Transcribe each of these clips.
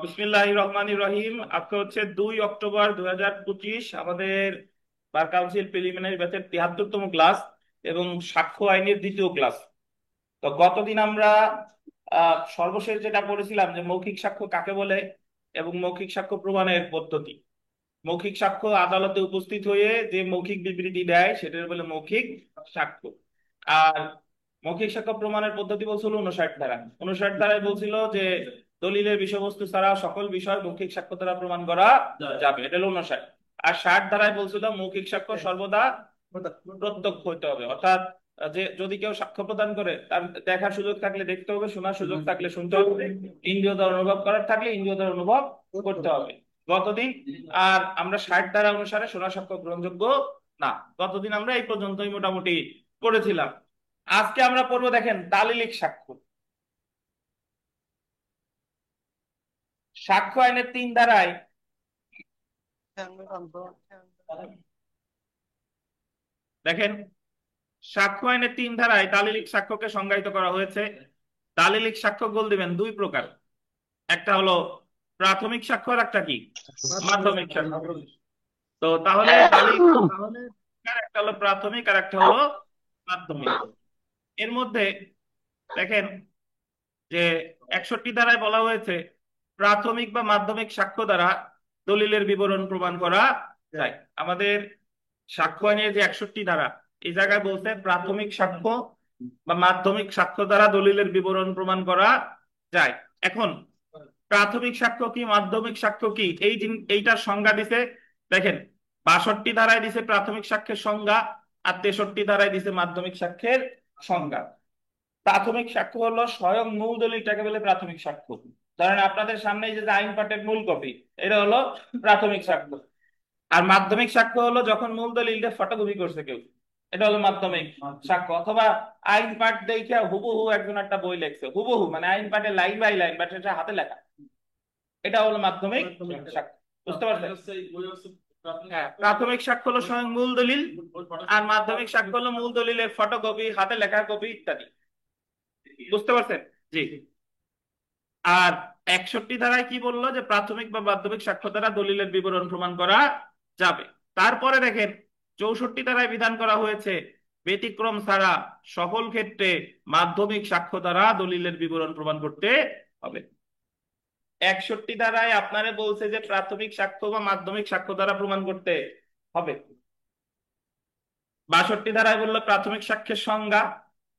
বিসমিল্লাহির রহমানির রহিম। আজকে হচ্ছে 2 অক্টোবর 2025। আমাদের বার কাউন্সিল প্রিলিমিনারি ব্যাচের 73তম ক্লাস এবং সাক্ষ্য আইনের দ্বিতীয় ক্লাস। তো গতদিন আমরা সর্বশেষ যেটা পড়েছিলাম যে মৌখিক সাক্ষ্য কাকে বলে এবং মৌখিক সাক্ষ্য প্রমাণের পদ্ধতি। মৌখিক সাক্ষ্য আদালতে উপস্থিত হয়ে যে মৌখিক বিবৃতি দেয় সেটার বলে মৌখিক সাক্ষ্য। আর মৌখিক সাক্ষ্য প্রমাণের পদ্ধতি বলছিল 59 ধারা। 59 ধারায় বলছিল যে দলিলের বিষয়বস্তু ছাড়া সকল বিষয় মৌখিক সাক্ষ্য দ্বারা প্রমাণ করা যাবে, এটা হলো 59। আর 60 ধারায় বলছিল মৌখিক সাক্ষ্য সর্বদা প্রত্যক্ষ হইতে হবে, অর্থাৎ যে যদি কেউ সাক্ষ্য প্রদান করে তার দেখার সুযোগ থাকলে দেখতে হবে, শোনার সুযোগ থাকলে শুনতে হবে, ইন্দ্রিয় দ্বারা অনুভব করার থাকলে ইন্দ্রিয় দ্বারা অনুভব করতে হবে। গতদিন আর আমরা 60 ধারা অনুসারে শোনা সাক্ষ্য গ্রহণযোগ্য না। গতদিন আমরা এই পর্যন্তই মোটামুটি পড়েছিলাম। আজকে আমরা পড়বো, দেখেন, দালিলিক সাক্ষ্য। সাক্ষ্য আইনের 3 ধারায় দেখেন, সাক্ষ্য আইনের 3 ধারায় দালিলিক সাক্ষ্যকে সংজ্ঞায়িত করা হয়েছে। দালিলিক সাক্ষ্য গোল দিবেন 2 প্রকার। একটা হলো প্রাথমিক সাক্ষ্য, আর একটা কি মাধ্যমিক সাক্ষ্য। তো তাহলে দালিলিক একটা হলো প্রাথমিক আর একটা হলো মাধ্যমিক। এর মধ্যে দেখেন যে 61 ধারায় বলা হয়েছে প্রাথমিক বা মাধ্যমিক সাক্ষ্য দ্বারা দলিলের বিবরণ প্রমাণ করা যায়। আমাদের সাক্ষ্য আইনের যে 61 ধারা, এই জায়গায় বলতে প্রাথমিক সাক্ষ্য বা মাধ্যমিক সাক্ষ্য দ্বারা দলিলের বিবরণ প্রমাণ করা যায়। এখন প্রাথমিক সাক্ষ্য কি, মাধ্যমিক সাক্ষ্য কি, এইটার সংজ্ঞা দিছে। দেখেন, 62 ধারায় দিছে প্রাথমিক সাক্ষ্যের সংজ্ঞা, আর 63 ধারায় দিছে মাধ্যমিক সাক্ষ্যের সংজ্ঞা। প্রাথমিক সাক্ষ্য হলো স্বয়ং মূল দলিলটাকে বলে প্রাথমিক সাক্ষ্য। ধরেন আপনাদের সামনে এই যে আইন পাঠের মূল কপি, এটা হলো প্রাথমিক সাক্ষ্য। আর মাধ্যমিক সাক্ষ্য হলো যখন মূল দলিলটা ফটোকপি করছে কেউ, এটা হলো মাধ্যমিক সাক্ষ্য। অথবা আইন পাঠ দেখে হুবহু একজন একটা বই লেখছে, হুবহু মানে আইন পাঠে লাইন বাই লাইন, বাট এটা হাতে লেখা, এটা হলো মাধ্যমিক সাক্ষ্য। বুঝতে পারছেন? হ্যাঁ, প্রাথমিক সাক্ষ্য হলো স্বয়ং মূল দলিল, আর মাধ্যমিক সাক্ষ্য হলো মূল দলিলের ফটোকপি, হাতে লেখা কপি ইত্যাদি। বুঝতে পারছেন? জি। আর 61 ধারায় কি বললো, যে প্রাথমিক বা মাধ্যমিক সাক্ষ্য দ্বারা দলিলের বিবরণ প্রমাণ করা যাবে। তারপরে দেখেন 64 ধারায় বিধান করা হয়েছে ব্যতিক্রম ছাড়া সকল ক্ষেত্রে মাধ্যমিক সাক্ষ্য দ্বারা দলিলের বিবরণ প্রমাণ করতে হবে। 61 ধারায় আপনারে বলছে যে প্রাথমিক সাক্ষ্য বা মাধ্যমিক সাক্ষ্য দ্বারা প্রমাণ করতে হবে। 62 ধারায় বললো প্রাথমিক সাক্ষ্যের সংজ্ঞা,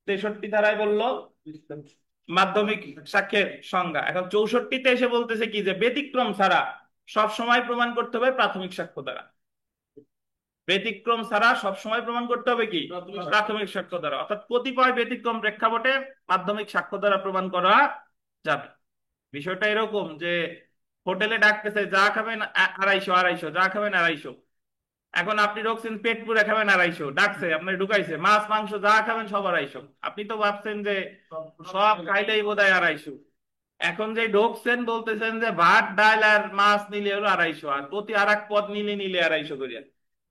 63 ধারায় বললো মাধ্যমিক সাক্ষ্যের সংজ্ঞা। এখন 64তে এসে বলতেছে কি, যে ব্যতিক্রম ছাড়া সব সময় প্রমাণ করতে হবে প্রাথমিক সাক্ষ্য দ্বারা। ব্যতিক্রম ছাড়া সব সময় প্রমাণ করতে হবে কি, প্রাথমিক সাক্ষ্য দ্বারা। অর্থাৎ কতিপয় ব্যতিক্রম প্রেক্ষাপটে মাধ্যমিক সাক্ষ্য দ্বারা প্রমাণ করা যাবে। বিষয়টা এরকম যে হোটেলে ডাকতেছে, যা খাবেন 250, 250, যা খাবেন 250। এখন আপনি ঢুকছেন পেট পুরে খাবেন 250, ডাকছে আপনি ঢুকাইছে, মাছ মাংস যা খাবেন সব 250। আপনি তো ভাবছেন যে সব খাইলেই বোধহয় 250। এখন যে ঢুকছেন বলতেছেন যে ভাত ডাল আর মাছ নিলে হলো 250, আর প্রতি আর এক পদ নিলে নিলে 250 করিয়া।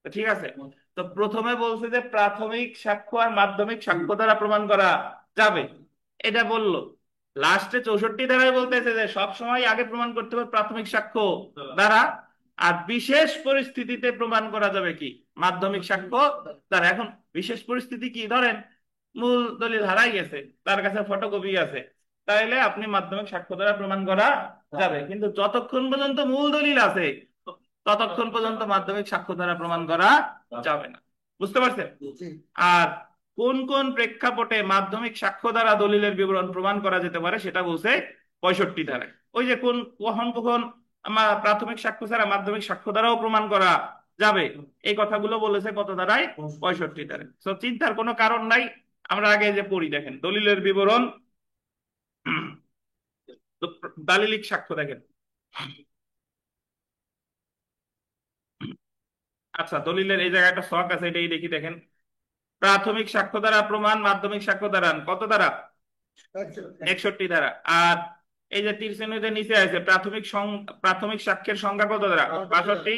তো ঠিক আছে। তো প্রথমে বলছে যে প্রাথমিক সাক্ষ্য আর মাধ্যমিক সাক্ষ্য দ্বারা প্রমাণ করা যাবে, এটা বললো। লাস্টে 64 ধারায় বলতেছে যে সব সময় আগে প্রমাণ করতে হবে প্রাথমিক সাক্ষ্য দ্বারা, আর বিশেষ পরিস্থিতিতে প্রমাণ করা যাবে কি, মাধ্যমিক সাক্ষ্য দ্বারা। এখন বিশেষ পরিস্থিতি কি, ধরেন মূল দলিল হারাই গেছে, তার কাছে ফটোকপি আছে, তাইলে আপনি মাধ্যমিক সাক্ষ্য দ্বারা প্রমাণ করা যাবে। কিন্তু যতক্ষণ পর্যন্ত মূল দলিল আছে ততক্ষণ পর্যন্ত মাধ্যমিক সাক্ষ্য দ্বারা প্রমাণ করা যাবে না। বুঝতে পারছেন? আর কোন কোন প্রেক্ষাপটে মাধ্যমিক সাক্ষ্য দ্বারা দলিলের বিবরণ প্রমাণ করা যেতে পারে সেটা বলছে 65 ধারায়। ওই যে কোন কখন কখন আমার প্রাথমিক সাক্ষ্য ছাড়া মাধ্যমিক সাক্ষ্য দ্বারাও প্রমাণ করা যাবে, এই কথাগুলো বলেছে কত ধারায়, 65 ধারায়। তো চিন্তার কোনো কারণ নাই। আমরা আগে যে পড়ি, দেখেন দলিলের বিবরণ। তো দালিলিক সাক্ষ্য দেখেন। আচ্ছা, দলিলের এই জায়গায় একটা শখ আছে, এটাই দেখি। দেখেন, প্রাথমিক সাক্ষ্য দ্বারা প্রমাণ, মাধ্যমিক সাক্ষ্য দ্বারা কত দ্বারা, 61 ধারা। আর এই যে তীর চিহ্নের নিচে আছে প্রাথমিক সাক্ষ্যের সংখ্যা কত দ্বারা, 62।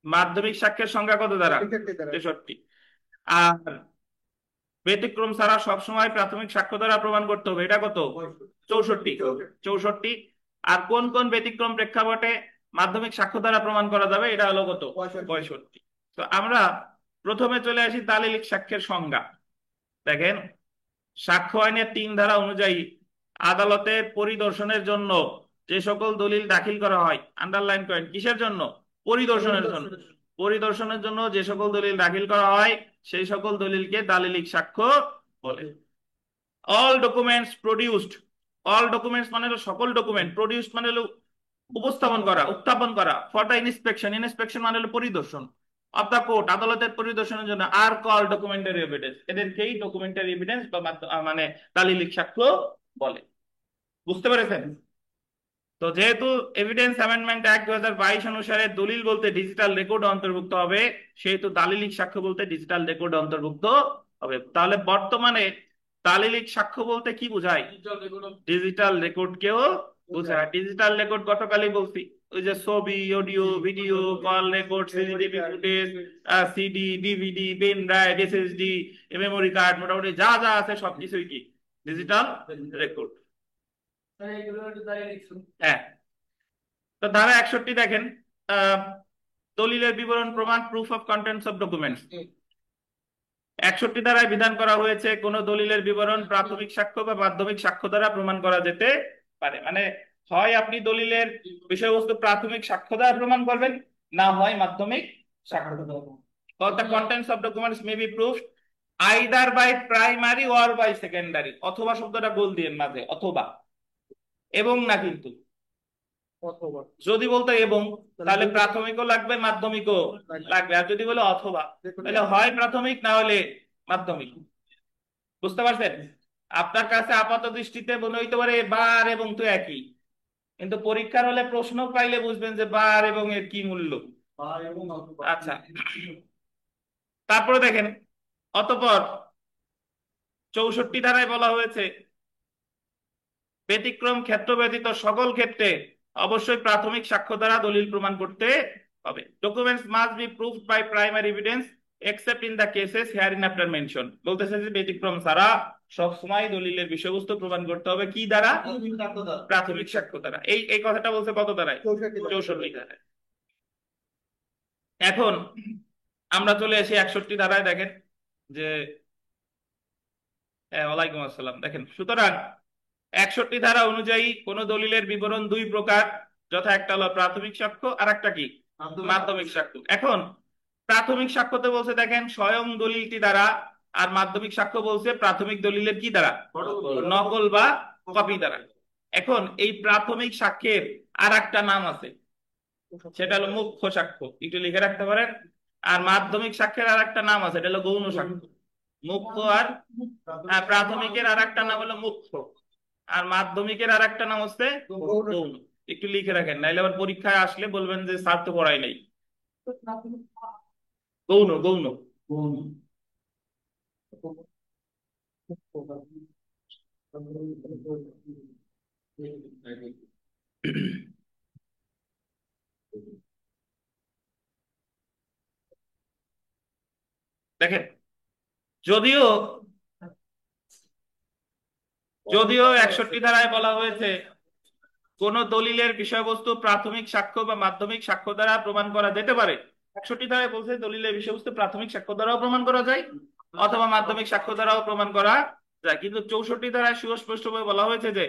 মাধ্যমিক সাক্ষ্যের সংখ্যা কত দ্বারা, 63। আর ব্যতিক্রম ছাড়া সবসময় প্রাথমিক সাক্ষ্য দ্বারা প্রমাণ করতে হবে, এটা কত, 64। 64। আর কোন কোন ব্যতিক্রম প্রেক্ষাপটে মাধ্যমিক সাক্ষ্য দ্বারা প্রমাণ করা যাবে, এটা হলো কত? 65। তো আমরা প্রথমে চলে আসি দালিলিক সাক্ষ্যের সংজ্ঞা। দেখেন, সাক্ষ্য আইনের 3 ধারা অনুযায়ী আদালতে পরিদর্শনের জন্য যে সকল দলিল দাখিল করা হয়, আন্ডারলাইন করেন, কিসের জন্য? পরিদর্শনের জন্য। পরিদর্শনের জন্য যে সকল দলিল দাখিল করা হয় সেই সকল দলিলকে দালিলিক সাক্ষ্য বলে। All documents produced, all documents মানে হলো সকল ডকুমেন্ট, প্রডিউসড মানে হলো উপস্থাপন করা, উত্থাপন করা, ফর দ্য ইন্সপেকশন, ইন্সপেকশন মানে হলো পরিদর্শন, অফ দ্য কোর্ট, আদালতের পরিদর্শনের জন্য, আর কল ডকুমেন্টারি এভিডেন্স, এদেরকেই ডকুমেন্টারি এভিডেন্স বা মানে দালিলিক সাক্ষ্য বলে। বুঝতে পেরেছেন? তো যেহেতু এভিডেন্স অ্যামেন্ডমেন্ট অ্যাক্ট 2022 অনুসারে দলিল বলতে ডিজিটাল রেকর্ড অন্তর্ভুক্ত হবে, সেহেতু দালিলিক সাক্ষ্য বলতে ডিজিটাল রেকর্ড অন্তর্ভুক্ত হবে। তাহলে বর্তমানে দালিলিক সাক্ষ্য বলতে কি বোঝায়? ডিজিটাল রেকর্ড কেও বোঝায়। ডিজিটাল রেকর্ড গতকালই বলছি, ওই যে ছবি, audio, video, call record, CCTV footage, CD, DVD, pen drive, SSD, memory card, মোটামুটি যা যা আছে সবকিছুই কি ডিজিটাল রেকর্ড। হ্যাঁ। তো ধারা 61 দেখেন, আহ, দলিলের বিবরণ প্রমাণ, proof of contents of documents. 61 ধারায় বিধান করা হয়েছে কোন দলিলের বিবরণ প্রাথমিক সাক্ষ্য বা মাধ্যমিক সাক্ষ্য দ্বারা প্রমাণ করা যেতে পারে। মানে হয় আপনি দলিলের বিষয়বস্তু প্রাথমিক সাক্ষ্য দ্বারা প্রমাণ করবেন, না হয় মাধ্যমিক সাক্ষ্য দ্বারা। The contents of documents may be proved either by primary or by secondary, অথবা শব্দটা গোল দিয়ে মাঝে, অথবা, এবং না কিন্তু। যদি বলতো এবং, তাহলে প্রাথমিকও লাগবে মাধ্যমিকও লাগবে, আর যদি বলে অথবা, তাহলে হয় প্রাথমিক না হলে মাধ্যমিক। বুঝতে পারছেন? আপনার কাছে আপাত দৃষ্টিতে মনে হইতে পারে বা আর এবং তো একই, কিন্তু পরীক্ষার হলে প্রশ্ন পাইলে বুঝবেন যে বা আর এবং এর কি মূল্য। আচ্ছা, তারপরে দেখেন, অতঃপর 64 ধারায় বলা হয়েছে ব্যতিক্রম ক্ষেত্র ব্যতীত সকল ক্ষেত্রে অবশ্যই প্রাথমিক সাক্ষ্য দ্বারা দলিল প্রমাণ করতে হবে। Documents must be proved by primary evidence except in the cases hereinafter mention. বলতেছে যে ব্যতিক্রম ছাড়া সব সময় দলিলের বিষয়বস্তু প্রমাণ করতে হবে কি দ্বারা? প্রাথমিক সাক্ষ্য দ্বারা। এই এই কথাটা বলছে কত ধারায়? 64 ধারায়। এখন আমরা চলে আসি 61 ধারায়। দেখেন যে, ওয়ালাইকুম আসসালাম। দেখেন, সুতরাং 61 ধারা অনুযায়ী কোন দলিলের বিবরণ 2 প্রকার, যথা একটা হলো প্রাথমিক সাক্ষ্য আর একটা কি মাধ্যমিক সাক্ষ্য। এখন প্রাথমিক সাক্ষ্যতে বলছে দেখেন স্বয়ং দলিলটি দ্বারা, আর মাধ্যমিক সাক্ষ্য বলছে প্রাথমিক দলিলের কি দ্বারা? নকল বা কপি দ্বারা। এখন এই প্রাথমিক সাক্ষ্যের আর একটা নাম আছে, সেটা হলো মুখ্য সাক্ষ্য, একটু লিখে রাখতে পারেন। আর মাধ্যমিক সাক্ষ্যের আর একটা নাম আছে, এটা হলো গৌণ সাক্ষ্য। মুখ্য আর প্রাথমিকের আর একটা নাম হলো মুখ্য, আর মাধ্যমিকের আর একটা নাম হচ্ছে গৌণ। একটু লিখে রাখেন, নাইলে আবার পরীক্ষায় আসলে বলবেন যে স্যার তো পড়াই নাই। গৌণ, গৌণ। দেখেন, যদিও যদিও 61 ধারায় বলা হয়েছে কোন দলিলের বিষয়বস্তু প্রাথমিক সাক্ষ্য বা মাধ্যমিক সাক্ষ্য দ্বারা প্রমাণ করা যেতে পারে। 61 ধারায় বলছে দলিলের বিষয়বস্তু প্রাথমিক সাক্ষ্য দ্বারাও প্রমাণ করা যায় অথবা মাধ্যমিক সাক্ষ্য দ্বারাও প্রমাণ করা যায়, কিন্তু 64 ধারায় সুস্পষ্টভাবে বলা হয়েছে যে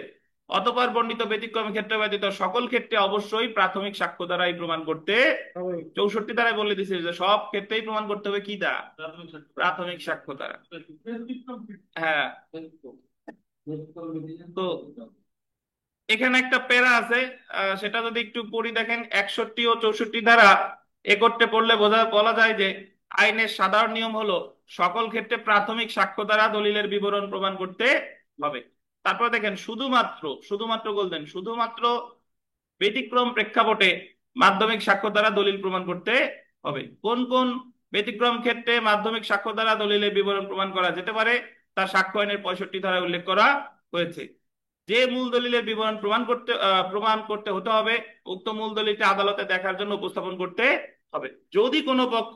অতঃপর বর্ণিত ব্যতিক্রম ক্ষেত্রে ব্যতীত সকল ক্ষেত্রে অবশ্যই প্রাথমিক সাক্ষ্য দ্বারাই প্রমাণ করতে। 64 ধারায় বলে দিছে যে সব ক্ষেত্রেই প্রমাণ করতে হবে কি দ্বারা? প্রাথমিক সাক্ষ্য দ্বারা। হ্যাঁ। তো এখানে একটা প্যারা আছে, সেটা যদি একটু পড়ি। দেখেন 61 ও 64 ধারা একত্রে পড়লে বলা যায় যে আইনের সাধারণ নিয়ম হলো সকল ক্ষেত্রে প্রাথমিক সাক্ষ্য দ্বারা দলিলের বিবরণ প্রমাণ করতে হবে। তারপর দেখেন শুধুমাত্র, শুধুমাত্র বলতেন শুধুমাত্র ব্যতিক্রম প্রেক্ষাপটে মাধ্যমিক সাক্ষ্য দ্বারা দলিল প্রমাণ করতে হবে। কোন কোন ব্যতিক্রম ক্ষেত্রে মাধ্যমিক সাক্ষ্য দ্বারা দলিলের বিবরণ প্রমাণ করা যেতে পারে তা সাক্ষ্য আইনের 65 ধারায় উল্লেখ করা হয়েছে। যে মূল দলিলের বিবরণ প্রমাণ করতে হতে হবে, উক্ত মূল দলিলটি আদালতে দেখার জন্য উপস্থাপন করতে হবে। যদি কোনো পক্ষ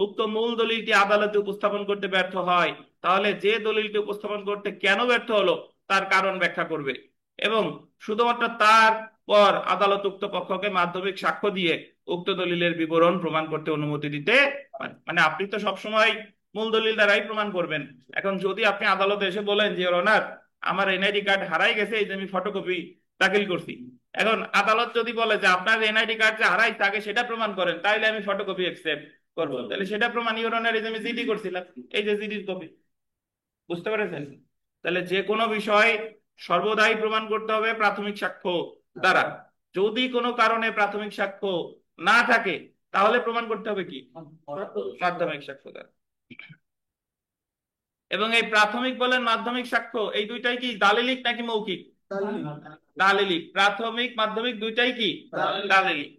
উক্ত মূল দলিলটি আদালতে উপস্থাপন করতে ব্যর্থ হয়, তাহলে যে দলিলটি উপস্থাপন করতে কেন ব্যর্থ হলো তার কারণ ব্যাখ্যা করবে এবং শুধুমাত্র তার পর আদালত উক্ত পক্ষকে মাধ্যমিক সাক্ষ্য দিয়ে উক্ত দলিলের বিবরণ প্রমাণ করতে অনুমতি দিতে পারে। মানে আপনি তো সবসময় মূল দলিল দ্বারাই প্রমাণ করবেন। এখন যদি আপনি আদালতে এসে বলেন যে অনার আমার এনআইডি কার্ড হারাই গেছে, এই যে আমি ফটোকপি দাখিল করছি, এখন আদালত যদি বলে যে আপনার এনআইডি কার্ড যে হারাই তাকে সেটা প্রমাণ করেন, তাইলে আমি ফটোকপি অ্যাকসেপ্ট করবো। তাহলে সেটা প্রমাণ ইওর অনার এই যে আমি জিডি করছিলাম, এই যে জিডির কপি। বুঝতে পেরেছেন? তাহলে যে কোনো বিষয় সর্বদাই প্রমাণ করতে হবে প্রাথমিক সাক্ষ্য দ্বারা। যদি কোনো কারণে প্রাথমিক সাক্ষ্য না থাকে তাহলে প্রমাণ করতে হবে কি? মাধ্যমিক সাক্ষ্য দ্বারা। এবং এই প্রাথমিক বলেন মাধ্যমিক সাক্ষ্য এই দুইটাই কি দালিলিক নাকি মৌখিক? দালিলিক। প্রাথমিক মাধ্যমিক দুইটাই কি দালিলিক।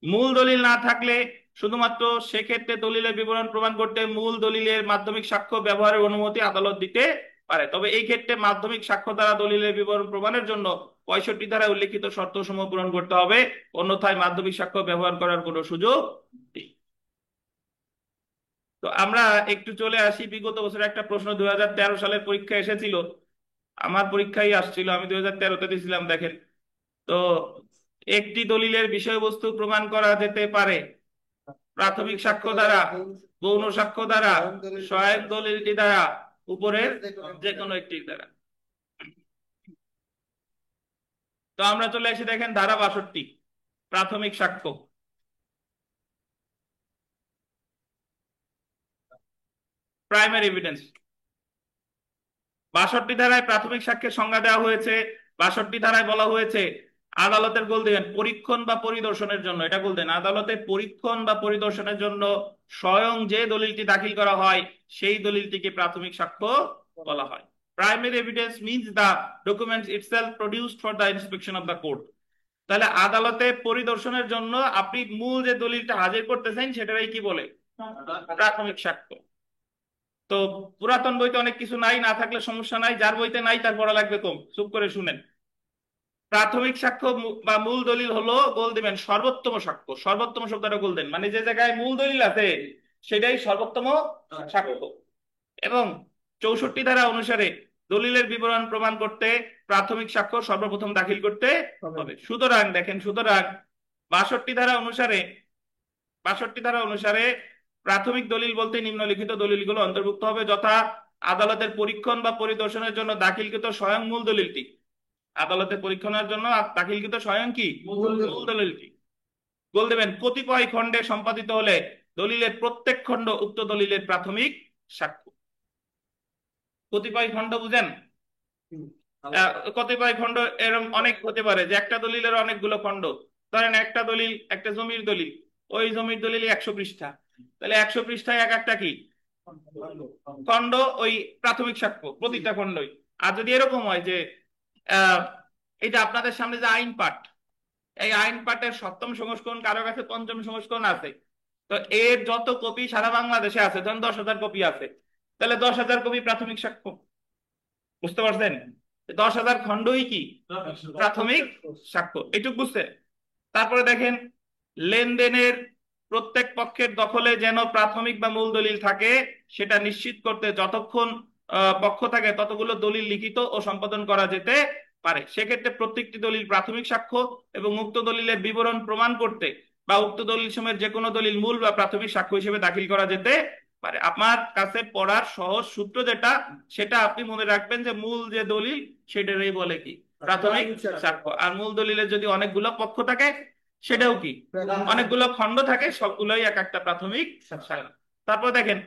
মূল দলিল না থাকলে শুধুমাত্র সেক্ষেত্রে দলিলের বিবরণ প্রমাণ করতে মূল দলিলের মাধ্যমিক সাক্ষ্য ব্যবহারের অনুমতি আদালত দিতে পারে। তবে এই ক্ষেত্রে মাধ্যমিক সাক্ষ্য দ্বারা দলিলের বিবরণ প্রমাণের জন্য 65 ধারায় উল্লেখিত শর্তসমূহ পূরণ করতে হবে, অন্যথায় মাধ্যমিক সাক্ষ্য ব্যবহার করার কোনো সুযোগ নেই। তো আমরা একটু চলে আসি বিগত বছর একটা প্রশ্ন 2013 সালের পরীক্ষা এসেছিল, আমার পরীক্ষায় আসছিল, আমি 2013-তে দিয়েছিলাম। দেখেন তো, একটি দলিলের বিষয়বস্তু প্রমাণ করা যেতে পারে প্রাথমিক সাক্ষ্য দ্বারা, গৌণ সাক্ষ্য দ্বারা, সহায়ক দলিলটি দ্বারা, উপরের যে কোনো একটির দ্বারা। তো আমরা চলে এসে দেখেন ধারা 62 প্রাথমিক সাক্ষ্য। Primary evidence. 62 ধারায় প্রাথমিক সাক্ষ্যের সংজ্ঞা দেওয়া হয়েছে। 62 ধারায় বলা হয়েছে আদালতের গোল দিবেন পরীক্ষণ বা পরিদর্শনের জন্য, এটা গোল দেন আদালতে পরীক্ষণ বা পরিদর্শনের জন্য স্বয়ং যে দলিলটি দাখিল করা হয় সেই দলিলটিকে প্রাথমিক সাক্ষ্য বলা হয়। Primary evidence means the documents itself produced for the inspection of the court. তাহলে আদালতে পরিদর্শনের জন্য আপনি মূল যে দলিলটা হাজির করতেছেন সেটারই কি বলে? প্রাথমিক সাক্ষ্য। তো পুরাতন বইতে অনেক কিছু নাই, না থাকলে সমস্যা নাই, যার বইতে নাই তার পড়া লাগবে কম। চুপ করে শুনেন। প্রাথমিক সাক্ষ্য বা মূল দলিল হলো গোল দিবেন সর্বোত্তম সাক্ষ্য। সর্বোত্তম শব্দটা গোল দেন, মানে যে জায়গায় মূল দলিল আছে সেটাই সর্বোত্তম সাক্ষ্য। এবং 64 ধারা অনুসারে দলিলের বিবরণ প্রমাণ করতে প্রাথমিক সাক্ষ্য সর্বপ্রথম দাখিল করতে হবে। সুতরাং দেখেন, সুতরাং 62 ধারা অনুসারে 62 ধারা অনুসারে প্রাথমিক দলিল বলতে নিম্নলিখিত দলিলগুলো অন্তর্ভুক্ত হবে, যথা আদালতের পরীক্ষণ বা পরিদর্শনের জন্য দাখিলকৃত স্বয়ং মূল দলিলটি। আদালতে পরীক্ষণের জন্য দাখিলকৃত স্বয়ং কি মূল দলিলটি। গোল দেবেন কতিপয় খণ্ডে সম্পাদিত হলে দলিলের প্রত্যেক খণ্ড উক্ত দলিলের প্রাথমিক সাক্ষ্য। কতিপয় খণ্ড বুঝেন? কতিপয় খণ্ড এরকম অনেক হতে পারে যে একটা দলিলের অনেকগুলো খণ্ড। ধরেন একটা দলিল, একটা জমির দলিল, ওই জমির দলিল 100 পৃষ্ঠা, তাহলে 100 পৃষ্ঠায় এক একটা কি খণ্ড, ওই প্রাথমিক সাক্ষ্য প্রতিটা খণ্ডই। আর যদি এরকম হয় যে এটা আপনাদের সামনে যে আইন পাঠ, এই আইন পাঠের 7ম সংস্করণ, কারো কাছে 5ম সংস্করণ আছে, তো এর যত কপি সারা বাংলাদেশে আছে, ধরেন 10,000 কপি আছে, তাহলে 10,000 কপি প্রাথমিক সাক্ষ্য। বুঝতে পারছেন? 10,000 খণ্ডই কি প্রাথমিক সাক্ষ্য। এটুক বুঝতে। তারপরে দেখেন লেনদেনের প্রত্যেক পক্ষের দখলে যেন প্রাথমিক বা মূল দলিল থাকে সেটা নিশ্চিত করতে যতক্ষণ পক্ষ থাকে ততগুলো দলিল লিখিত ও সম্পাদন করা যেতে পারে। সেক্ষেত্রে প্রত্যেকটি দলিল প্রাথমিক সাক্ষ্য এবং উক্ত দলিলের বিবরণ প্রমাণ করতে বা উক্ত দলিল সময়ের যে কোনো দলিল মূল বা প্রাথমিক সাক্ষ্য হিসেবে দাখিল করা যেতে পারে। আপনার কাছে পড়ার সহজ সূত্র যেটা, সেটা আপনি মনে রাখবেন যে মূল যে দলিল সেটারই বলে কি প্রাথমিক সাক্ষ্য। আর মূল দলিলের যদি অনেকগুলো পক্ষ থাকে সেটাও কি অনেকগুলো খণ্ড থাকে, সবগুলোই এক একটা প্রাথমিক সাক্ষ্য। তারপর দেখেন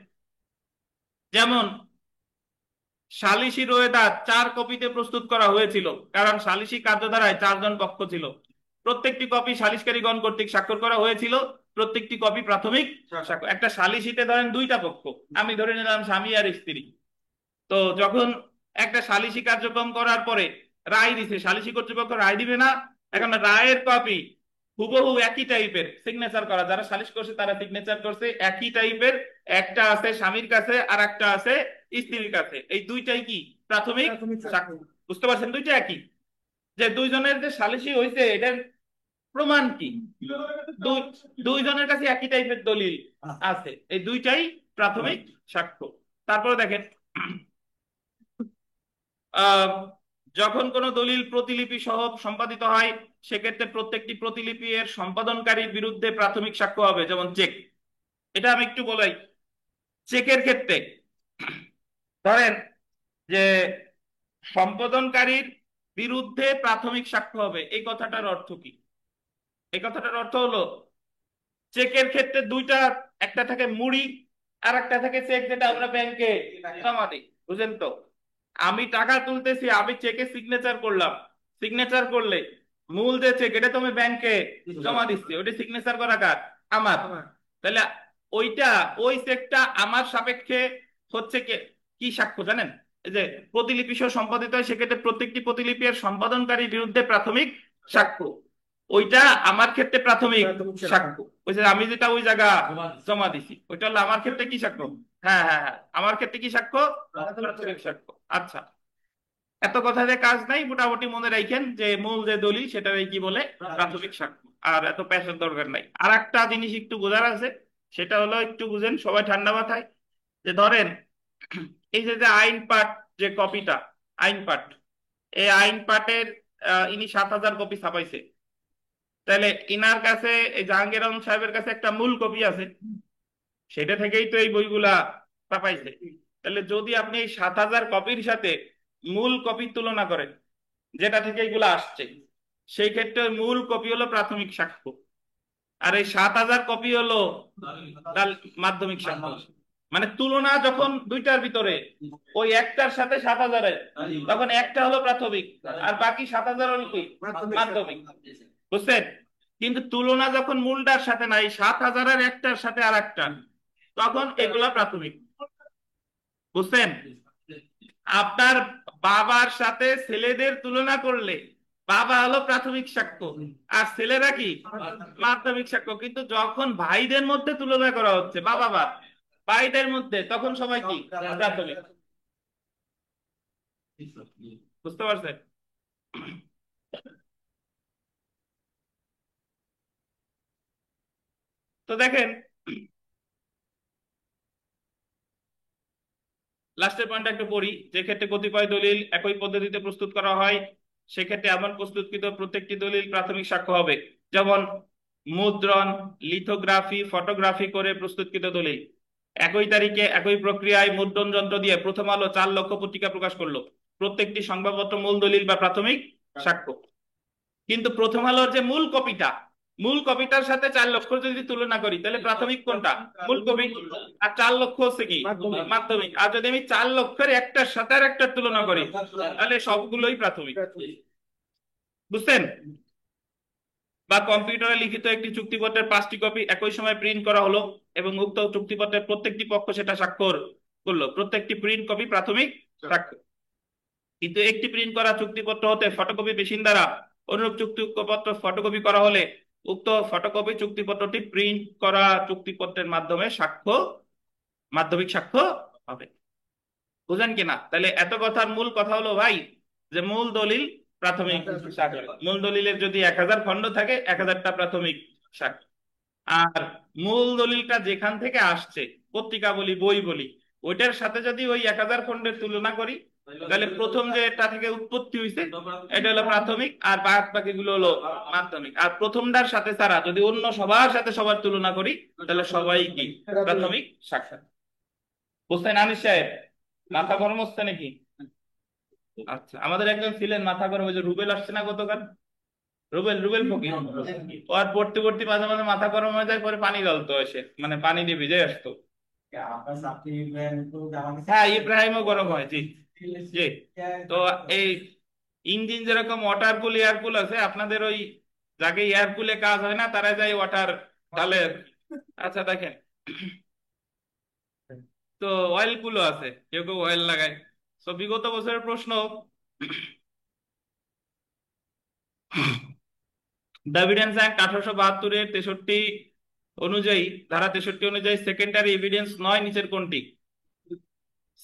যেমন সালিসি রোয়েদাদ 4 কপিতে প্রস্তুত করা হয়েছিল, কারণ সালিসি কার্যধারায় 4 জন পক্ষ ছিল। প্রত্যেকটি কপি সালিসকারীগণ কর্তৃক স্বাক্ষর করা হয়েছিল, প্রত্যেকটি কপি প্রাথমিক সাক্ষ্য। একটা সালিসিতে ধরেন 2টা পক্ষ, আমি ধরে নিলাম স্বামী আর স্ত্রী। তো যখন একটা সালিসি কার্যক্রম করার পরে রায় দিছে, সালিসি কর্তৃপক্ষ রায় দিবে না, এখন রায়ের কপি হুবহু একই টাইপের সিগনেচার করা, যারা সালিশ করছে তারা সিগনেচার করছে একই টাইপের, একটা আছে স্বামীর কাছে আর একটা আছে স্ত্রীর কাছে, এই দুইটাই কি প্রাথমিক সাক্ষ্য। বুঝতে পারছেন? দুইটা একই, যে দুইজনের যে সালিসি হয়েছে এটার প্রমাণ কি, দুইজনের কাছে একই টাইপের দলিল আছে, এই দুইটাই প্রাথমিক সাক্ষ্য। তারপরে দেখেন যখন কোনো দলিল প্রতিলিপি সহ সম্পাদিত হয় সেক্ষেত্রে প্রত্যেকটি প্রতিলিপি এর সম্পাদনকারীর বিরুদ্ধে প্রাথমিক সাক্ষ্য হবে, যেমন চেক। এটা আমি একটু বলাই। চেকের ক্ষেত্রে ধরেন যে সম্পাদনকারীর বিরুদ্ধে প্রাথমিক সাক্ষ্য হবে, এই কথাটার অর্থ কি? এই কথাটার অর্থ হলো চেকের ক্ষেত্রে দুইটা, একটা থাকে মুড়ি আর একটা থাকে চেক, যেটা আমরা ব্যাংকে জমা দিই, বুঝেন তো? আমি টাকা তুলতেছি, আমি চেকে সিগনেচার করলাম, সিগনেচার করলে মূল যে চেক এটা তো আমি ব্যাংকে জমা দিচ্ছি, ওটা সিগনেচার করা কার? আমার। তাহলে ওইটা, ওই চেকটা আমার সাপেক্ষে হচ্ছে কি, কি সাক্ষ্য জানেন? এই যে প্রতিলিপি সহ সম্পাদিত হয় সেক্ষেত্রে প্রত্যেকটি প্রতিলিপি এর সম্পাদনকারীর বিরুদ্ধে প্রাথমিক সাক্ষ্য, ওইটা আমার ক্ষেত্রে প্রাথমিক সাক্ষ্য। ওই যে আমি যেটা ওই জায়গা জমা দিছি ওইটা হলো আমার ক্ষেত্রে কি সাক্ষ্য? হ্যাঁ হ্যাঁ হ্যাঁ, আমার ক্ষেত্রে কি সাক্ষ্য? প্রাথমিক সাক্ষ্য। আচ্ছা, এত কথা যে কাজ নাই, মোটামুটি মনে রাখেন যে মূল যে দলিল সেটারই কি বলে? প্রাথমিক সাক্ষ্য। আর এত পেশার দরকার নাই। আর একটা জিনিস একটু বোঝার আছে, সেটা হলো একটু বুঝেন সবাই ঠান্ডা মাথায়। যে ধরেন এই যে যে আইন পাঠ, যে কপিটা আইন পাঠ, এই আইন পাঠের ইনি 7,000 কপি ছাপাইছে। তাহলে ইনার কাছে, এই জাহাঙ্গীর আলম সাহেবের কাছে একটা মূল কপি আছে, সেটা থেকেই তো এই বইগুলা ছাপাইছে। তাহলে যদি আপনি এই 7,000 কপির সাথে মূল কপি তুলনা করেন, যেটা থেকে এগুলো আসছে, সেই ক্ষেত্রে ওই মূল কপি হলো প্রাথমিক সাক্ষ্য, আর এই 7,000 কপি হলো তার মাধ্যমিক সাক্ষ্য। মানে তুলনা যখন দুইটার ভিতরে, ওই একটার সাথে 7,000-এর, তখন একটা হলো প্রাথমিক আর বাকি 7,000 হলো কি? মাধ্যমিক। বুঝছেন? কিন্তু তুলনা যখন মূলটার সাথে নাই, 7,000-এর একটার সাথে আর একটা, তখন এগুলা প্রাথমিক। বুঝছেন? আপনার বাবার সাথে ছেলেদের তুলনা করলে বাবা হলো প্রাথমিক সাক্ষ্য আর ছেলেরা কি? মাধ্যমিক সাক্ষ্য। কিন্তু যখন ভাইদের মধ্যে তুলনা করা হচ্ছে, বাবা বা ভাইদের মধ্যে, তখন সবাই কি? প্রাথমিক। বুঝতে পারছেন? তো দেখেন, লাস্টের পয়েন্টটা একটু পড়ি। যে ক্ষেত্রে কতিপয় দলিল একই পদ্ধতিতে প্রস্তুত করা হয় সেক্ষেত্রে এমন প্রস্তুতকৃত প্রত্যেকটি দলিল প্রাথমিক সাক্ষ্য হবে, যেমন মুদ্রণ, লিথোগ্রাফি, ফটোগ্রাফি করে প্রস্তুতকৃত দলিল। একই তারিখে একই প্রক্রিয়ায় মুদ্রণ যন্ত্র দিয়ে প্রথম আলো 4 লক্ষ পত্রিকা প্রকাশ করলো, প্রত্যেকটি সংবাদপত্র মূল দলিল বা প্রাথমিক সাক্ষ্য। কিন্তু প্রথম আলোর যে মূল কপিটা, মূল কপিটার সাথে 4 লক্ষ যদি তুলনা করি, তাহলে প্রাথমিক কোনটা? মূল কপি। আর 4 লক্ষ হচ্ছে কি? মাধ্যমিক। আর যদি আমি 4 লক্ষের একটার সাথে আর একটার তুলনা করি, তাহলে সবগুলোই প্রাথমিক। বুঝছেন? বা কম্পিউটারে লিখিত একটি চুক্তিপত্রের 5টি কপি একই সময় প্রিন্ট করা হলো এবং উক্ত চুক্তিপত্রের প্রত্যেকটি পক্ষ সেটা স্বাক্ষর করলো, প্রত্যেকটি প্রিন্ট কপি প্রাথমিক সাক্ষ্য। কিন্তু একটি প্রিন্ট করা চুক্তিপত্র হতে ফটোকপি মেশিন দ্বারা অনুরূপ চুক্তিপত্র ফটোকপি করা হলে উক্ত ফটোকপি চুক্তিপত্রটি প্রিন্ট করা চুক্তিপত্রের মাধ্যমে সাক্ষ্য, মাধ্যমিক সাক্ষ্য হবে। বুঝেন কিনা? তাহলে এত কথার মূল কথা হলো ভাই, যে মূল দলিল প্রাথমিক সাক্ষ্য। মূল দলিলের যদি 1,000 খণ্ড থাকে, 1,000টা প্রাথমিক সাক্ষ্য। আর মূল দলিলটা যেখান থেকে আসছে, পত্রিকা বলি বই বলি, ওইটার সাথে যদি ওই 1,000 খণ্ডের তুলনা করি, তাহলে প্রথম যে এটা থেকে উৎপত্তি হয়েছে এটা হলো প্রাথমিক, আর বাদ বাকি গুলো হলো মাধ্যমিক। আর প্রথমটার সাথে ছাড়া যদি অন্য সবার সাথে সবার তুলনা করি, তাহলে সবাই কি? প্রাথমিক সাক্ষাৎ। বুঝতেন আনিস সাহেব? মাথা গরম হচ্ছে নাকি? আচ্ছা, আমাদের একজন ছিলেন মাথা গরম, ওই যে রুবেল আসছে না গতকাল, রুবেল, রুবেল ফকির। আর পড়তে পড়তে মাঝে মাঝে মাথা গরম হয়ে যায়, পরে পানি জ্বলতো এসে, মানে পানি দিয়ে ভিজে আসতো। হ্যাঁ, ইব্রাহিমও গরম হয়, জি জি। তো এই ইঞ্জিন যেরকম ওয়াটার কুল এয়ার কুল আছে, আপনাদের ওই যাকে এয়ার কুলে কাজ হয় না তারা যায় ওয়াটার ঢালে। আচ্ছা দেখেন, তো অয়েল কুলও আছে, কেউ কেউ অয়েল লাগায়। তো বিগত বছরের প্রশ্ন, দ্য অ্যাক্ট 1872-এর 63 অনুযায়ী, ধারা 63 অনুযায়ী সেকেন্ডারি এভিডেন্স নয় নিচের কোনটি?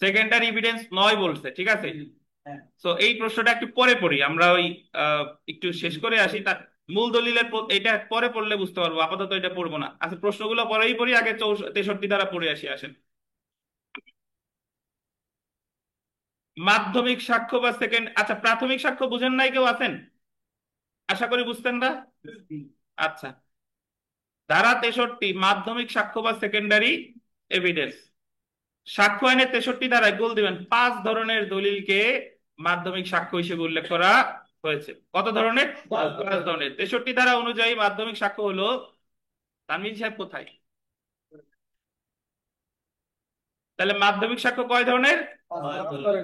সেকেন্ডারি এভিডেন্স নয় বলছে, ঠিক আছে। তো এই প্রশ্নটা একটু পরে পড়ি আমরা, ওই একটু শেষ করে আসি, তার মূল দলিলের এটা পরে পড়লে বুঝতে পারবো, আপাতত এটা পড়বো না। আচ্ছা, প্রশ্নগুলো পরেই পড়ি, আগে 63 দ্বারা পড়ে আসি, আসেন। মাধ্যমিক সাক্ষ্য বা সেকেন্ড, আচ্ছা প্রাথমিক সাক্ষ্য বুঝেন নাই কেউ আছেন? আশা করি বুঝতেন না। আচ্ছা, ধারা 63 মাধ্যমিক সাক্ষ্য বা সেকেন্ডারি এভিডেন্স। সাক্ষ্য আইনের 63 ধারায় গোল দিবেন 5 ধরনের দলিলকে মাধ্যমিক সাক্ষ্য হিসেবে উল্লেখ করা হয়েছে। কত ধরনের? 5 ধরনের। 63 ধারা অনুযায়ী মাধ্যমিক সাক্ষ্য হলো, তানভীর সাহেব কোথায়? তাহলে মাধ্যমিক সাক্ষ্য কয় ধরনের?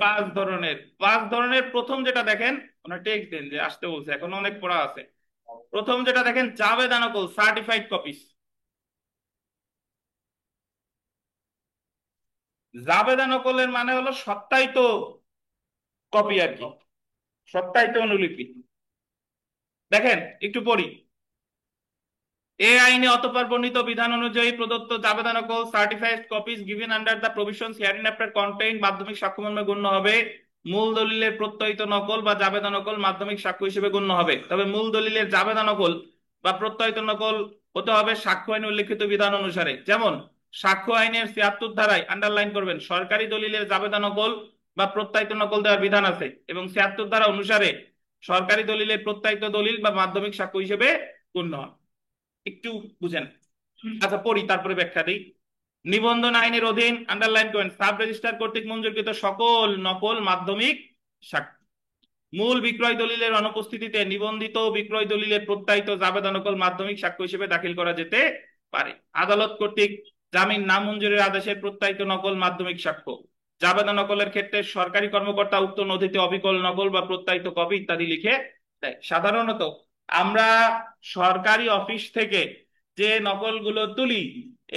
5 ধরনের। 5 ধরনের প্রথম যেটা দেখেন, ওনার টেক্সট দেন যে আসতে বলছে, এখনো অনেক পড়া আছে। প্রথম যেটা দেখেন জাবেদানকল সার্টিফাইড কপিস। জাবেদানকলের মানে হলো সত্যায়িত কপি আর কি, সত্যায়িত অনুলিপি। দেখেন একটু পড়ি। এই আইনে অতঃপর বর্ণিত বিধান অনুযায়ী প্রদত্ত জাবেদানকল certified copies given under the provisions hereinafter contain মাধ্যমিক সাক্ষ্য মর্মে গণ্য হবে। মূল দলিলের প্রত্যয়িত নকল বা জাবেদা নকল মাধ্যমিক সাক্ষ্য হিসেবে গণ্য হবে। তবে মূল দলিলের জাবেদা নকল বা প্রত্যয়িত নকল হতে হবে সাক্ষ্য আইনে উল্লেখিত বিধান অনুসারে। যেমন সাক্ষ্য আইনের 76 ধারায় আন্ডারলাইন করবেন, সরকারি দলিলের জাবেদা নকল বা প্রত্যয়িত নকল দেওয়ার বিধান আছে, এবং 76 ধারা অনুসারে সরকারি দলিলের প্রত্যয়িত দলিল বা মাধ্যমিক সাক্ষ্য হিসেবে গণ্য হয়। একটু বুঝেন। আচ্ছা পড়ি তারপরে ব্যাখ্যা দিই। নিবন্ধন আইনের অধীন আন্ডারলাইন করেন সাব রেজিস্ট্রার কর্তৃক মঞ্জুরকৃত সকল নকল মাধ্যমিক সাক্ষ্য। মূল বিক্রয় দলিলের অনুপস্থিতিতে নিবন্ধিত বিক্রয় দলিলের প্রত্যায়িত জাবেদা নকল মাধ্যমিক সাক্ষ্য হিসেবে দাখিল করা যেতে পারে। আদালত কর্তৃক জামিন নামঞ্জুরের আদেশের প্রত্যায়িত নকল মাধ্যমিক সাক্ষ্য। জাবেদা নকলের ক্ষেত্রে সরকারি কর্মকর্তা উক্ত নথিতে অবিকল নকল বা প্রত্যায়িত কপি ইত্যাদি লিখে দেয়। সাধারণত আমরা সরকারি অফিস থেকে যে নকলগুলো তুলি,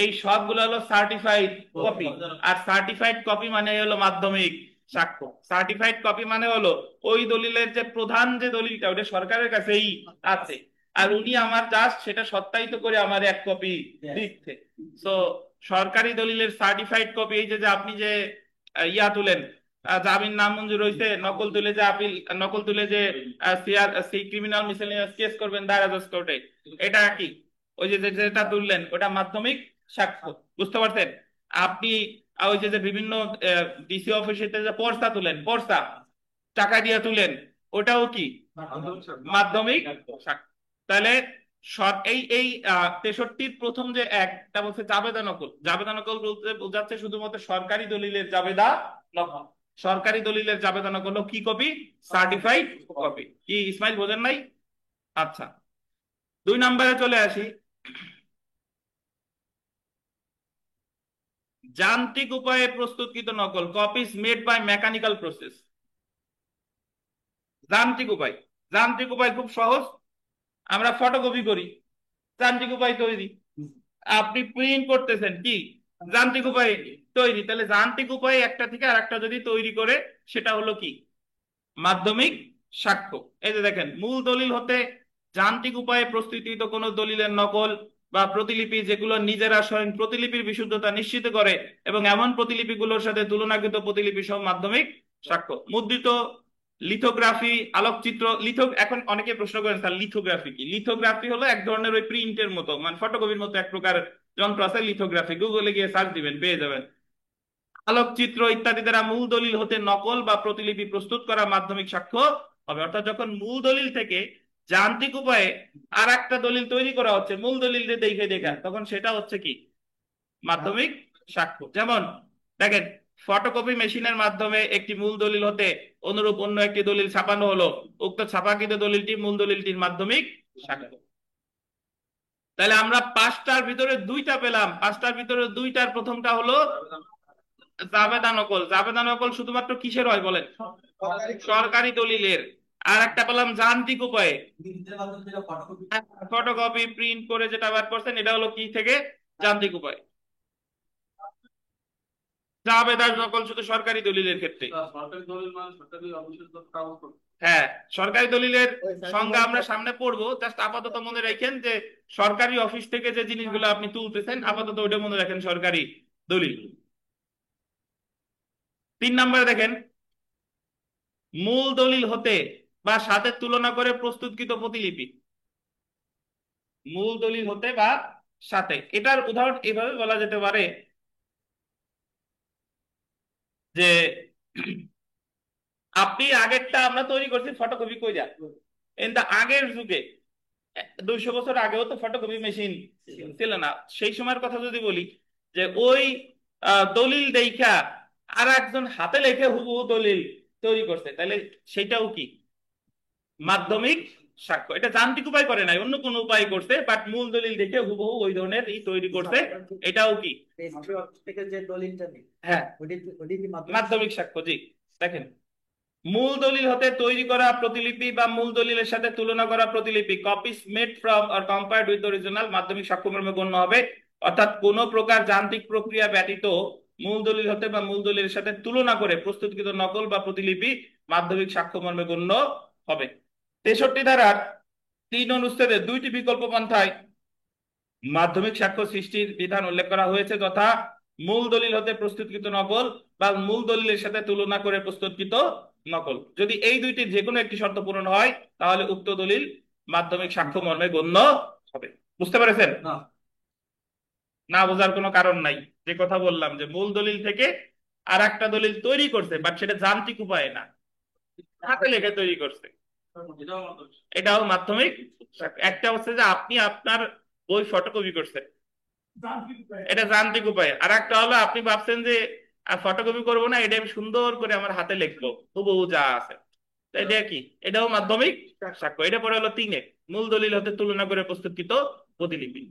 এই সবগুলো হলো সার্টিফাইড কপি। আর সার্টিফাইড কপি মানে হলো মাধ্যমিক সাক্ষ্য। সার্টিফাইড কপি মানে হলো ওই দলিলের যে প্রধান যে দলিলটা ওটা সরকারের কাছেই আছে, আর উনি আমার জাস্ট সেটা সত্যায়িত করে আমার এক কপি দিচ্ছে। তো সরকারি দলিলের সার্টিফাইড কপি, এই যে যে আপনি যে ইয়া তুলেন, জামিন নামঞ্জুর হইছে, নকল তুলে যে আপিল, নকল তুলে যে সি ক্রিমিনাল মিসেলিনিয়াস কেস করবেন দায়রা জজ কোর্টে, এটা কি ওই যে যেটা তুললেন ওটা মাধ্যমিক সাক্ষ্য। বুঝতে পারছেন? আপনি ওই যে যে বিভিন্ন ডিসি অফিসে যে পর্চা তুলেন, পর্চা টাকা দিয়ে তুলেন, ওটাও কি মাধ্যমিক সাক্ষ্য। তাহলে এই এই 63 প্রথম যে একটা বলছে জাবেদা নকল। জাবেদা নকল বলতে বোঝাচ্ছে শুধুমাত্র সরকারি দলিলের জাবেদা নকল। সরকারি দলিলের জাবেদা নকল হলো কি কপি? Certified copy. কি ইসমাইল বোঝেন নাই? আচ্ছা, 2 নম্বরে চলে আসি। যান্ত্রিক উপায়ে প্রস্তুতকৃত নকল copies made by mechanical process. যান্ত্রিক উপায়, যান্ত্রিক উপায় খুব সহজ। আমরা ফটোকপি করি, যান্ত্রিক উপায় তৈরি। আপনি প্রিন্ট করতেছেন কি যান্ত্রিক উপায়ে তৈরি। তাহলে যান্ত্রিক উপায়ে একটা থেকে আর একটা যদি তৈরি করে, সেটা হলো কি মাধ্যমিক সাক্ষ্য। এই যে দেখেন, মূল দলিল হতে যান্ত্রিক উপায়ে প্রস্তুতকৃত কোন দলিলের নকল বা প্রতিলিপি যেগুলো নিজেরা স্বয়ং প্রতিলিপির বিশুদ্ধতা নিশ্চিত করে এবং এমন প্রতিলিপিগুলোর সাথে তুলনাকৃত প্রতিলিপি সহ মাধ্যমিক সাক্ষ্য। মুদ্রিত লিথোগ্রাফি, আলোকচিত্র, এখন অনেকে প্রশ্ন করেন স্যার লিথোগ্রাফি কি? লিথোগ্রাফি হলো এক ধরনের ওই প্রিন্টের মতো, মানে ফটোকপির মতো এক প্রকার যন্ত্র আছে লিথোগ্রাফি, গুগলে গিয়ে সার্চ দিবেন পেয়ে যাবেন। আলোকচিত্র ইত্যাদি দ্বারা মূল দলিল হতে নকল বা প্রতিলিপি প্রস্তুত করা মাধ্যমিক সাক্ষ্য হবে। অর্থাৎ যখন মূল দলিল থেকে যান্ত্রিক উপায়ে আর একটা দলিল তৈরি করা হচ্ছে মূল দলিল দেখে দেখা, তখন সেটা হচ্ছে কি মাধ্যমিক সাক্ষ্য। যেমন দেখেন, ফটোকপি মেশিনের মাধ্যমে একটি মূল দলিল হতে অনুরূপ অন্য একটি দলিল ছাপানো হলো, উক্ত ছাপাকৃত দলিলটি মূল দলিলটির মাধ্যমিক সাক্ষ্য। তাহলে আমরা 5টার ভিতরে 2টা পেলাম, 5টার ভিতরে 2টার প্রথমটা হলো জাবেদা নকল। জাবেদা নকল শুধুমাত্র কিসের হয় বলেন? সরকারি দলিলের। আর একটা পেলাম যান্ত্রিক উপায়ে, ফটোকপি প্রিন্ট করে যেটা বার করছেন, এটা হলো কি থেকে যান্ত্রিক উপায়। জাবেদা নকল শুধু সরকারি দলিলের ক্ষেত্রে। হ্যাঁ, সরকারি দলিলের সংজ্ঞা আমরা সামনে পড়বো, জাস্ট আপাতত মনে রাখেন যে সরকারি অফিস থেকে যে জিনিসগুলো আপনি তুলতেছেন আপাতত ওইটা মনে রাখেন সরকারি দলিল। 3 নম্বরে দেখেন, মূল দলিল হতে বা সাথে তুলনা করে প্রস্তুতকৃত প্রতিলিপি। মূল দলিল হতে বা সাথে, এটার উদাহরণ এভাবে বলা যেতে পারে যে আপনি আগেরটা আমরা তৈরি করছি ফটোকপি কইরা, কিন্তু আগের যুগে 200 বছর আগেও তো ফটোকপি মেশিন ছিল না। সেই সময়ের কথা যদি বলি, যে ওই দলিল দেখা আর একজন হাতে লেখে হুবহু দলিল তৈরি করছে, তাহলে সেটাও কি মাধ্যমিক সাক্ষ্য? এটা যান্ত্রিক উপায় করে নাই, অন্য কোন উপায় করছে, বাট মূল দলিল দেখে হুবহু ওই ধরনের তৈরি করছে, এটাও কি থেকে যে দলিলটা নেই, হ্যাঁ ওটি কি মাধ্যমিক সাক্ষ্য। জি, দেখেন, মূল দলিল হতে তৈরি করা প্রতিলিপি বা মূল দলিলের সাথে তুলনা করা প্রতিলিপি, copies made from or compared with original, মাধ্যমিক সাক্ষ্যমর্মে গণ্য হবে। অর্থাৎ কোন প্রকার যান্ত্রিক প্রক্রিয়া ব্যতীত মূল দলিল হতে বা মূল দলিলের সাথে তুলনা করে প্রস্তুতকৃত নকল বা প্রতিলিপি মাধ্যমিক সাক্ষ্যমর্মে গণ্য হবে। 63 ধারার 3 অনুচ্ছেদে 2টি বিকল্প পন্থায় মাধ্যমিক সাক্ষ্য সৃষ্টির বিধান উল্লেখ করা হয়েছে, যথা মূল দলিল হতে প্রস্তুতকৃত নকল বা মূল দলিলের সাথে তুলনা করে প্রস্তুতকৃত নকল। যদি এই দুইটির যে কোনো একটি শর্ত পূরণ হয়, তাহলে উক্ত দলিল মাধ্যমিক সাক্ষ্য মর্মে গণ্য হবে। বুঝতে পেরেছেন? না বোঝার কোনো কারণ নাই। যে কথা বললাম, যে মূল দলিল থেকে আর একটা দলিল তৈরি করছে, বাট সেটা যান্ত্রিক উপায়ে না, হাতে লেখে তৈরি করছে, এটাও মাধ্যমিক সাক্ষ্য। একটা হচ্ছে যে আপনি আপনার বই ফটোকপি করছেন, এটা যান্ত্রিক উপায়। আর একটা হলো আপনি ভাবছেন যে ফটোকপি করবো না, এটা আমি সুন্দর করে আমার হাতে লিখবো হুবহু যা আছে, তো এটা কি, এটাও মাধ্যমিক সাক্ষ্য। এটা পরে হলো 3 মূল দলিল হতে তুলনা করে প্রস্তুতকৃত প্রতিলিপি।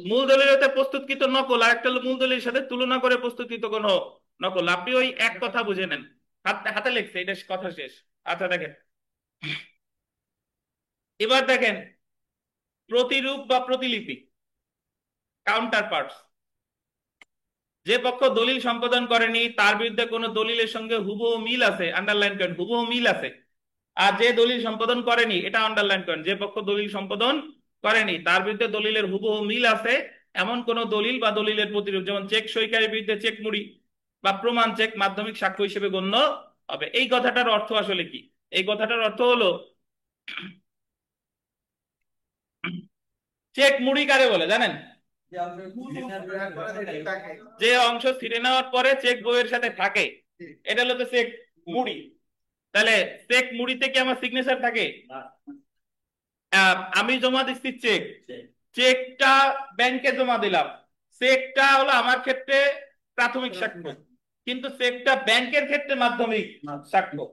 মূল দলিল হতে প্রস্তুতকৃত নকল আর একটা হলো মূল দলিলের সাথে তুলনা করে প্রস্তুতকৃত কোন নকল। আপনি ওই এক কথা বুঝে নেন, হাতে হাতে লিখছে, এটা কথা শেষ। আচ্ছা দেখেন, এবার দেখেন প্রতিরূপ বা প্রতিলিপি, কাউন্টার পার্টস। যে পক্ষ দলিল সম্পাদন করেনি তার বিরুদ্ধে কোনো দলিলের সঙ্গে হুবহু মিল আছে, আন্ডারলাইন করেন, হুবহু মিল আছে। আর যে দলিল সম্পাদন করেনি, এটা আন্ডারলাইন করেন, যে পক্ষ দলিল সম্পাদন করেনি তার বিরুদ্ধে দলিলের হুবহু মিল আছে এমন কোন দলিল বা দলিলের প্রতিরূপ, যেমন চেক সইকারীর বিরুদ্ধে চেক মুড়ি বা প্রমাণ চেক মাধ্যমিক সাক্ষ্য হিসেবে গণ্য হবে। এই কথাটার অর্থ আসলে কি? এই কথাটার অর্থ হলো, চেক মুড়ি কারে বলে জানেন? যে অংশ ছিঁড়ে নেওয়ার পরে চেক বইয়ের সাথে থাকে, এটা হলো তো চেক মুড়ি। তাহলে চেক মুড়িতে কি আমার সিগনেচার থাকে? আমি জমা দিচ্ছি চেক, চেকটা ব্যাংকে জমা দিলাম, চেকটা হলো আমার ক্ষেত্রে প্রাথমিক সাক্ষ্য, কিন্তু চেকটা ব্যাংকের ক্ষেত্রে মাধ্যমিক সাক্ষ্য।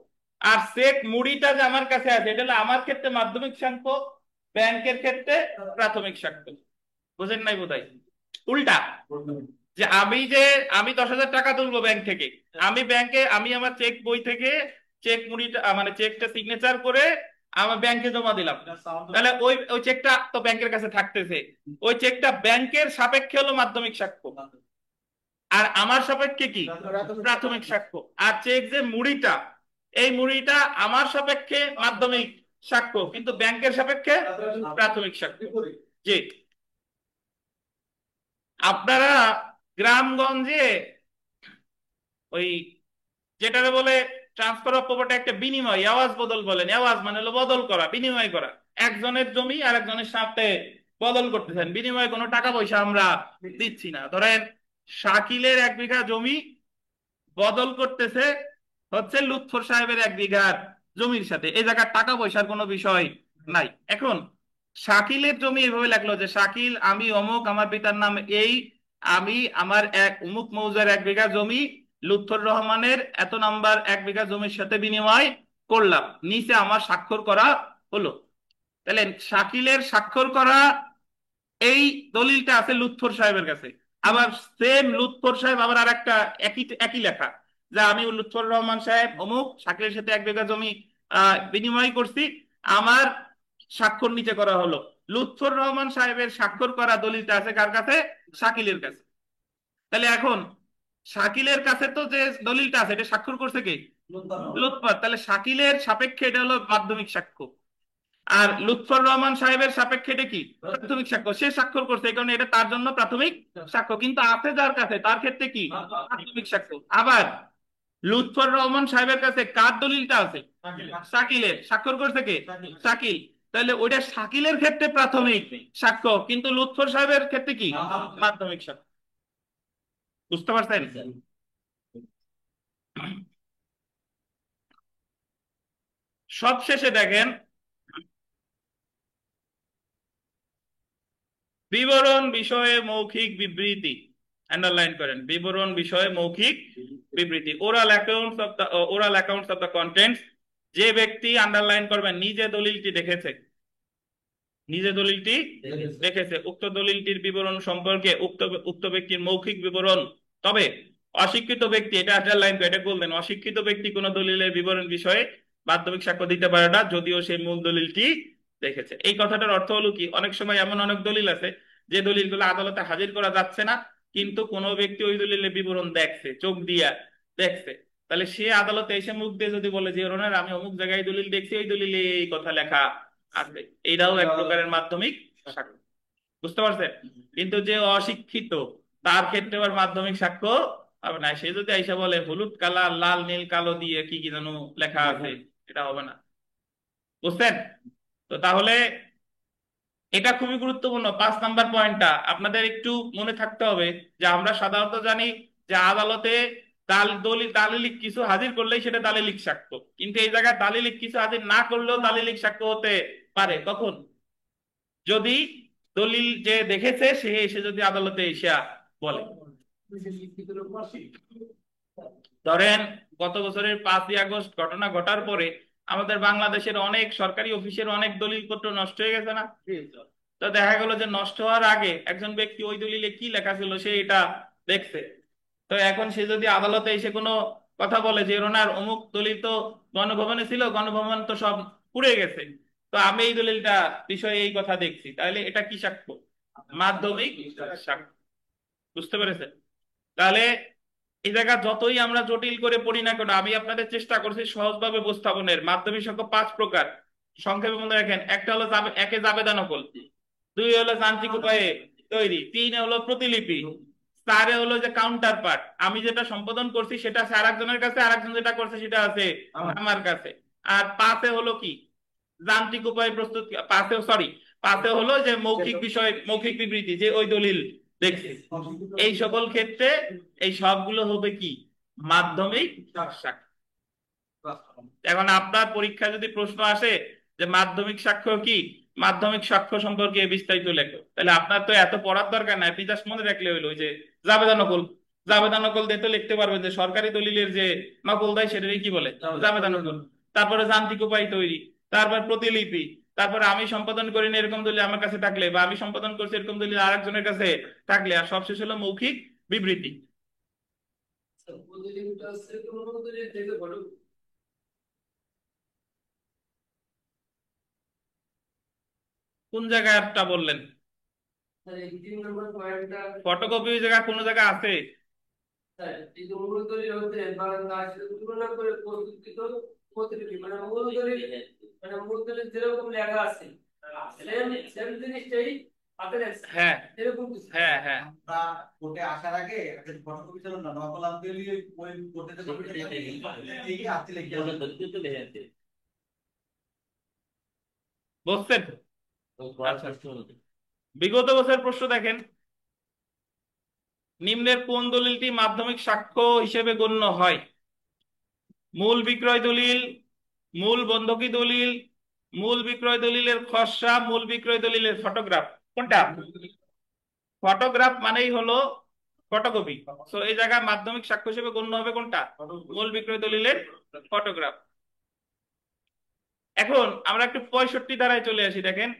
আর চেক মুড়িটা যে আমার কাছে আছে, এটা হলো আমার ক্ষেত্রে মাধ্যমিক সাক্ষ্য, ব্যাংকের ক্ষেত্রে প্রাথমিক সাক্ষ্য। বুঝেন নাই বোধহয়? উল্টা, যে আমি 10,000 টাকা তুলবো ব্যাংক থেকে, আমি ব্যাংকে আমি আমার চেক বই থেকে চেক মুড়িটা মানে চেকটা সিগনেচার করে আমার ব্যাংকে জমা দিলাম, তাহলে ওই ওই চেকটা তো ব্যাংকের কাছে থাকতেছে, ওই চেকটা ব্যাংকের সাপেক্ষে হলো মাধ্যমিক সাক্ষ্য, আর আমার সাপেক্ষে কি প্রাথমিক সাক্ষ্য। আর চেক যে মুড়িটা, এই মুড়িটা আমার সাপেক্ষে মাধ্যমিক সাক্ষ্য, কিন্তু ব্যাংকের সাপেক্ষে প্রাথমিক সাক্ষ্য। জি, আপনারা গ্রামগঞ্জে ওই যেটাকে বলে ট্রান্সফার অফ প্রপার্টি, একটা বিনিময়, আওয়াজ বদল বলেন, আওয়াজ মানে হলো বদল করা, বিনিময় করা। একজনের জমি আর একজনের সাথে বদল করতেছেন, বিনিময়ে কোনো টাকা পয়সা আমরা দিচ্ছি না। ধরেন শাকিলের 1 বিঘা জমি বদল করতেছে হচ্ছে লুৎফর সাহেবের 1 বিঘার জমির সাথে, এই জায়গার টাকা পয়সার কোনো বিষয় নাই। এখন শাকিলের জমি এভাবে লাগলো যে শাকিল, আমি অমুক, আমার পিতার নাম এই, আমি আমার এক অমুক মৌজার 1 বিঘা জমি লুৎফর রহমানের এত নাম্বার 1 বিঘা জমির সাথে বিনিময় করলাম, নিচে আমার স্বাক্ষর করা হলো। তাহলে শাকিলের স্বাক্ষর করা এই দলিলটা আছে লুৎফর সাহেবের কাছে। আবার সেম লুৎফর সাহেব আবার আর একটা একই একই লেখা, যা আমি লুৎফর রহমান সাহেব অমুক শাকিলের সাথে 1 বিঘা জমি বিনিময় করছি, আমার স্বাক্ষর নিচে করা হলো। লুৎফর রহমান সাহেবের স্বাক্ষর করা দলিলটা আছে কার কাছে? শাকিলের কাছে। তাহলে এখন শাকিলের কাছে তো যে দলিলটা আছে, এটা স্বাক্ষর করছে কে? লুৎফর। তাহলে শাকিলের সাপেক্ষে এটা হলো মাধ্যমিক সাক্ষ্য, আর লুৎফর রহমান সাহেবের সাপেক্ষে এটা কি প্রাথমিক সাক্ষ্য। সে স্বাক্ষর করছে, এই কারণে এটা তার জন্য প্রাথমিক সাক্ষ্য, কিন্তু আছে যার কাছে তার ক্ষেত্রে কি প্রাথমিক সাক্ষ্য। আবার লুৎফর রহমান সাহেবের কাছে কার দলিলটা আছে? শাকিলের। স্বাক্ষর করছে কে? শাকিল। তাহলে ওইটা শাকিলের ক্ষেত্রে প্রাথমিক সাক্ষ্য, কিন্তু লুৎফর সাহেবের ক্ষেত্রে কি মাধ্যমিক সাক্ষ্য। বুঝতে পারছেন? সবশেষে দেখেন, বিবরণ বিষয়ে মৌখিক বিবৃতি, আন্ডারলাইন করেন, বিবরণ বিষয়ে মৌখিক বিবৃতি, oral accounts of the contents. যে ব্যক্তি, আন্ডারলাইন করবেন, নিজে দলিলটি দেখেছে, নিজে দলিলটি দেখেছে, উক্ত দলিলটির বিবরণ সম্পর্কে উক্ত উক্ত ব্যক্তির মৌখিক বিবরণ। তবে অশিক্ষিত ব্যক্তি, এটা আন্ডারলাইন করে, এটা বলবেন, অশিক্ষিত ব্যক্তি কোনো দলিলের বিবরণ বিষয়ে মাধ্যমিক সাক্ষ্য দিতে পারে না যদিও সেই মূল দলিলটি দেখেছে। এই কথাটার অর্থ হলো কি, অনেক সময় এমন অনেক দলিল আছে যে দলিলগুলো আদালতে হাজির করা যাচ্ছে না, কিন্তু কোনো ব্যক্তি ওই দলিলের বিবরণ দেখছে, চোখ দিয়া দেখছে, তাহলে সে আদালতে এসে মুখ দিয়ে যদি বলে যে ওনার আমি অমুক জায়গায় দলিল দেখছি, ওই দলিলে এই কথা লেখা আছে, এইটাও এক প্রকারের মাধ্যমিক সাক্ষ্য। বুঝতে পারছেন? কিন্তু যে অশিক্ষিত, তার ক্ষেত্রে আবার মাধ্যমিক সাক্ষ্য হবে না। সে যদি আইসা বলে হলুদ কালার লাল নীল কালো দিয়ে কি কি যেন লেখা আছে, এটা হবে না। বুঝছেন? তো তাহলে এটা খুবই গুরুত্বপূর্ণ, 5 নাম্বার পয়েন্টটা আপনাদের একটু মনে থাকতে হবে, যে আমরা সাধারণত জানি যে আদালতে দালিলিক কিছু হাজির করলেই সেটা দালিলিক সাক্ষ্য, কিন্তু এই জায়গায় দালিলিক কিছু হাজির না করলেও দালিলিক সাক্ষ্য হতে পারে। কখন? যদি দলিল যে দেখেছে সে এসে যদি আদালতে এসে বলে। ধরেন গত বছরের 5ই আগস্ট ঘটনা ঘটার পরে আমাদের বাংলাদেশের অনেক সরকারি অফিসের অনেক দলিলপত্র নষ্ট হয়ে গেছে না? তো দেখা গেল যে নষ্ট হওয়ার আগে একজন ব্যক্তি ওই দলিলে কি লেখা ছিল সে এটা দেখছে। তো এখন সে যদি আদালতে এসে কোনো কথা বলে যে ওনার অমুক দলিল তো গণভবনে ছিল, গণভবন তো সব পুড়ে গেছে, তো আমি এই দলিলটা বিষয়ে এই কথা দেখছি, তাহলে এটা কি সাক্ষ্য? মাধ্যমিক সাক্ষ্য। বুঝতে পেরেছেন? তাহলে এই জায়গা যতই আমরা জটিল করে পড়ি না কেন, আমি আপনাদের চেষ্টা করছি সহজভাবে উপস্থাপনের। মাধ্যমিক সাক্ষ্য 5 প্রকার, সংক্ষেপে মনে রাখেন। একটা হলো একে জাবেদা নকল, 2 হলো যান্ত্রিক উপায়ে তৈরি, 3 হলো প্রতিলিপি, 4 হলো যে কাউন্টার পার্ট, আমি যেটা সম্পাদন করছি সেটা আছে আরেকজনের কাছে, আরেকজন যেটা করছে সেটা আছে আমার কাছে। আর 5 হলো কি, যান্ত্রিক উপায়ে প্রস্তুত, 5 হলো যে মৌখিক বিষয়, মৌখিক বিবৃতি, যে ওই দলিল দেখছি। এই সকল ক্ষেত্রে এই সবগুলো হবে কি, মাধ্যমিক সাক্ষ্য। এখন আপনার পরীক্ষায় যদি প্রশ্ন আসে যে মাধ্যমিক সাক্ষ্য কি, মাধ্যমিক সাক্ষ্য সম্পর্কে বিস্তারিত লেখো, তাহলে আপনার তো এত পড়ার দরকার নাই, আপনি জাস্ট মনে রাখলে হইলো ওই যে জাবেদা নকল। জাবেদা নকল দিয়ে তো লিখতে পারবেন যে সরকারি দলিলের যে নকল দেয় সেটারই কি বলে, জাবেদা নকল। তারপরে যান্ত্রিক উপায় তৈরি, তারপর প্রতিলিপি, তারপরে আমি সম্পাদন করিনি এরকম দলিল আমার কাছে থাকলে, বা আমি সম্পাদন করছি এরকম দলিল আরেকজনের কাছে থাকলে, আর সবশেষ হলো মৌখিক বিবৃতি। কোন জায়গায় একটা বললেন? ফটোকপি ওই জায়গা কোন জায়গা আছে? হ্যাঁ হ্যাঁ হ্যাঁ। আমরা কোর্টে আসার আগে একটা ফটোকপি ছিল না, নকল আনতে গেলে ওই কোর্টে যে কপিটা থাকে এই হাতে লিখে আসে। বুঝছেন? আচ্ছা, বিগত বছর প্রশ্ন দেখেন, নিম্নের কোন দলিলটি মাধ্যমিক সাক্ষ্য হিসেবে গণ্য হয়? মূল বিক্রয় দলিল, মূল বন্ধকি দলিল, মূল বিক্রয় দলিলের খসড়া, মূল বিক্রয় দলিলের ফটোগ্রাফ। কোনটা? ফটোগ্রাফ মানেই হলো ফটোকপি। তো এই জায়গায় মাধ্যমিক সাক্ষ্য হিসেবে গণ্য হবে কোনটা? মূল বিক্রয় দলিলের ফটোগ্রাফ। এখন আমরা একটু 65 ধারায় চলে আসি। দেখেন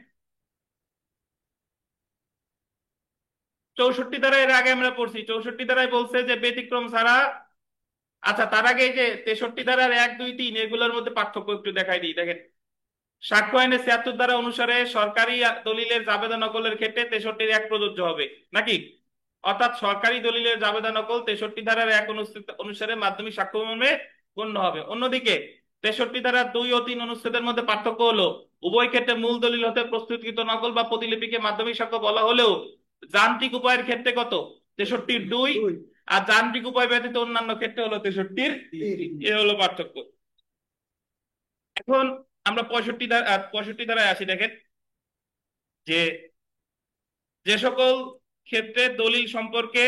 64 ধারায় এর আগে আমরা পড়ছি, 64 ধারায় বলছে যে ব্যতিক্রম ছাড়া। আচ্ছা, তার আগে এই যে 63 ধারার 1, 2, 3 এগুলোর মধ্যে পার্থক্য একটু দেখাই দিই। দেখেন, সাক্ষ্য আইনের 76 ধারা অনুসারে সরকারি দলিলের জাবেদা নকলের ক্ষেত্রে 63-1 প্রযোজ্য হবে নাকি? অর্থাৎ সরকারি দলিলের জাবেদা নকল 63 ধারার 1 অনুসারে মাধ্যমিক সাক্ষ্য মর্মে গণ্য হবে। অন্যদিকে 63 ধারার 2 ও 3 অনুচ্ছেদের মধ্যে পার্থক্য হলো, উভয় ক্ষেত্রে মূল দলিল হতে প্রস্তুতকৃত নকল বা প্রতিলিপিকে মাধ্যমিক সাক্ষ্য বলা হলেও যান্ত্রিক উপায়ের ক্ষেত্রে কত, 63-2, আর যান্ত্রিক উপায় ব্যতীত অন্যান্য ক্ষেত্রে হলো 63-3। এ হলো পার্থক্য। এখন আমরা 65 ধারায় আসি। দেখেন যে যে সকল ক্ষেত্রে দলিল সম্পর্কে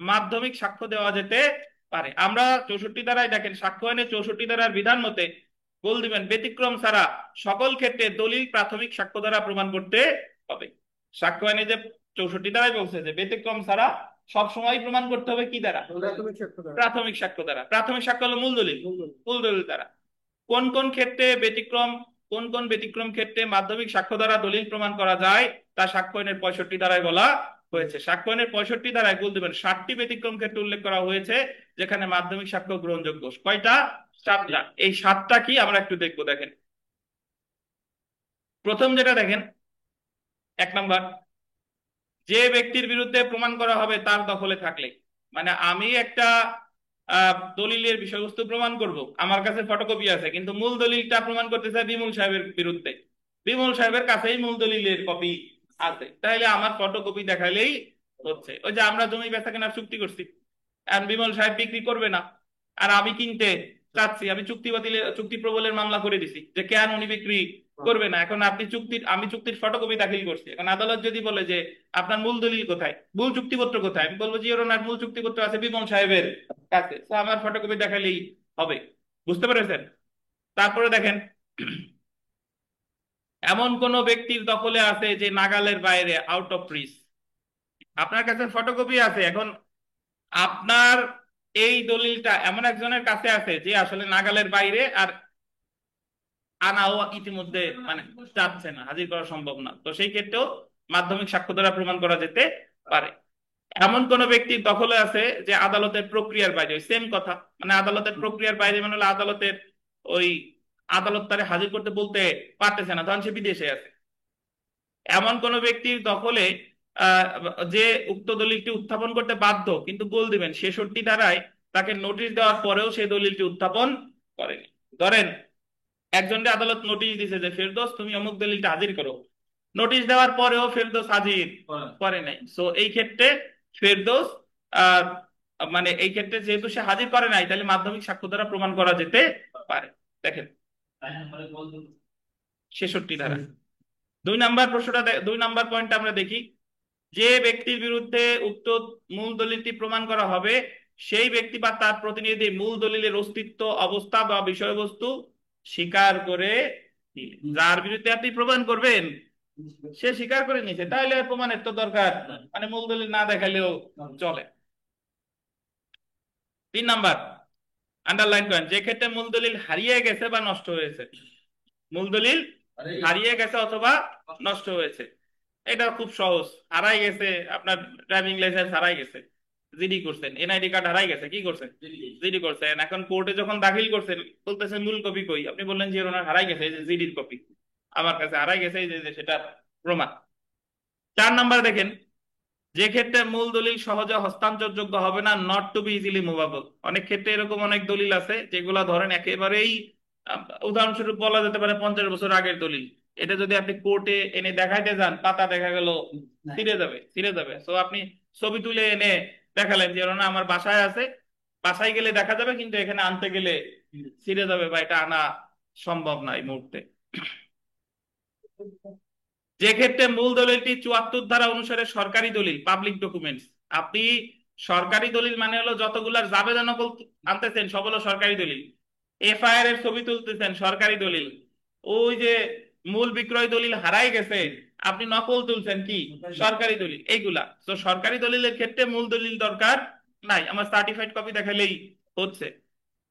মাধ্যমিক সাক্ষ্য দেওয়া যেতে পারে। আমরা 64 ধারায় দেখেন, সাক্ষ্য আইনে 64 ধারার বিধান মতে গোল দিবেন ব্যতিক্রম ছাড়া সকল ক্ষেত্রে দলিল প্রাথমিক সাক্ষ্য দ্বারা প্রমাণ করতে হবে। সাক্ষ্য আইনে যে 64 ধারায় বলছে যে ব্যতিক্রম ছাড়া সব সময় প্রমাণ করতে হবে কি দ্বারা? প্রাথমিক সাক্ষ্য দ্বারা। প্রাথমিক সাক্ষ্য হলো মূল দলিল, মূল দলিল দ্বারা। কোন কোন ক্ষেত্রে ব্যতিক্রম, কোন কোন ব্যতিক্রম ক্ষেত্রে মাধ্যমিক সাক্ষ্য দ্বারা দলিল প্রমাণ করা যায় তা সাক্ষ্য আইনের 65 ধারায় বলা হয়েছে। সাক্ষ্য আইনের 65 ধারায় বলতে পারেন 60টি ব্যতিক্রম ক্ষেত্রে উল্লেখ করা হয়েছে যেখানে মাধ্যমিক সাক্ষ্য গ্রহণযোগ্য। কয়টা? 7টা। এই 7টা কি আমরা একটু দেখবো। দেখেন, প্রথম যেটা দেখেন, 1 নম্বর, যে ব্যক্তির বিরুদ্ধে প্রমাণ করা হবে তার দখলে থাকলে। মানে আমি একটা দলিলের বিষয়বস্তু প্রমাণ করব, আমার কাছে ফটোকপি আছে, কিন্তু মূল দলিলটা প্রমাণ করতে চাই বিমল সাহেবের বিরুদ্ধে, বিমল সাহেবের কাছেই মূল দলিলের কপি আছে, তাহলে আমার ফটোকপি দেখাইলেই হচ্ছে। ওই যে আমরা জমি বেচা কেনার চুক্তি করছি, আর বিমল সাহেব বিক্রি করবে না, আর আমি কিনতে চাচ্ছি, আমি চুক্তি বাতিলের, চুক্তি প্রবলের মামলা করে দিছি যে কেন উনি বিক্রি করবে না। এখন আপনি চুক্তির, আমি চুক্তির ফটোকপি দাখিল করছি, এখন আদালত যদি বলে যে আপনার মূল দলিল কোথায়, মূল চুক্তিপত্র কোথায়, আমি বলবো যে ওনার মূল চুক্তিপত্র আছে বিমল সাহেবের কাছে, তো আমার ফটোকপি দেখালেই হবে। বুঝতে পেরেছেন? তারপরে দেখেন, এমন কোন ব্যক্তির দখলে আছে যে নাগালের বাইরে, আউট অফ রিচ, আপনার কাছে ফটোকপি আছে, এখন আপনার এই দলিলটা এমন একজনের কাছে আছে যে আসলে নাগালের বাইরে, আর আনাও ইতিমধ্যে মানে যাচ্ছে না, হাজির করা সম্ভব না, তো সেই ক্ষেত্রেও মাধ্যমিক সাক্ষ্য দ্বারা প্রমাণ করা যেতে পারে। এমন কোন ব্যক্তির দখলে আছে যে আদালতের প্রক্রিয়ার বাইরে, সেম কথা, মানে আদালতের প্রক্রিয়ার বাইরে মানে হলো আদালতের ওই, আদালত তারে হাজির করতে বলতে পারতেছে না, তখন সে বিদেশে আছে। এমন কোন ব্যক্তির দখলে আহ, যে উক্ত দলিলটি উত্থাপন করতে বাধ্য কিন্তু গোল দিবেন 66 ধারায় তাকে নোটিশ দেওয়ার পরেও সেই দলিলটি উত্থাপন করেনি। ধরেন একজনকে আদালত নোটিশ দিছে যে ফেরদৌস তুমি অমুক দলিলটা হাজির করো, নোটিশ দেওয়ার পরেও ফেরদৌস হাজির করে নাই, সো এই ক্ষেত্রে ফেরদৌস আহ মানে এই ক্ষেত্রে যেহেতু সে হাজির করে নাই, তাহলে মাধ্যমিক সাক্ষ্য দ্বারা প্রমাণ করা যেতে পারে। দেখেন 66 ধারা। 2 নাম্বার প্রশ্নটা, 2 নাম্বার পয়েন্ট আমরা দেখি, যে ব্যক্তির বিরুদ্ধে উক্ত মূল দলিলটি প্রমাণ করা হবে সেই ব্যক্তি বা তার প্রতিনিধি মূল দলিলের অস্তিত্ব, অবস্থা বা বিষয়বস্তু স্বীকার করে নিলে। যার বিরুদ্ধে আপনি প্রমাণ করবেন সে স্বীকার করে নিয়েছে, তাহলে আর প্রমাণের তো দরকার, মানে মূল দলিল না দেখালেও চলে। 3 নাম্বার, আন্ডারলাইন করেন, যে ক্ষেত্রে মূল দলিল হারিয়ে গেছে বা নষ্ট হয়েছে, মূল দলিল হারিয়ে গেছে অথবা নষ্ট হয়েছে। এটা খুব সহজ, হারাই গেছে, আপনার ড্রাইভিং লাইসেন্স হারাই গেছে, জিডি করছেন, এনআইডি কার্ড হারাই গেছে, কি করছেন? জিডি করছেন। এখন কোর্টে যখন দাখিল করছেন বলতেছেন মূল কপি কই, আপনি বললেন যে ওনার হারাই গেছে, এই যে জিডির কপি আমার কাছে হারাই গেছে, এই যে সেটা প্রমাণ। 4 নাম্বার দেখেন, যে ক্ষেত্রে মূল দলিল সহজে হস্তান্তরযোগ্য হবে না, not to be easily movable. অনেক ক্ষেত্রে এরকম অনেক দলিল আছে যেগুলা ধরেন একেবারেই উদাহরণস্বরূপ বলা যেতে পারে 50 বছর আগের দলিল, এটা যদি আপনি কোর্টে এনে দেখাইতে যান, পাতা দেখা গেল ছিঁড়ে যাবে, ছিঁড়ে যাবে। তো আপনি ছবি তুলে এনে দেখালেন যে না আমার বাসায় আছে, বাসায় গেলে দেখা যাবে, কিন্তু এখানে আনতে গেলে ছিঁড়ে যাবে, বা এটা আনা সম্ভব না এই মুহূর্তে। যে ক্ষেত্রে মূল দলিলটি 74 ধারা অনুসারে সরকারি দলিল, পাবলিক ডকুমেন্টস। আপনি সরকারি দলিল মানে হলো যতগুলার জাবেদা নকল আনতেছেন সব হলো সরকারি দলিল, এফআইআর এর ছবি তুলতেছেন সরকারি দলিল, ওই যে মূল বিক্রয় দলিল হারাই গেছে আপনি নকল তুলছেন কি সরকারি দলিল, এইগুলা তো সরকারি দলিলের ক্ষেত্রে মূল দলিল দরকার নাই, আমার সার্টিফাইড কপি দেখালেই হচ্ছে।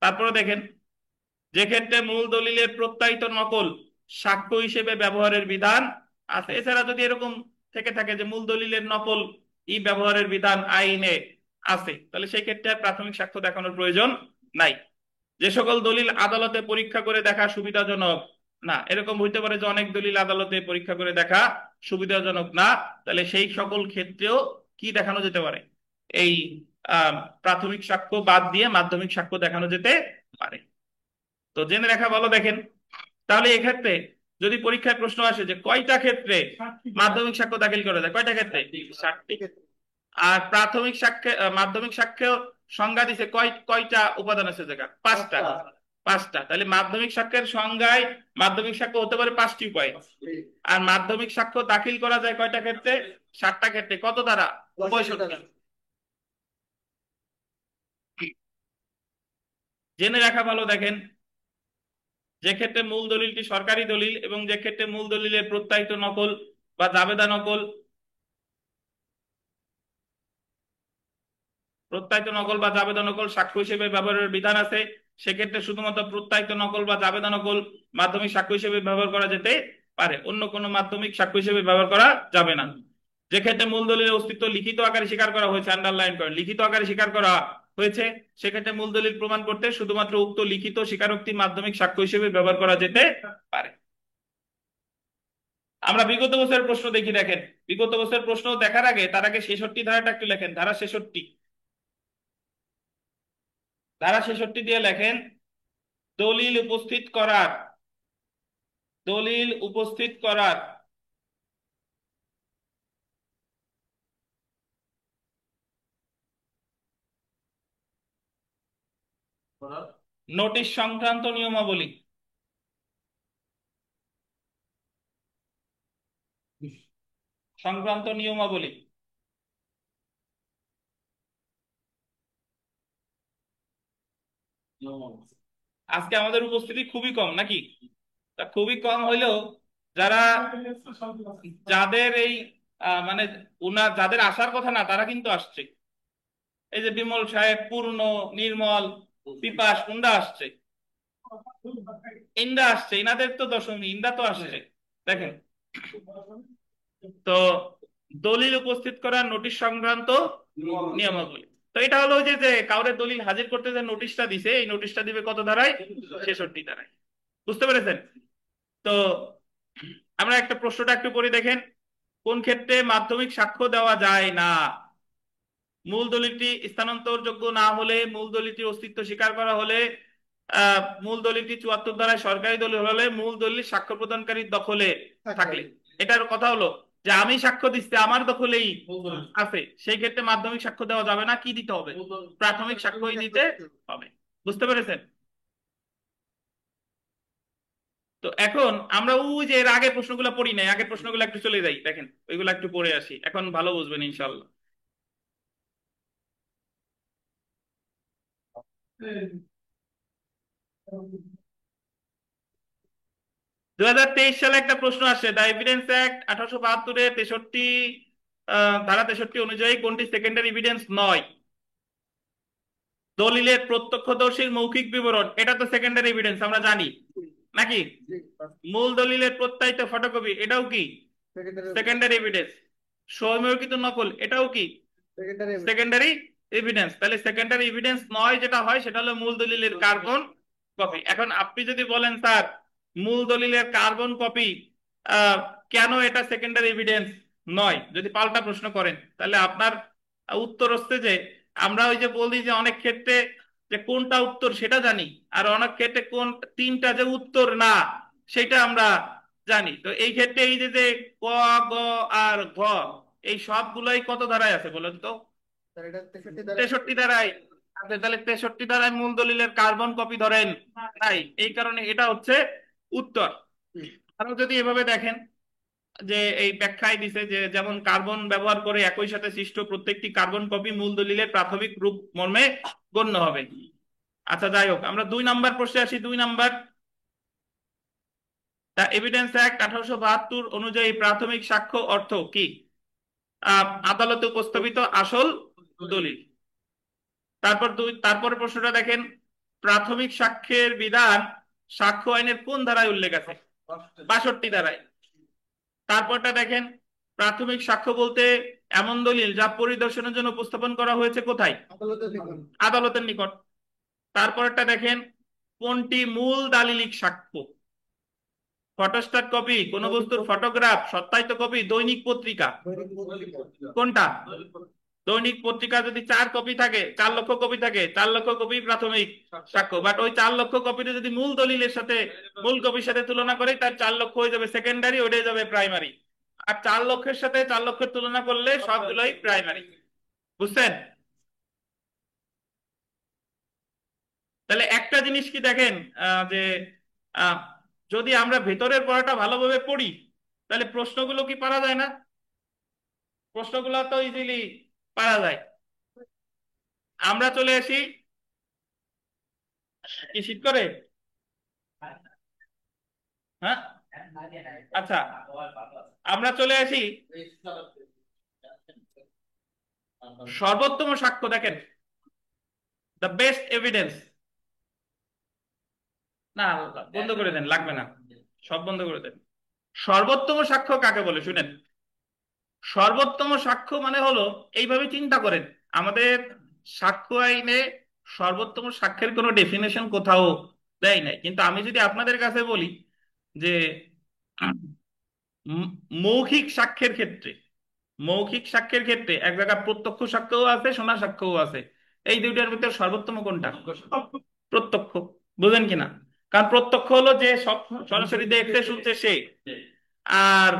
তারপরে দেখেন, যে ক্ষেত্রে মূল দলিলের প্রত্যায়িত নকল সাক্ষ্য হিসেবে ব্যবহারের বিধান আছে। এছাড়া যদি এরকম থেকে থাকে যে মূল দলিলের নকল ই ব্যবহারের বিধান আইনে আছে, তাহলে সেই ক্ষেত্রে আর প্রাথমিক সাক্ষ্য দেখানোর প্রয়োজন নাই। যে সকল দলিল আদালতে পরীক্ষা করে দেখা সুবিধাজনক না, এরকম হইতে পারে যে অনেক দলিল আদালতে পরীক্ষা করে দেখা সুবিধাজনক না, তাহলে সেই সকল ক্ষেত্রেও কি দেখানো যেতে পারে, এই আহ প্রাথমিক সাক্ষ্য বাদ দিয়ে মাধ্যমিক সাক্ষ্য দেখানো যেতে পারে। তো জেনে রাখা ভালো। দেখেন তাহলে এক্ষেত্রে যদি পরীক্ষায় প্রশ্ন আসে যে কয়টা ক্ষেত্রে মাধ্যমিক সাক্ষ্য দাখিল করা যায়, কয়টা ক্ষেত্রে? 60টি। আর প্রাথমিক সাক্ষ্যে মাধ্যমিক সাক্ষ্য সংজ্ঞা দিছে কয়টা উপাদান আছে, জায়গা 5টা, 5টা। তাহলে মাধ্যমিক সাক্ষ্যের সংজ্ঞায় মাধ্যমিক সাক্ষ্য হতে পারে 5টি উপায়, আর মাধ্যমিক সাক্ষ্য দাখিল করা যায় কয়টা ক্ষেত্রে? 60টা ক্ষেত্রে। কত দ্বারা? 65। জেনে রাখা ভালো। দেখেন, যে ক্ষেত্রে মূল দলিলটি সরকারি দলিল এবং যে ক্ষেত্রে মূল দলিলের প্রত্যায়িত নকল বা জাবেদা নকল, প্রত্যায়িত নকল বা জাবেদা নকল সাক্ষ্য হিসেবে ব্যবহারের বিধান আছে, সেক্ষেত্রে শুধুমাত্র প্রত্যায়িত নকল বা জাবেদা নকল মাধ্যমিক সাক্ষ্য হিসেবে ব্যবহার করা যেতে পারে, অন্য কোনো মাধ্যমিক সাক্ষ্য হিসেবে ব্যবহার করা যাবে না। যে ক্ষেত্রে মূল দলিলের অস্তিত্ব লিখিত আকারে স্বীকার করা হয়েছে, আন্ডারলাইন করেন, লিখিত আকারে স্বীকার করা হয়েছে, সেক্ষেত্রে মূল দলিল প্রমাণ করতে শুধুমাত্র উক্ত লিখিত স্বীকারোক্তি মাধ্যমিক সাক্ষ্য হিসেবে ব্যবহার করা যেতে পারে। আমরা বিগত বছরের প্রশ্ন দেখি। দেখেন, বিগত বছরের প্রশ্ন দেখার আগে তার আগে 66 ধারাটা একটু লেখেন। ধারা 66, ধারা 66 দিয়ে লেখেন, দলিল উপস্থিত করার, দলিল উপস্থিত করার নোটিশ সংক্রান্ত নিয়মাবলী, সংক্রান্ত নিয়মাবলী। আজকে আমাদের উপস্থিতি খুবই কম নাকি? তা খুবই কম হইলেও যারা, যাদের এই মানে যাদের আসার কথা না তারা কিন্তু আসছে। এই যে বিমল সাহেব, পূর্ণ, নির্মল, পিপাস, উন্ডা আসছে, ইন্দা আসছে, ইনাদের তো দশমী, ইন্দা তো আসছে। দেখেন তো, দলিল উপস্থিত করার নোটিশ সংক্রান্ত নিয়মাবলী। তো এটা হলো যে যে কাউরে দলিল হাজির করতে যে নোটিশটা দিছে, এই নোটিশটা দিবে কত ধারায়? 66 ধারায়। বুঝতে পেরেছেন? তো আমরা একটা প্রশ্নটা একটু পড়ি। দেখেন, কোন ক্ষেত্রে মাধ্যমিক সাক্ষ্য দেওয়া যায় না? মূল দলিলটি স্থানান্তরযোগ্য না হলে, মূল দলিলটির অস্তিত্ব স্বীকার করা হলে, মূল দলিলটি 74 ধারায় সরকারি দলিল হলে, মূল দলিল সাক্ষ্য প্রদানকারীর দখলে থাকলে। এটার কথা হলো যে আমি সাক্ষ্য দিচ্ছি, আমার দখলেই আছে, সেই ক্ষেত্রে মাধ্যমিক সাক্ষ্য দেওয়া যাবে না, কি দিতে হবে? প্রাথমিক সাক্ষ্যই দিতে হবে। বুঝতে পেরেছেন? তো এখন আমরা ওই যে এর আগের প্রশ্নগুলো পড়ি নাই, আগের প্রশ্নগুলো একটু চলে যাই। দেখেন, ওইগুলো একটু পড়ে আসি, এখন ভালো বুঝবেন ইনশাল্লাহ। 2023 সালে একটা প্রশ্ন আসে, দ্য এভিডেন্স অ্যাক্ট 1872-এর 63 ধারা 63 অনুযায়ী কোনটি সেকেন্ডারি এভিডেন্স নয়? দলিলের প্রত্যক্ষদর্শীর মৌখিক বিবরণ, এটা তো সেকেন্ডারি এভিডেন্স আমরা জানি নাকি? মূল দলিলের প্রত্যায়িত ফটোকপি, এটাও কি সেকেন্ডারি এভিডেন্স? স্বয়ংক্রিয়কৃত নকল, এটাও কি সেকেন্ডারি এভিডেন্স? তাহলে সেকেন্ডারি এভিডেন্স নয় যেটা হয় সেটা হলো মূল দলিলের কার্বন কপি। এখন আপনি যদি বলেন স্যার মূল দলিলের কার্বন কপি কেন এটা সেকেন্ডারি এভিডেন্স নয়, যদি পাল্টা প্রশ্ন করেন, তাহলে আপনার উত্তর হচ্ছে যে আমরা ওই যে বলি যে অনেক ক্ষেত্রে যে কোনটা উত্তর সেটা জানি, আর অনেক ক্ষেত্রে কোন তিনটা যে উত্তর না সেটা আমরা জানি। তো এই ক্ষেত্রে এই যে যে ক, গ আর ঘ, এই সবগুলোই কত ধারায় আছে বলেন তো? 63 ধারায় আছে। তাহলে 63 ধারায় মূল দলিলের কার্বন কপি ধরেন তাই, এই কারণে এটা হচ্ছে উত্তর। আরো যদি এভাবে দেখেন, যে এই ব্যাখ্যায় দিছে যে যেমন কার্বন ব্যবহার করে একই সাথে সৃষ্ট প্রত্যেকটি কার্বন কপি মূল দলিলের প্রাথমিক রূপ মর্মে গণ্য হবে। আচ্ছা যাই হোক, আমরা 2 নাম্বার প্রশ্নে আসি। 2 নাম্বার, দ্য এভিডেন্স অ্যাক্ট 1872 অনুযায়ী প্রাথমিক সাক্ষ্য অর্থ কি? আদালতে উপস্থাপিত আসল দলিল। তারপরে প্রশ্নটা দেখেন, প্রাথমিক সাক্ষ্যের বিধান সাক্ষ্য আইনের কোন ধারায় উল্লেখ আছে? 62 ধারায়। তারপরটা দেখেন, প্রাথমিক সাক্ষ্য বলতে এমন দলিল যা পরিদর্শনের জন্য উপস্থাপন করা হয়েছে কোথায়? আদালতের নিকট। তারপরটা দেখেন, কোনটি মূল দালিলিক সাক্ষ্য? ফটোস্ট্যাট কপি, কোন বস্তুর ফটোগ্রাফ, সত্যায়িত কপি, দৈনিক পত্রিকা। কোনটা? দৈনিক পত্রিকা যদি 4 কপি থাকে, 4 লক্ষ কপি থাকে, 4 লক্ষ কপি প্রাথমিক সাক্ষ্য। বাট ওই 4 লক্ষ কপিতে যদি মূল দলিলের সাথে, মূল কপির সাথে তুলনা করে, তার 4 লক্ষ হয়ে যাবে সেকেন্ডারি, ওটাই যাবে প্রাইমারি। আর 4 লক্ষের সাথে 4 লক্ষের তুলনা করলে সবগুলোই প্রাইমারি। বুঝছেন? তাহলে একটা জিনিস কি দেখেন, যে আহ, যদি আমরা ভেতরের পড়াটা ভালোভাবে পড়ি, তাহলে প্রশ্নগুলো কি পারা যায় না? প্রশ্নগুলো তো ইজিলি পারা যায়। আমরা চলে আসি কি শীত করে? হ্যাঁ, আচ্ছা, আমরা চলে আসি সর্বোত্তম সাক্ষ্য। দেখেন, দ্য বেস্ট এভিডেন্স। না, বন্ধ করে দেন, লাগবে না, সব বন্ধ করে দেন। সর্বোত্তম সাক্ষ্য কাকে বলে শুনেন। সর্বোত্তম সাক্ষ্য মানে হলো, এইভাবে চিন্তা করেন, আমাদের সাক্ষ্য আইনে সর্বোত্তম সাক্ষ্যের কোনো ডেফিনেশন কোথাও দেয় নাই, কিন্তু আমি যদি আপনাদের কাছে বলি যে উম, মৌখিক সাক্ষ্যের ক্ষেত্রে, মৌখিক সাক্ষ্যের ক্ষেত্রে এক জায়গায় প্রত্যক্ষ সাক্ষ্যও আছে, শোনা সাক্ষ্যও আছে, এই দুইটার ভিতরে সর্বোত্তম কোনটা? প্রত্যক্ষ। বুঝেন কিনা? কারণ প্রত্যক্ষ হলো যে সব সরাসরি দেখতে শুনছে সে, আর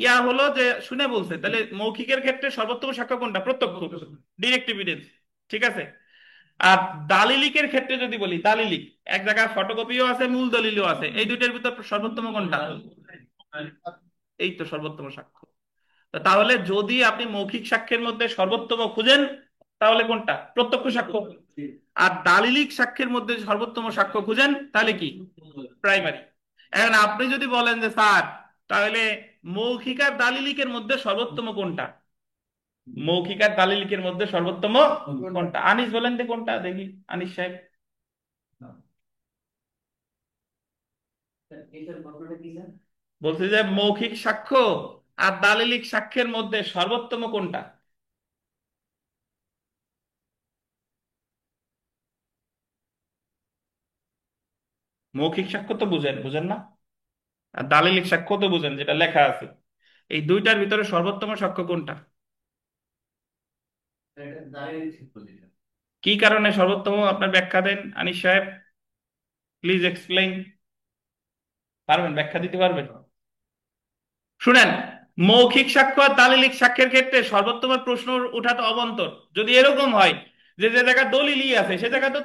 ইয়া হলো যে শুনে বলছে। তাহলে মৌখিকের ক্ষেত্রে সর্বোত্তম সাক্ষ্য কোনটা? প্রত্যক্ষ, ডিরেক্ট এভিডেন্স। ঠিক আছে। আর দালিলিকের ক্ষেত্রে যদি বলি, দালিলিক এক জায়গায় ফটোকপিও আছে, মূল দলিলও আছে, এই দুইটার ভিতর সর্বোত্তম কোনটা? এই তো সর্বোত্তম সাক্ষ্য। তাহলে যদি আপনি মৌখিক সাক্ষ্যের মধ্যে সর্বোত্তম খুঁজেন, তাহলে কোনটা? প্রত্যক্ষ সাক্ষ্য। আর দালিলিক সাক্ষ্যের মধ্যে সর্বোত্তম সাক্ষ্য খুঁজেন, তাহলে কি? প্রাইমারি। এখন আপনি যদি বলেন যে স্যার, তাহলে মৌখিক আর দালিলিকের মধ্যে সর্বোত্তম কোনটা? মৌখিক আর দালিলিকের মধ্যে সর্বোত্তম কোনটা? আনিস বলেন তো কোনটা, দেখি, আনিস সাহেব। বলছে যে মৌখিক সাক্ষ্য আর দালিলিক সাক্ষ্যের মধ্যে সর্বোত্তম কোনটা? মৌখিক সাক্ষ্য তো বুঝেন, বুঝেন না? আর দালিলিক সাক্ষ্য তো বুঝেন, যেটা লেখা আছে। এই দুইটার ভিতরে সর্বোত্তম সাক্ষ্য কোনটা? কি কারণে সর্বোত্তম, আপনার ব্যাখ্যা দেন আনিস সাহেব, প্লিজ এক্সপ্লেইন। পারবেন? ব্যাখ্যা দিতে পারবেন? শুনেন, মৌখিক সাক্ষ্য আর দালিলিক সাক্ষ্যের ক্ষেত্রে সর্বোত্তম প্রশ্ন ওঠা তো অবান্তর। যদি এরকম হয় যে যে জায়গা দলিলই আছে সে জায়গা তো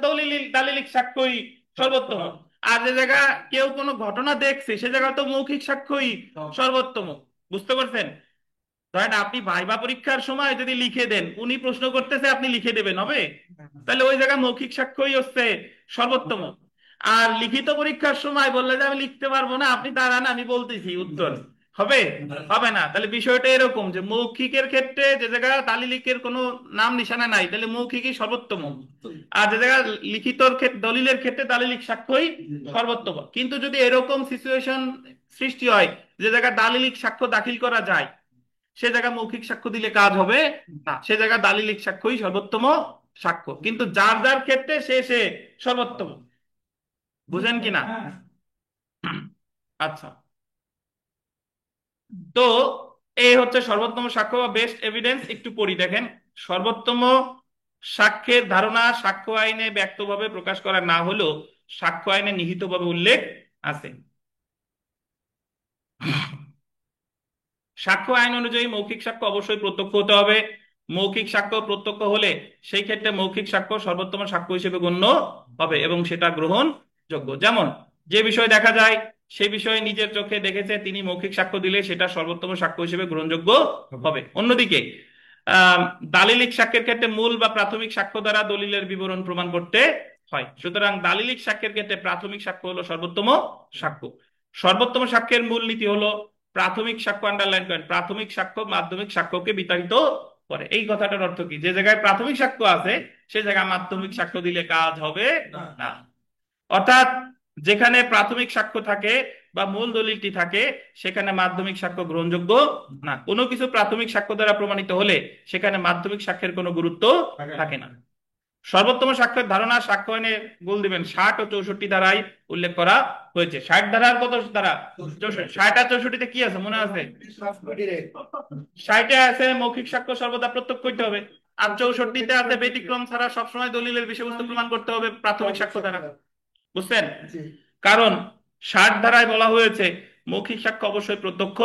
দালিলিক সাক্ষ্যই সর্বোত্তম, আর যে জায়গা কেউ কোনো ঘটনা দেখছে সে জায়গা তো মৌখিক সাক্ষ্যই সর্বোত্তম। বুঝতে পারছেন? ধরেন আপনি ভাইবা পরীক্ষার সময় যদি লিখে দেন, উনি প্রশ্ন করতেছে আপনি লিখে দেবেন, হবে? তাহলে ওই জায়গায় মৌখিক সাক্ষ্যই হচ্ছে সর্বোত্তম। আর লিখিত পরীক্ষার সময় বললে যে আমি লিখতে পারবো না, আপনি দাঁড়ান আমি বলতেছি উত্তর, হবে? হবে না। তাহলে বিষয়টা এরকম যে মৌখিকের ক্ষেত্রে যে জায়গায় দালিলিকের কোনো নাম নিশানা নাই, তাহলে মৌখিকই সর্বোত্তম। আর যে জায়গায় লিখিত ক্ষেত্রে, দলিলের ক্ষেত্রে দালিলিক সাক্ষ্যই সর্বোত্তম। কিন্তু যদি এরকম সিচুয়েশন সৃষ্টি হয় যে জায়গায় দালিলিক সাক্ষ্য দাখিল করা যায়, সে জায়গায় মৌখিক সাক্ষ্য দিলে কাজ হবে না, সে জায়গায় দালিলিক সাক্ষ্যই সর্বোত্তম সাক্ষ্য। কিন্তু যার যার ক্ষেত্রে সে সে সর্বোত্তম। বুঝেন কিনা? আচ্ছা, তো এই হচ্ছে সর্বোত্তম সাক্ষ্য বা বেস্ট এভিডেন্স। একটু পড়ি, দেখেন। সর্বোত্তম সাক্ষ্যের ধারণা সাক্ষ্য আইনে ব্যক্তভাবে প্রকাশ করা না হলেও সাক্ষ্য আইনে নিহিতভাবে উল্লেখ আছে। সাক্ষ্য আইন অনুযায়ী মৌখিক সাক্ষ্য অবশ্যই প্রত্যক্ষ হতে হবে। মৌখিক সাক্ষ্য প্রত্যক্ষ হলে সেই ক্ষেত্রে মৌখিক সাক্ষ্য সর্বোত্তম সাক্ষ্য হিসেবে গণ্য হবে এবং সেটা গ্রহণযোগ্য। যেমন যে বিষয় দেখা যায় সেই বিষয়ে নিজের চোখে দেখেছে তিনি মৌখিক সাক্ষ্য দিলে সেটা সর্বোত্তম সাক্ষ্য হিসেবে গ্রহণযোগ্য হবে। অন্যদিকে আহ দালিলিক সাক্ষ্যের ক্ষেত্রে মূল বা প্রাথমিক সাক্ষ্য দ্বারা দলিলের বিবরণ প্রমাণ করতে হয়। সুতরাং দালিলিক সাক্ষ্যের ক্ষেত্রে প্রাথমিক সাক্ষ্য হলো সর্বোত্তম সাক্ষ্য। সর্বোত্তম সাক্ষ্যের মূল নীতি হলো প্রাথমিক সাক্ষ্য, আন্ডারলাইন করেন, প্রাথমিক সাক্ষ্য মাধ্যমিক সাক্ষ্যকে বিতাড়িত করে। এই কথাটার অর্থ কি? যে জায়গায় প্রাথমিক সাক্ষ্য আছে সে জায়গায় মাধ্যমিক সাক্ষ্য দিলে কাজ হবে না। অর্থাৎ যেখানে প্রাথমিক সাক্ষ্য থাকে বা মূল দলিলটি থাকে সেখানে মাধ্যমিক সাক্ষ্য গ্রহণযোগ্য না। কোনো কিছু প্রাথমিক সাক্ষ্য দ্বারা প্রমাণিত হলে সেখানে মাধ্যমিক সাক্ষ্যের কোনো গুরুত্ব থাকে না। সর্বোত্তম সাক্ষ্যের ধারণা সাক্ষ্য আইনে গোল দিবেন 60 ও 64 ধারায় উল্লেখ করা হয়েছে। 60 ধারার কত ধারা? 60 আর 64-তে কি আছে মনে আছে? 60-এ আছে মৌখিক সাক্ষ্য সর্বদা প্রত্যক্ষ করতে হবে, আর 64-তে আছে ব্যতিক্রম ছাড়া সবসময় দলিলের বিষয়বস্তু প্রমাণ করতে হবে প্রাথমিক সাক্ষ্য দ্বারা। বুঝছেন? কারণ 60 ধারায় বলা হয়েছে মৌখিক সাক্ষ্য অবশ্যই প্রত্যক্ষ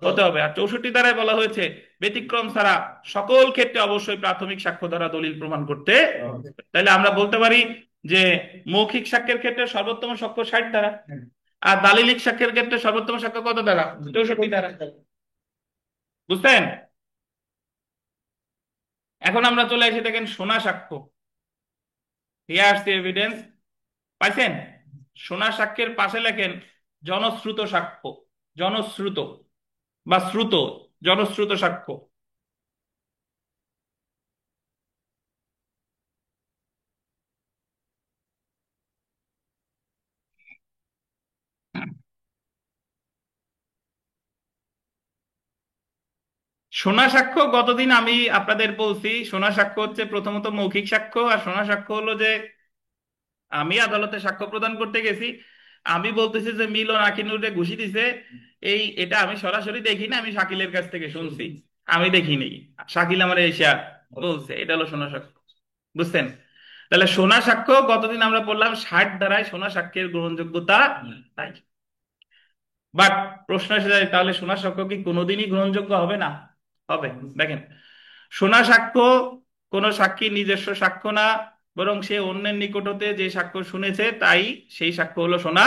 হতে হবে, আর 64 ধারায় বলা হয়েছে ব্যতিক্রম ছাড়া সকল ক্ষেত্রে অবশ্যই প্রাথমিক সাক্ষ্য দ্বারা দলিল প্রমাণ করতে। তাহলে আমরা বলতে পারি যে মৌখিক সাক্ষ্যের ক্ষেত্রে সর্বোত্তম সাক্ষ্য 60 ধারা, আর দালিলিক সাক্ষ্যের ক্ষেত্রে সর্বোত্তম সাক্ষ্য কত ধারা? 64 ধারা। বুঝছেন? এখন আমরা চলে এসে দেখেন শোনা সাক্ষ্য, হিয়ার্স দি এভিডেন্স। পাইছেন? শোনা সাক্ষ্যের পাশে লেখেন জনশ্রুত সাক্ষ্য। জনশ্রুত বা শ্রুত, জনশ্রুত সাক্ষ্য। শোনা সাক্ষ্য গতদিন আমি আপনাদের বলছি, শোনা সাক্ষ্য হচ্ছে প্রথমত মৌখিক সাক্ষ্য, আর শোনা সাক্ষ্য হলো যে আমি আদালতে সাক্ষ্য প্রদান করতে গেছি, আমি বলতেছি যে মিলন আকিনুরে ঘুষি দিছে, এটা আমি সরাসরি দেখি না, আমি শাকিলের কাছ থেকে শুনছি, আমি দেখিনি, শাকিল আমার এসে বলছে। এটা হলো শোনা সাক্ষ্য। বুঝছেন? তাহলে শোনা সাক্ষ্য গতদিন আমরা বললাম 60 ধারায় শোনা সাক্ষ্যের গ্রহণযোগ্যতা নাই। বাট প্রশ্ন এসে যায়, তাহলে শোনা সাক্ষ্য কি কোনোদিনই গ্রহণযোগ্য হবে না? হবে। দেখেন, শোনা সাক্ষ্য কোনো সাক্ষীর নিজস্ব সাক্ষ্য না, বরং সে অন্যের নিকট হতে যে সাক্ষ্য শুনেছে তাই সেই সাক্ষ্য হলো শোনা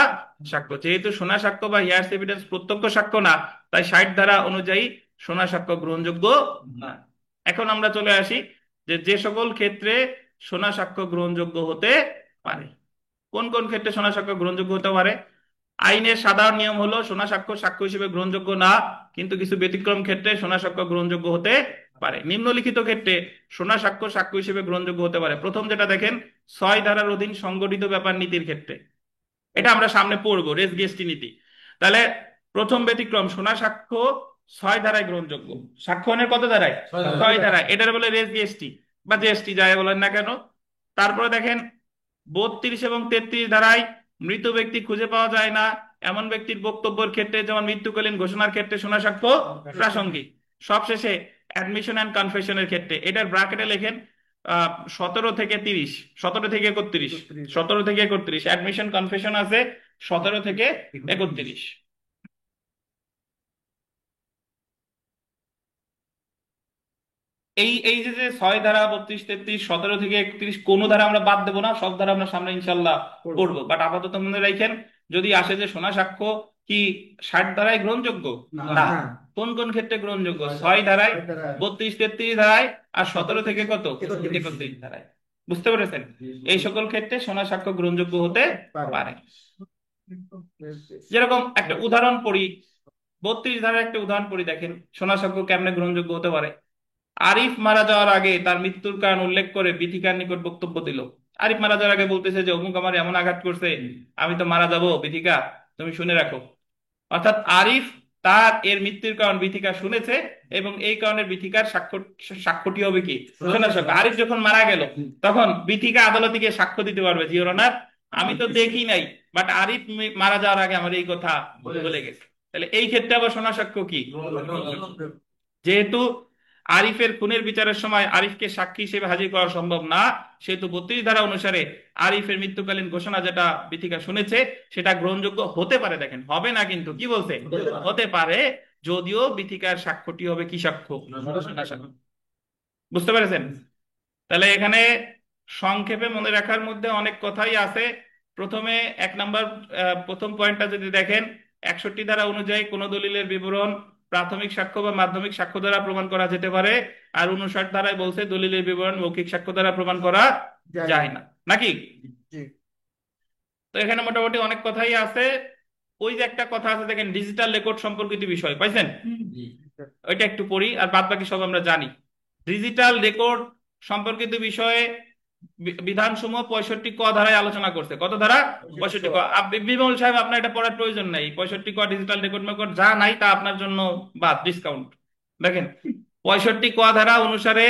সাক্ষ্য। যেহেতু শোনা সাক্ষ্য বা হিয়ার্স এভিডেন্স প্রত্যক্ষ সাক্ষ্য না, তাই 60 ধারা অনুযায়ী শোনা সাক্ষ্য গ্রহণযোগ্য না। এখন আমরা চলে আসি যে যে সকল ক্ষেত্রে শোনা সাক্ষ্য গ্রহণযোগ্য হতে পারে। কোন কোন ক্ষেত্রে শোনা সাক্ষ্য গ্রহণযোগ্য হতে পারে? আইনের সাধারণ নিয়ম হলো শোনা সাক্ষ্য সাক্ষ্য হিসেবে গ্রহণযোগ্য না, কিন্তু কিছু ব্যতিক্রম ক্ষেত্রে শোনা সাক্ষ্য গ্রহণযোগ্য হতে পারে। নিম্নলিখিত ক্ষেত্রে শোনা সাক্ষ্য সাক্ষ্য হিসেবে গ্রহণযোগ্য হতে পারে। প্রথম যেটা দেখেন, 6 ধারার অধীন সংগঠিত ব্যাপার নীতির ক্ষেত্রে। এটা আমরা সামনে পড়বো, রেস গেস্টি নীতি। তাহলে প্রথম ব্যতিক্রম, শোনা সাক্ষ্য 6 ধারায় গ্রহণযোগ্য। সাক্ষ্যয়নের কত ধারায়? 6 ধারায়। এটার বলে রেস গেস্টি বা জিএসটি যাই বলেন না কেন। তারপরে দেখেন 32 এবং 33 ধারায় মৃত ব্যক্তি খুঁজে পাওয়া যায় না এমন ব্যক্তির বক্তব্যের ক্ষেত্রে, যেমন মৃত্যুকালীন ঘোষণার ক্ষেত্রে শোনা সাক্ষ্য প্রাসঙ্গিক। সবশেষে অ্যাডমিশন অ্যান্ড কনফেশনের ক্ষেত্রে, এটার ব্র্যাকেটে লেখেন 17 থেকে 30, 17 থেকে 31, 17 থেকে 31 অ্যাডমিশন কনফেশন আছে, 17 থেকে 31। এই এই যে যে 6 ধারা, 32, 33, 17 থেকে 31, কোন ধারা আমরা বাদ দেবো না, সব ধারা আমরা সামনে ইনশাল্লাহ পড়বো। বাট আপাতত মনে রাখেন, যদি আসে যে শোনা সাক্ষ্য কি 60 ধারায় গ্রহণযোগ্য না, কোন কোন ক্ষেত্রে গ্রহণযোগ্য? 6 ধারায়, 32, 33 ধারায়, আর 17 থেকে কত 31 ধারায়। বুঝতে পেরেছেন? এই সকল ক্ষেত্রে শোনা সাক্ষ্য গ্রহণযোগ্য হতে পারে। যেরকম একটা উদাহরণ পড়ি, 32 ধারার একটা উদাহরণ পড়ি, দেখেন শোনা সাক্ষ্য কেমনে গ্রহণযোগ্য হতে পারে। আরিফ মারা যাওয়ার আগে তার মৃত্যুর কারণ উল্লেখ করে বিথিকার নিকট বক্তব্য দিল। আরিফ মারা যাওয়ার আগে বলতেছে যে অমুক আমার এমন আঘাত করছে, আমি তো মারা যাব, বিথিকা তুমি শুনে রাখো। অর্থাৎ আরিফ তার এর মৃত্যুর কারণ বিথিকা শুনেছে, এবং এই কারণের বিথিকার সাক্ষ্যটি হবে কি? শোনা সাক্ষ্য। আরিফ যখন মারা গেল, তখন বিথিকা আদালতে গিয়ে সাক্ষ্য দিতে পারবে, জি ওর অনার আমি তো দেখি নাই, বাট আরিফ মারা যাওয়ার আগে আমার এই কথা বলে গেছে। তাহলে এই ক্ষেত্রে আবার শোনা সাক্ষ্য কি? যেহেতু আরিফের খুনের বিচারের সময় আরিফকে সাক্ষী হিসেবে হাজির করা সম্ভব না, সেহেতু 32 ধারা অনুসারে আরিফের মৃত্যুকালীন ঘোষণা যেটা বিথিকা শুনেছে সেটা গ্রহণযোগ্য হতে পারে। দেখেন, হবে না কিন্তু, কি বলছে? হতে পারে, যদিও বিথিকার সাক্ষ্যটি হবে কি সাক্ষ্য? শোনা সাক্ষ্য। বুঝতে পেরেছেন? তাহলে এখানে সংক্ষেপে মনে রাখার মধ্যে অনেক কথাই আছে। প্রথমে 1 নম্বর, প্রথম পয়েন্টটা যদি দেখেন, 61 ধারা অনুযায়ী কোন দলিলের বিবরণ প্রাথমিক সাক্ষ্য বা মাধ্যমিক সাক্ষ্য দ্বারা প্রমাণ করা যেতে পারে, আর 59 ধারায় বলছে দলিলের বিবরণ মৌখিক সাক্ষ্য দ্বারা প্রমাণ করা যায় না, নাকি? তো এখানে মোটামুটি অনেক কথাই আছে। ওই যে একটা কথা আছে দেখেন, ডিজিটাল রেকর্ড সম্পর্কিত বিষয়, পাইছেন? ওইটা একটু পড়ি, আর বাদ বাকি সব আমরা জানি। ডিজিটাল রেকর্ড সম্পর্কিত বিষয়ে বিধানসমূহ 65 ক ধারায় আলোচনা করছে। কত ধারা? 65 ক। বিমল সাহেব, আপনার এটা পড়ার প্রয়োজন নাই, 65 ক ডিজিটাল রেকর্ড মেকর্ড যা নাই তা আপনার জন্য বাদ, ডিসকাউন্ট। দেখেন, 65 ক ধারা অনুসারে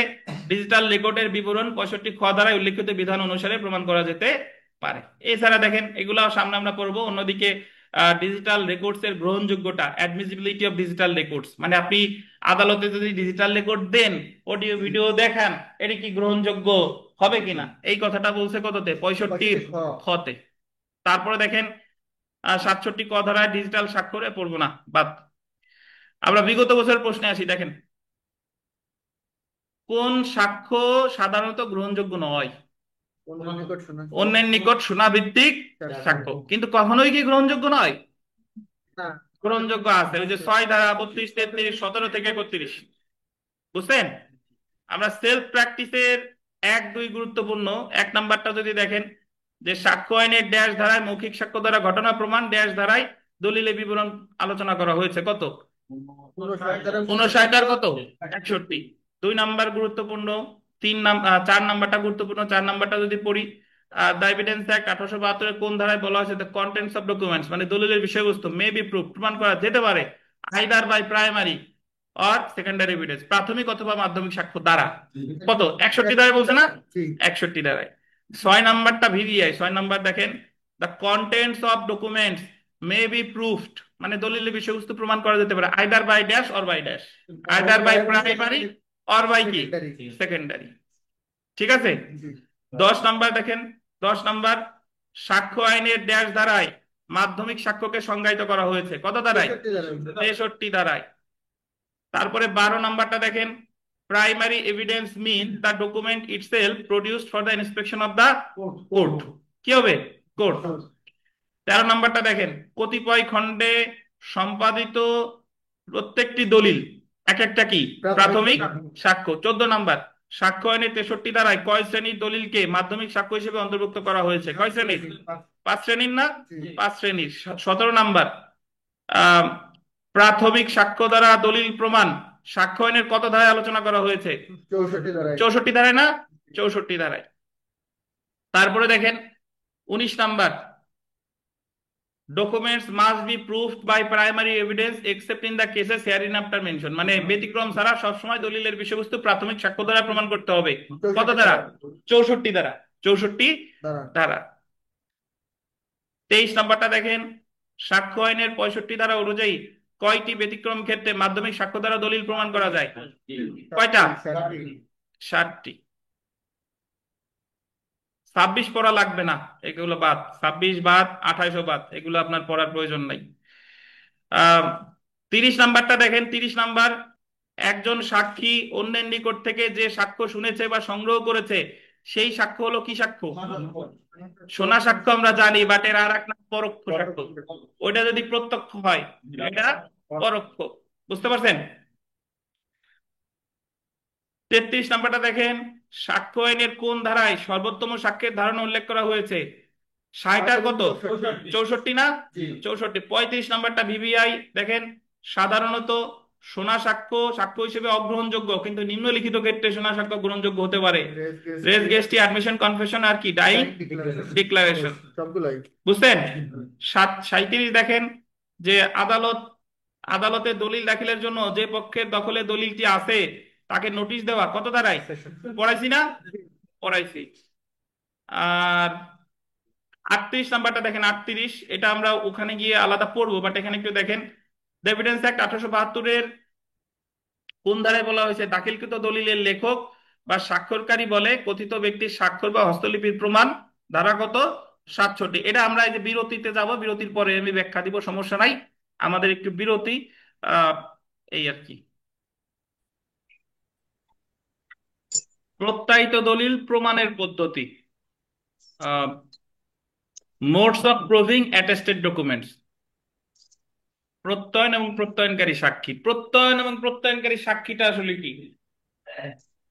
ডিজিটাল রেকর্ডের বিবরণ 65 খ ধারায় উল্লিখিত বিধান অনুসারে প্রমাণ করা যেতে পারে। এছাড়া দেখেন, এগুলো সামনে আমরা পড়বো। অন্যদিকে ডিজিটাল রেকর্ডস এর গ্রহণযোগ্যতা, অ্যাডমিসিবিলিটি অফ ডিজিটাল রেকর্ডস, মানে আপনি আদালতে যদি ডিজিটাল রেকর্ড দেন, অডিও ভিডিও দেখান, এটা কি গ্রহণযোগ্য হবে কিনা, এই কথাটা বলছে কততে? 65 খতে। তারপরে দেখেন 67 ক ধারায় ডিজিটাল স্বাক্ষরে পড়বো না, বাদ। আমরা বিগত বছরের প্রশ্নে আসি। দেখেন, কোন সাক্ষ্য সাধারণত গ্রহণযোগ্য নয়? অন্যের নিকট শোনা ভিত্তিক সাক্ষ্য। কিন্তু কখনোই কি গ্রহণযোগ্য নয়? গ্রহণযোগ্য আছে। ওই যে 6 ধারা, 32, 33, 17 থেকে 31। বুঝছেন? আমরা সেলফ প্র্যাকটিসের 1, 2 গুরুত্বপূর্ণ। 1 নাম্বারটা যদি দেখেন, যে সাক্ষ্য আইনের ড্যাশ ধারায় মৌখিক সাক্ষ্য দ্বারা ঘটনা প্রমাণ ড্যাশ ধারায় দলিলের বিবরণ আলোচনা করা হয়েছে কত? 59 আর কত? 61। 2 নাম্বার গুরুত্বপূর্ণ, 4 নাম্বারটা গুরুত্বপূর্ণ। 4 নাম্বারটা যদি পড়ি, দ্য এভিডেন্স অ্যাক্ট 1872 কোন ধারায় বলা হয়েছে? দ্য কন্টেন্টস অফ ডকুমেন্টস, মানে দলিলের বিষয়বস্তু মে বি প্রুফ, প্রমাণ করা যেতে পারে either by primary or secondary evidence, প্রাথমিক অথবা মাধ্যমিক সাক্ষ্য দ্বারা। কত? 61 ধারায় বলছে না? 61 ধারায়। 6 নাম্বারটা ভিভিআই। 6 নাম্বার দেখেন, the contents of documents may be proved, মানে দলিলের বিষয়বস্তু প্রমাণ করা যেতে পারে either by dash or by dash, either by primary or by কি সেকেন্ডারি। ঠিক আছে। 10 নাম্বার দেখেন, 10 নাম্বার, সাক্ষ্য আইনের ড্যাশ ধারায় মাধ্যমিক সাক্ষ্যকে সংজ্ঞায়িত করা হয়েছে কত ধারায়? 63 ধারায়। তারপরে 12 নাম্বারটা দেখেন, primary evidence mean the document itself produced for the inspection of the court. কি হবে? কোর্ট। 13 নাম্বারটা দেখেন, কতিপয় খণ্ডে সম্পাদিত প্রত্যেকটি দলিল এক একটা কি প্রাথমিক সাক্ষ্য। 14 নাম্বার, সাক্ষ্য আইনের 63 ধারায় কয় শ্রেণীর দলিলকে মাধ্যমিক সাক্ষ্য হিসেবে অন্তর্ভুক্ত করা হয়েছে? কয় শ্রেণীর? 5 শ্রেণীর না? 5 শ্রেণীর। 17 নাম্বার, আহ প্রাথমিক সাক্ষ্য দ্বারা দলিল প্রমাণ সাক্ষ্য আইনের কত ধারায় আলোচনা করা হয়েছে? 64 ধারায় না? 64 ধারায়। তারপরে দেখেন 19 number, documents must be proved by primary evidence except in the cases hereinafter mention, মানে ব্যতিক্রম ছাড়া সবসময় দলিলের বিষয়বস্তু প্রাথমিক সাক্ষ্য দ্বারা প্রমাণ করতে হবে। কত ধারা? 64 ধারা। 64 ধারা। 23 নাম্বারটা দেখেন, সাক্ষ্য আইনের 65 ধারা অনুযায়ী কয়টি ব্যতিক্রম ক্ষেত্রে মাধ্যমিক সাক্ষ্য দ্বারা দলিল প্রমাণ করা যায়? কয়টা? 60টি। 26 পড়া লাগবে না, এগুলো বাদ। 26 বাদ, 28 বাদ, এগুলো আপনার পড়ার প্রয়োজন নাই। 30 নাম্বারটা দেখেন, 30 নাম্বার, একজন সাক্ষী অন্যের নিকট থেকে যে সাক্ষ্য শুনেছে বা সংগ্রহ করেছে সেই সাক্ষ্য হলো কি সাক্ষ্য? শোনা সাক্ষ্য আমরা জানি, বাট এর আর এক নাম পরোক্ষ সাক্ষ্য। ওইটা যদি প্রত্যক্ষ হয় এটা পরোক্ষ। বুঝতে পারছেন? 33 নাম্বারটা দেখেন, সাক্ষ্য আইনের কোন ধারায় সর্বোত্তম সাক্ষ্যের ধারণা উল্লেখ করা হয়েছে? 60 আর কত? 64 না? 64। 35 নাম্বারটা ভিভিআই দেখেন, সাধারণত শোনা সাক্ষ্য সাক্ষ্য হিসেবে অগ্রহণযোগ্য, কিন্তু নিম্নলিখিত ক্ষেত্রে শোনা সাক্ষ্য গ্রহণযোগ্য হতে পারে: রেস গেস্টি, অ্যাডমিশন, কনফেশন আর কি ডাইং ডিক্লারেশন। বুঝছেন? 37 দেখেন, যে আদালতে দলিল দাখিলের জন্য যে পক্ষের দখলে দলিলটি আছে তাকে নোটিশ দেওয়া। কত ধারায়? পড়াইছি না? পড়াইছি। আর 38 নাম্বারটা দেখেন, 38, এটা আমরা ওখানে গিয়ে আলাদা পড়বো, বাট এখানে একটু দেখেন, দ্য এভিডেন্স অ্যাক্ট 1872 কোন ধারায় বলা হয়েছে? দাখিলকৃত দলিলের লেখক বা স্বাক্ষরকারী বলে কথিত ব্যক্তির স্বাক্ষর বা হস্তলিপির প্রমাণ। ধারা কত? 67। এটা আমরা এই যে বিরতিতে যাব, বিরতির পরে আমি ব্যাখ্যা দিব, সমস্যা নাই। আমাদের একটু বিরতি, এই আর কি। প্রত্যায়িত দলিল প্রমাণের পদ্ধতি, modes of proving attested documents. প্রত্যয়ন এবং প্রত্যয়নকারী সাক্ষী। প্রত্যয়ন এবং প্রত্যয়নকারী সাক্ষীটা আসলে কি?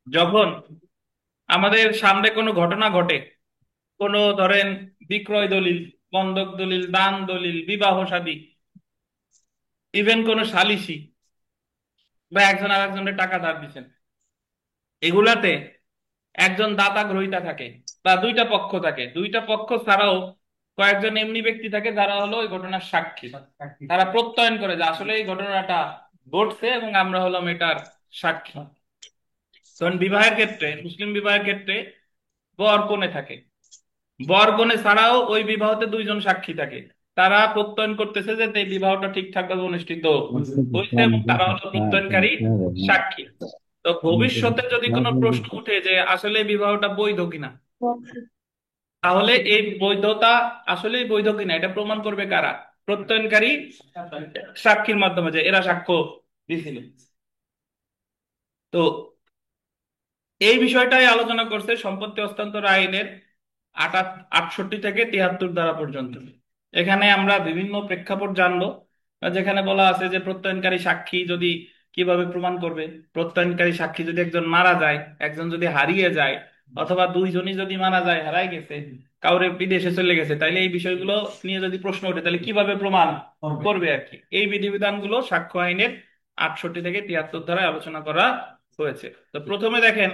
যখন আমাদের সামনে কোনো ঘটনা ঘটে, কোনো ধরেন বিক্রয় দলিল, বন্ধক দলিল, দান দলিল, বিবাহ শাদী, ইভেন কোনো সালিসি, বা একজন আর একজনের টাকা ধার দিচ্ছেন, এগুলাতে একজন দাতা গ্রহীতা থাকে বা দুইটা পক্ষ থাকে। দুইটা পক্ষ ছাড়াও কয়েকজন এমনি ব্যক্তি থাকে যারা হলো ওই ঘটনার সাক্ষী। তারা প্রত্যয়ন করে যে আসলে এই ঘটনাটা ঘটছে এবং আমরা হলাম এটার সাক্ষী। তখন বিবাহের ক্ষেত্রে, মুসলিম বিবাহের ক্ষেত্রে বর কনে থাকে, বর কনে ছাড়াও ওই বিবাহতে দুইজন সাক্ষী থাকে। তারা প্রত্যয়ন করতেছে যে এই বিবাহটা ঠিকঠাক ভাবে অনুষ্ঠিত হয়েছে এবং তারা হলো প্রত্যয়নকারী সাক্ষী। তো ভবিষ্যতে যদি কোনো প্রশ্ন উঠে যে আসলে বিবাহটা বৈধ কিনা, তাহলে এই বৈধতা আসলেই বৈধ কিনা এটা প্রমাণ করবে কারা? প্রত্যয়নকারী সাক্ষীর মাধ্যমে, যে এরা সাক্ষ্য দিছিল। তো এই বিষয়টাই আলোচনা করছে সম্পত্তি হস্তান্তর আইনের 68 থেকে 73 ধারা পর্যন্ত। এখানে আমরা বিভিন্ন প্রেক্ষাপট জানবো, যেখানে বলা আছে যে প্রত্যয়নকারী সাক্ষী যদি কিভাবে প্রমাণ করবে, প্রত্যয়নকারী সাক্ষী যদি একজন মারা যায়, একজন যদি হারিয়ে যায়, অথবা দুইজনই যদি মারা যায়, হারাই গেছে, কাউরে বিদেশে চলে গেছে, তাইলে এই বিষয়গুলো নিয়ে যদি প্রশ্ন ওঠে তাহলে কিভাবে প্রমাণ করবে আর কি। এই বিধিবিধানগুলো সাক্ষ্য আইনের 68 থেকে 73 ধারায় আলোচনা করা হয়েছে। তো প্রথমে দেখেন,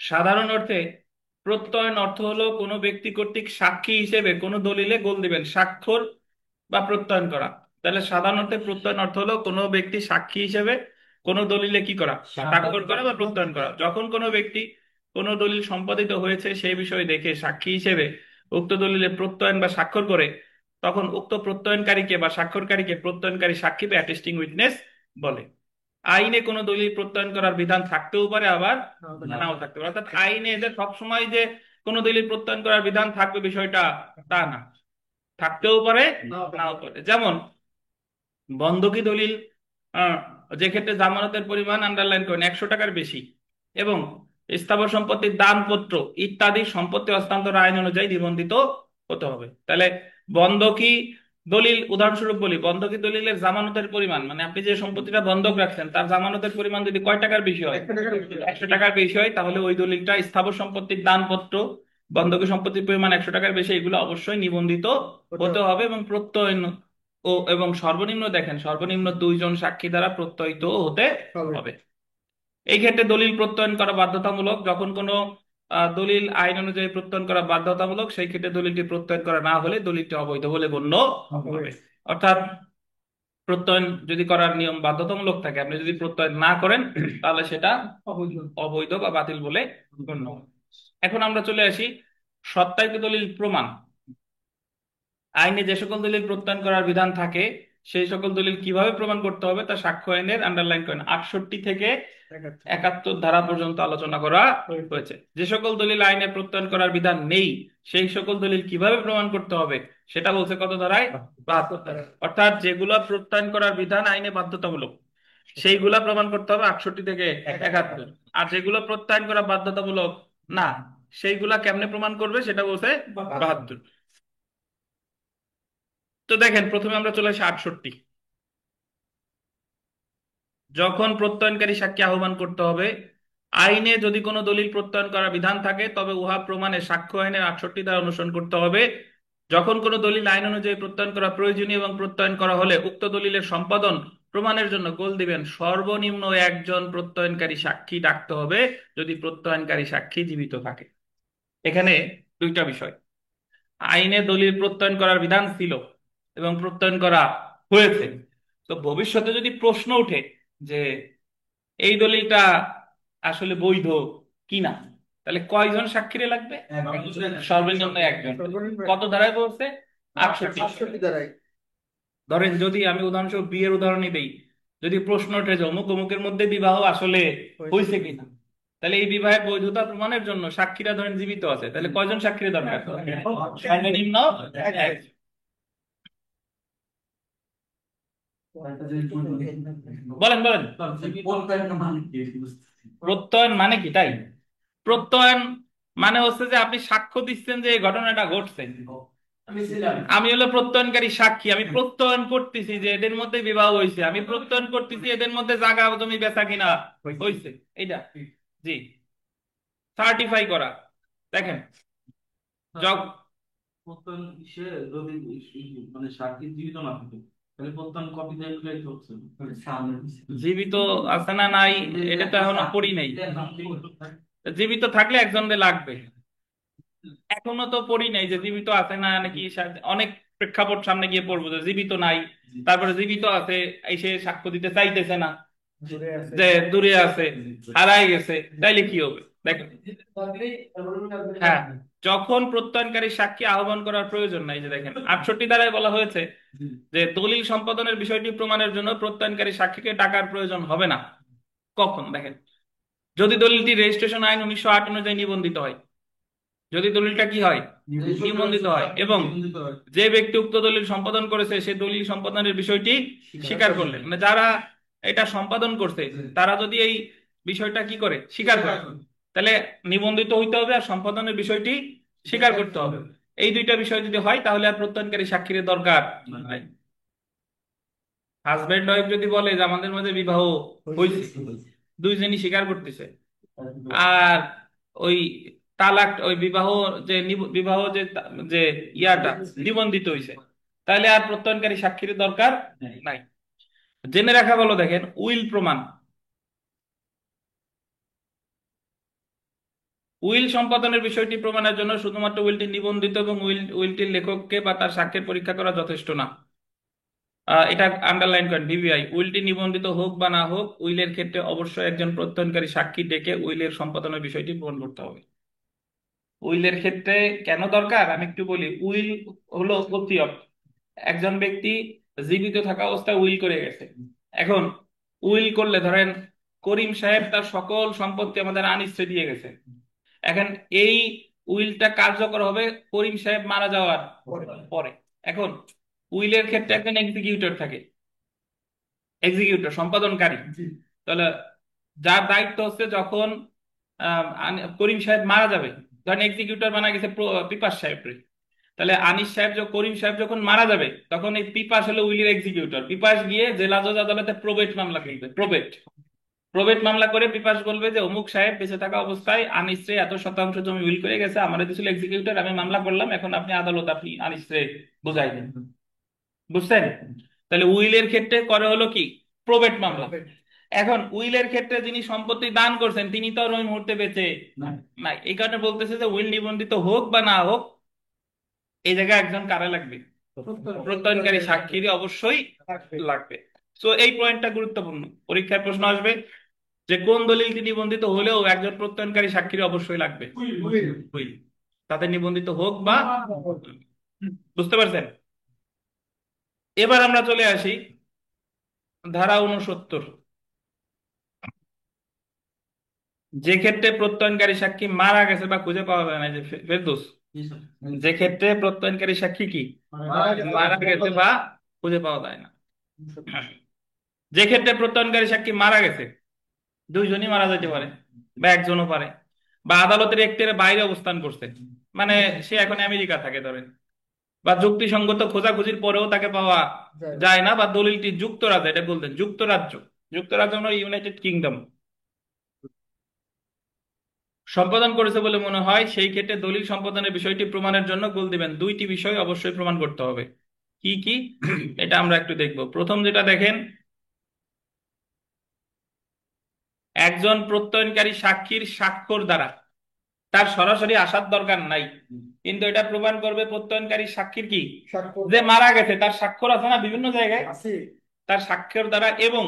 সাধারণ অর্থে প্রত্যয়ন অর্থ হলো কোনো ব্যক্তি কর্তৃক সাক্ষী হিসেবে কোনো দলিলে গোল দিবেন, স্বাক্ষর বা প্রত্যয়ন করা। তাহলে সাধারণ অর্থে প্রত্যয়ন অর্থ হলো কোনো ব্যক্তি সাক্ষী হিসেবে কোনো দলিলে কি করা, স্বাক্ষর করা বা প্রত্যয়ন করা। যখন কোনো ব্যক্তি কোনো দলিল সম্পাদিত হয়েছে সেই বিষয় দেখে সাক্ষী হিসেবে উক্ত দলিলে প্রত্যয়ন বা স্বাক্ষর করে, তখন উক্ত প্রত্যয়নকারীকে বা স্বাক্ষরকারীকে প্রত্যয়নকারী সাক্ষী বা অ্যাটেস্টিং উইটনেস বলে। আইনে কোনো দলিল প্রত্যয়ন করার বিধান থাকতেও পারে, আবার নাও থাকতে পারে। অর্থাৎ আইনে যে সবসময় যে কোনো দলিল প্রত্যয়ন করার বিধান থাকবে বিষয়টা তা না, থাকতেও পারে নাও পারে। যেমন বন্ধকি দলিল, আহ, যে ক্ষেত্রে জামানতের পরিমাণ আন্ডারলাইন করেন 100 টাকার বেশি, এবং স্থাবর সম্পত্তির দানপত্র ইত্যাদি সম্পত্তি হস্তান্তর আইন অনুযায়ী নিবন্ধিত হতে হবে। তাহলে বন্ধকি দলিল, উদাহরণস্বরূপ বলি, বন্ধকি দলিলের জামানতের পরিমাণ মানে আপনি যে সম্পত্তিটা বন্ধক রাখছেন তার জামানতের পরিমাণ যদি কয় টাকার বেশি হয়, 100 টাকার বেশি হয়, তাহলে ওই দলিলটা স্থাবর সম্পত্তির দানপত্র, বন্ধকি সম্পত্তির পরিমাণ 100 টাকার বেশি, এগুলো অবশ্যই নিবন্ধিত হতে হবে এবং প্রত্যয়ন ও এবং সর্বনিম্ন দেখেন, সর্বনিম্ন 2 জন সাক্ষী দ্বারা প্রত্যয়িত হতে হবে। এই ক্ষেত্রে দলিল প্রত্যয়ন করা বাধ্যতামূলক। যখন কোনো দলিল আইন অনুযায়ী প্রত্যয়ন করা বাধ্যতামূলক, সেই ক্ষেত্রে দলিলটি প্রত্যয়ন করা না হলে দলিলটি অবৈধ বলে গণ্য হবে। অর্থাৎ প্রত্যয়ন যদি করার নিয়ম বাধ্যতামূলক থাকে, আপনি যদি প্রত্যয়ন না করেন তাহলে সেটা অবৈধ বা বাতিল বলে গণ্য হবে। এখন আমরা চলে আসি সত্যায়িত দলিল প্রমাণ। আইনে যে সকল দলিল প্রত্যয়ন করার বিধান থাকে সেই সকল দলিল কিভাবে প্রমাণ করতে হবে তা সাক্ষ্য আইনের আন্ডারলাইন করেন 68 থেকে 71 ধারা পর্যন্ত আলোচনা করা হয়েছে। যে সকল দলিল আইনে প্রত্যয়ন করার বিধান নেই সেই সকল দলিল কিভাবে প্রমাণ করতে হবে সেটা বলছে কত ধারায়, 72 ধারায়। অর্থাৎ যেগুলা প্রত্যয়ন করার বিধান আইনে বাধ্যতামূলক সেইগুলা প্রমাণ করতে হবে 68 থেকে 71, আর যেগুলো প্রত্যয়ন করা বাধ্যতামূলক না সেইগুলা কেমনে প্রমাণ করবে সেটা বলছে 72। তো দেখেন প্রথমে আমরা চলে আসি 68। যখন প্রত্যয়নকারী সাক্ষী আহ্বান করতে হবে, আইনে যদি কোনো দলিল প্রত্যয়ন করার বিধান থাকে তবে উহা প্রমাণে সাক্ষ্য আইনের 68 দ্বারা অনুসরণ করতে হবে। যখন কোনো দলিল আইন অনুযায়ী প্রত্যয়ন করা প্রয়োজনীয় এবং প্রত্যয়ন করা হলে উক্ত দলিলের সম্পাদন প্রমাণের জন্য গোল দিবেন সর্বনিম্ন 1 জন প্রত্যয়নকারী সাক্ষী ডাকতে হবে, যদি প্রত্যয়নকারী সাক্ষী জীবিত থাকে। এখানে দুইটা বিষয়, আইনে দলিল প্রত্যয়ন করার বিধান ছিল এবং প্রত্যয়ন করা হয়েছে। তো ভবিষ্যতে যদি প্রশ্ন উঠে যে এই দলিলটা আসলে বৈধ কিনা, তাহলে কয়জন সাক্ষীরে লাগবে, সর্বনিম্ন 1 জন। কত ধারায় বলছে, 68 ধারায়। ধরেন যদি আমি উদাহরণস্বরূপ বিয়ের উদাহরণই দেই, যদি প্রশ্ন ওঠে যে অমুক অমুকের মধ্যে বিবাহ আসলে হয়েছে কিনা, তাহলে এই বিবাহের বৈধতা প্রমাণের জন্য সাক্ষীরা ধরেন জীবিত আছে, তাহলে কয়জন সাক্ষীর দরকার, সর্বনিম্ন 1। বলেন বলেন, প্রত্যয়ন মানে কি তাই? প্রত্যয়ন মানে হচ্ছে যে আপনি সাক্ষ্য দিচ্ছেন যে এই ঘটনাটা ঘটছে, আমি হলো প্রত্যয়নকারী সাক্ষী, আমি প্রত্যয়ন করতেছি যে এদের মধ্যে বিবাহ হয়েছে, আমি প্রত্যয়ন করতেছি এদের মধ্যে জায়গা জমি বেচা কিনা হয়েছে, এইটা জি সার্টিফাই করা। দেখেন প্রত্যয়ন সে যদি মানে সাক্ষী জীবিত না থাকে তাহলে প্রত্যয়ন কপি দিয়ে হচ্ছে জীবিত আছে না নাই এটা তো এখনো পড়ি নাই, জীবিত থাকলে একজনের লাগবে, এখনো তো পড়ি নাই যে জীবিত আছে না নাকি, অনেক প্রেক্ষাপট সামনে গিয়ে পড়বো যে জীবিত নাই, তারপরে জীবিত আছে এসে সাক্ষ্য দিতে চাইতেছে না, যে দূরে আছে, হারাই গেছে, তাইলে কি হবে দেখেন। হ্যাঁ, যখন প্রত্যয়নকারী সাক্ষী আহ্বান করার প্রয়োজন নাই, যে দেখেন 68 ধারায় বলা হয়েছে যে দলিল সম্পাদনের বিষয়টি প্রমাণের জন্য প্রত্যয়নকারী সাক্ষীকে ডাকার প্রয়োজন হবে না। কখন দেখেন, যদি দলিলটি রেজিস্ট্রেশন আইন 1908 অনুযায়ী নিবন্ধিত হয়, যদি দলিলটা কি হয়, নিবন্ধিত হয়, এবং যে ব্যক্তি উক্ত দলিল সম্পাদন করেছে সে দলিল সম্পাদনের বিষয়টি স্বীকার করলেন, মানে যারা এটা সম্পাদন করছে তারা যদি এই বিষয়টা কি করে, স্বীকার করে, তাহলে নিবন্ধিত হইতে হবে আর সম্পাদনের বিষয়টি স্বীকার করতে হবে। এই দুইটা বিষয় যদি হয় তাহলে আর প্রত্যয়নকারী সাক্ষীর দরকার নাই। হাজবেন্ড ওয়াইফ যদি বলে যে আমাদের মধ্যে বিবাহ হয়েছে, দুইজনই স্বীকার করতেছে, আর ওই তালাক ওই বিবাহ বিবাহ যে ইয়াটা নিবন্ধিত হয়েছে, তাহলে আর প্রত্যয়নকারী সাক্ষীর দরকার নাই। জেনে রাখা ভালো, দেখেন উইল প্রমাণ। উইল সম্পাদনের বিষয়টি প্রমাণের জন্য শুধুমাত্র উইলটি নিবন্ধিত এবং উইলটির লেখককে বা তার সাক্ষ্যের পরীক্ষা করা যথেষ্ট না। এটা আন্ডারলাইন করেন ভিভিআই, উইলটি নিবন্ধিত হোক বা না হোক, উইলের ক্ষেত্রে অবশ্যই একজন প্রত্যয়নকারী সাক্ষী ডেকে উইলের সম্পাদনের বিষয়টি প্রমাণ করতে হবে। উইলের ক্ষেত্রে কেন দরকার আমি একটু বলি। উইল হলো ওসিয়ত। একজন ব্যক্তি জীবিত থাকা অবস্থায় উইল করে গেছে। এখন উইল করলে ধরেন করিম সাহেব তার সকল সম্পত্তি আমাদের আনিসকে দিয়ে গেছে। এখন এই উইলটা কার্যকর হবে করিম সাহেব মারা যাওয়ার পরে। এখন উইলের ক্ষেত্রে একজন এক্সিকিউটর থাকে, এক্সিকিউটর সম্পাদনকারী। তাহলে যার দায়িত্ব হচ্ছে যখন করিম সাহেব মারা যাবে, ধরেন এক্সিকিউটর বানা গেছে পিপাস সাহেব, তাহলে আনিস সাহেব করিম সাহেব যখন মারা যাবে তখন এই পিপাস হলো উইলের এক্সিকিউটর। পিপাস গিয়ে জেলা জজ আদালতে প্রবেট মামলা করবে। প্রবেট মামলা করে পিপাস বলবে যে অমুক সাহেব বেঁচে থাকা অবস্থায় আনিস রে এত শতাংশ জমি উইল করে গেছে, আমার দিছিল এক্সিকিউটর, আমি মামলা করলাম, এখন আপনি আদালত আপনি আনিস রে বুঝাই দেন। বুঝছেন? তাহলে উইলের ক্ষেত্রে করে হলো কি প্রবেট মামলা। এখন উইলের ক্ষেত্রে যিনি সম্পত্তি দান করছেন তিনি তো আর ওই মুহূর্তে বেঁচে নাই, এই কারণে বলতেছে যে উইল নিবন্ধিত হোক বা না হোক, এই জায়গায় একজন কারা লাগবে, প্রত্যয়নকারী সাক্ষী অবশ্যই লাগবে। তো এই পয়েন্টটা গুরুত্বপূর্ণ, পরীক্ষায় প্রশ্ন আসবে যে কোন দলিলটি নিবন্ধিত হলেও একজন প্রত্যয়নকারী সাক্ষীর অবশ্যই লাগবে উইল, তাতে নিবন্ধিত হোক বা। বুঝতে পারছেন? এবার আমরা চলে আসি ধারা 69, যে ক্ষেত্রে প্রত্যয়নকারী সাক্ষী মারা গেছে বা খুঁজে পাওয়া যায় না, যে ফেরদৌস, যে ক্ষেত্রে প্রত্যয়নকারী সাক্ষী কি মারা গেছে বা খুঁজে পাওয়া যায় না। যে ক্ষেত্রে প্রত্যয়নকারী সাক্ষী মারা গেছে, দুইজনই মারা যেতে পারে বা একজনও পারে, বা আদালতের এক্টের বাইরে অবস্থান করছে, মানে সে এখন আমেরিকা থাকে ধরেন, বা যুক্তিসঙ্গত খোঁজাখুঁজির পরেও তাকে পাওয়া যায় না, বা দলিলটি যুক্তরাজ্য, এটা বলতেন যুক্তরাজ্য, যুক্তরাজ্য হলো ইউনাইটেড কিংডম সম্পাদন করেছে বলে মনে হয়, সেই ক্ষেত্রে দলিল সম্পাদনের বিষয়টি প্রমাণের জন্য গোল দিবেন দুইটি বিষয় অবশ্যই প্রমাণ করতে হবে। কি কি এটা আমরা একটু দেখব। প্রথম যেটা দেখেন, একজন প্রত্যয়নকারী সাক্ষীর স্বাক্ষর দ্বারা, তার সরাসরি আসার দরকার নাই, কিন্তু এটা প্রমাণ করবে প্রত্যয়নকারী সাক্ষীর কি যে মারা গেছে, তার স্বাক্ষর আছে না বিভিন্ন জায়গায়, তার স্বাক্ষর দ্বারা এবং,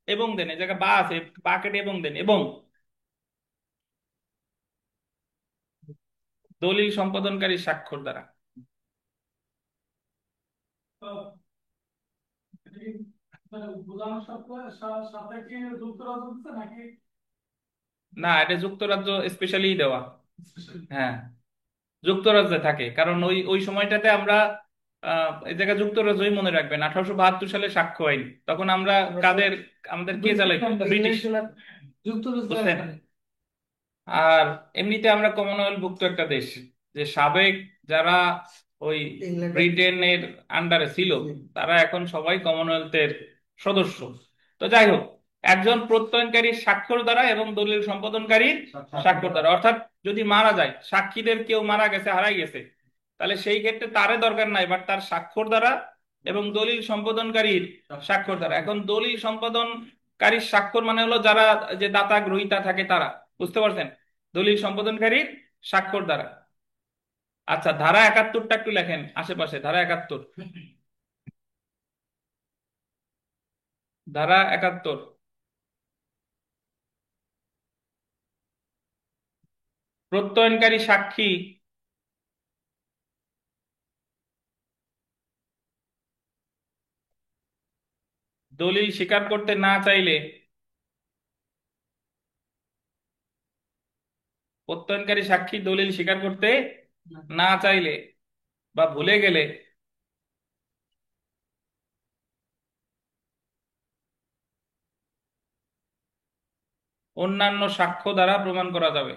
এবং দেন এই জায়গায় বা আছে, বা কেটে এবং দেন, এবং দলিল সম্পাদনকারী স্বাক্ষর দ্বারা। না, এটা যুক্তরাজ্য স্পেশালি দেওয়া। হ্যাঁ, যুক্তরাজ্যে থাকে, কারণ ওই ওই সময়টাতে আমরা এই জায়গায় যুক্তরাজ্যই মনে রাখবেন 1872 সালে সাক্ষ্য আইন, তখন আমরা কাদের, আমাদের কে চালাই, ব্রিটিশ। বুঝছেন? আর এমনিতে আমরা কমনওয়েলথ ভুক্ত একটা দেশ, যে সাবেক যারা ওই ব্রিটেনের আন্ডারে ছিল তারা এখন সবাই কমনওয়েলথের সদস্য। তো যাই হোক, একজন প্রত্যয়নকারীর স্বাক্ষর দ্বারা এবং দলিল সম্পাদনকারীর স্বাক্ষর দ্বারা, অর্থাৎ যদি মারা যায়, সাক্ষীদের কেউ মারা গেছে, হারাই গেছে, তাহলে সেই ক্ষেত্রে তারে দরকার নাই, বাট তার স্বাক্ষর দ্বারা এবং দলিল সম্পাদনকারীর স্বাক্ষর দ্বারা। এখন দলিল সম্পাদনকারীর স্বাক্ষর মানে হলো যারা, যে দাতা গ্রহীতা থাকে তারা। বুঝতে পারছেন? দলিল সম্পাদনকারীর স্বাক্ষর দ্বারা। আচ্ছা, ধারা 71টা একটু লেখেন আশেপাশে, ধারা 71, ধারা 71, প্রত্যয়নকারী সাক্ষী দলিল স্বীকার করতে না চাইলে, প্রত্যয়নকারী সাক্ষী দলিল স্বীকার করতে না চাইলে বা ভুলে গেলে অন্যান্য সাক্ষ্য দ্বারা প্রমাণ করা যাবে।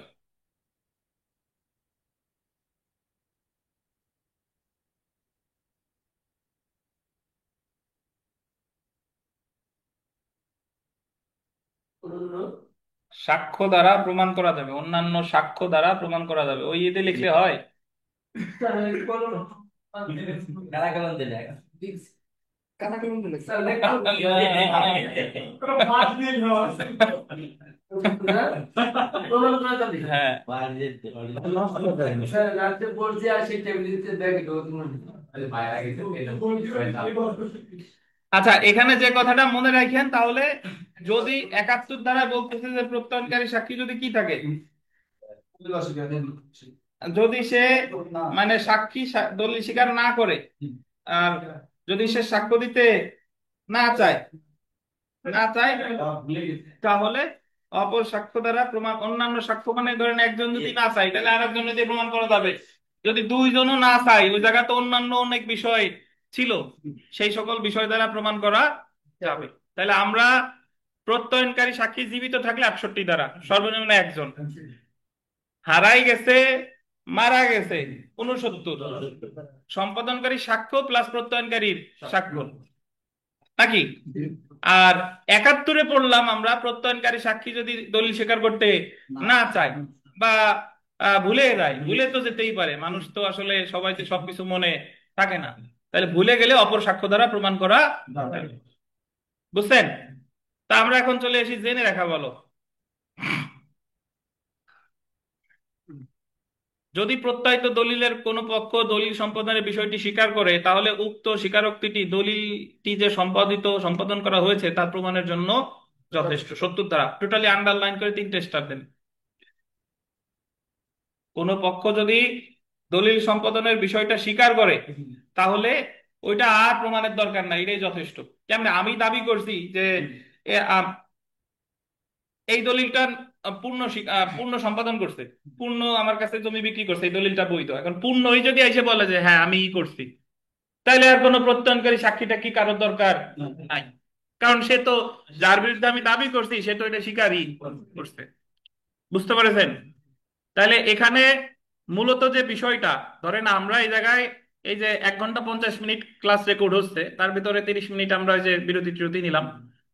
সাক্ষ্য দ্বারা প্রমাণ করা যাবে, অন্যান্য সাক্ষ্য দ্বারা প্রমাণ করা যাবে, ওই এতে লিখলে হয়? কারা কেমন দিলে হ্যাঁ। আচ্ছা, এখানে যে কথাটা মনে রাখেন তাহলে, যদি 71 দ্বারা বলতেছে যে প্রত্যয়নকারী সাক্ষী যদি কি থাকে, যদি সে মানে সাক্ষী দলিল স্বীকার না করে, আর যদি সে সাক্ষ্য দিতে না চায়, তাহলে অপর সাক্ষ্য দ্বারা প্রমাণ, অন্যান্য সাক্ষ্য মানে ধরেন একজন যদি না চায় তাহলে আরেকজন দিয়ে প্রমাণ করা যাবে। যদি দুইজনও না চায়, ওই জায়গাতে অন্যান্য অনেক বিষয় ছিল, সেই সকল বিষয় দ্বারা প্রমাণ করা যাবে। তাহলে আমরা প্রত্যয়নকারী সাক্ষী জীবিত থাকলে 68 দ্বারা, সর্বনিম্ন একজন, হারাই গেছে, মারা গেছে 69, সম্পাদনকারী সাক্ষ্য প্লাস প্রত্যয়নকারীর সাক্ষ্য, নাকি? আর 71-এ পড়লাম আমরা প্রত্যয়নকারী সাক্ষী যদি দলিল স্বীকার করতে না চায় বা ভুলে যায়, ভুলে তো যেতেই পারে, মানুষ তো আসলে সবাই তো সবকিছু মনে থাকে না, তাহলে ভুলে গেলে অপর সাক্ষ্য দ্বারা প্রমাণ করা যাবে। বুঝছেন? তা আমরা এখন চলে এসি জেনে রাখা বলো। যদি প্রত্যায়িত দলিলের কোন পক্ষ দলিল সম্পাদনের বিষয়টি স্বীকার করে, তাহলে উক্ত স্বীকারোক্তিটি দলিলটি যে সম্পাদন করা হয়েছে তার প্রমাণের জন্য যথেষ্ট। 70 দ্বারা টোটালি আন্ডারলাইন করে 3টে স্টার দেন। কোন পক্ষ যদি দলিল সম্পাদনের বিষয়টা স্বীকার করে, তাহলে ওইটা আর প্রমাণের দরকার নাই, এটাই যথেষ্ট। কেমনে? আমি দাবি করছি যে এ, আম, এই দলিলটা পূর্ণ সম্পাদন করছে, পূর্ণ আমার কাছে জমি বিক্রি করছে, এই দলিলটা বৈধ। এখন পূর্ণই যদি এসে বলে যে হ্যাঁ আমি করছি, তাইলে আর কোনো প্রত্যয়নকারী সাক্ষীটা কি কারোর দরকার নাই, কারণ সে তো, যার বিরুদ্ধে আমি দাবি করছি সে তো এটা স্বীকারই করছে। বুঝতে পেরেছেন? তাহলে এখানে মূলত যে বিষয়টা, ধরেন আমরা এই জায়গায় এই যে 1 ঘন্টা 50 মিনিট ক্লাস রেকর্ড হচ্ছে, তার ভিতরে 30 মিনিট আমরা এই যে বিরতি টিরতি নিলাম।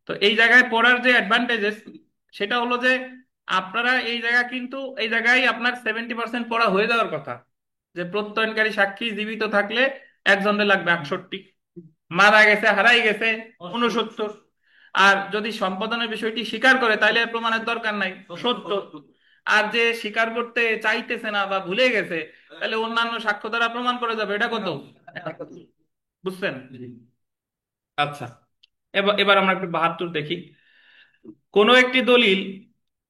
তো এই জায়গায় পড়ার যে অ্যাডভান্টেজেস, সেটা হলো যে আপনারা এই জায়গা কিন্তু এই জায়গায় আপনার 70% পড়া হয়ে যাওয়ার কথা, যে প্রত্যয়নকারী সাক্ষী জীবিত থাকলে একজনের লাগবে 68, মারা গেছে হারাই গেছে 69, আর যদি সম্পাদনের বিষয়টি স্বীকার করে তাইলে আর প্রমাণের দরকার নাই 70। আর যে স্বীকার করতে চাইতেছে না বা ভুলে গেছে, তাহলে অন্যান্য সাক্ষ্য দ্বারা প্রমাণ করে যাবে, এটা কত? 71। বুঝছেন? আচ্ছা, এবার এবার আমরা একটু 72 দেখি। কোন একটি দলিল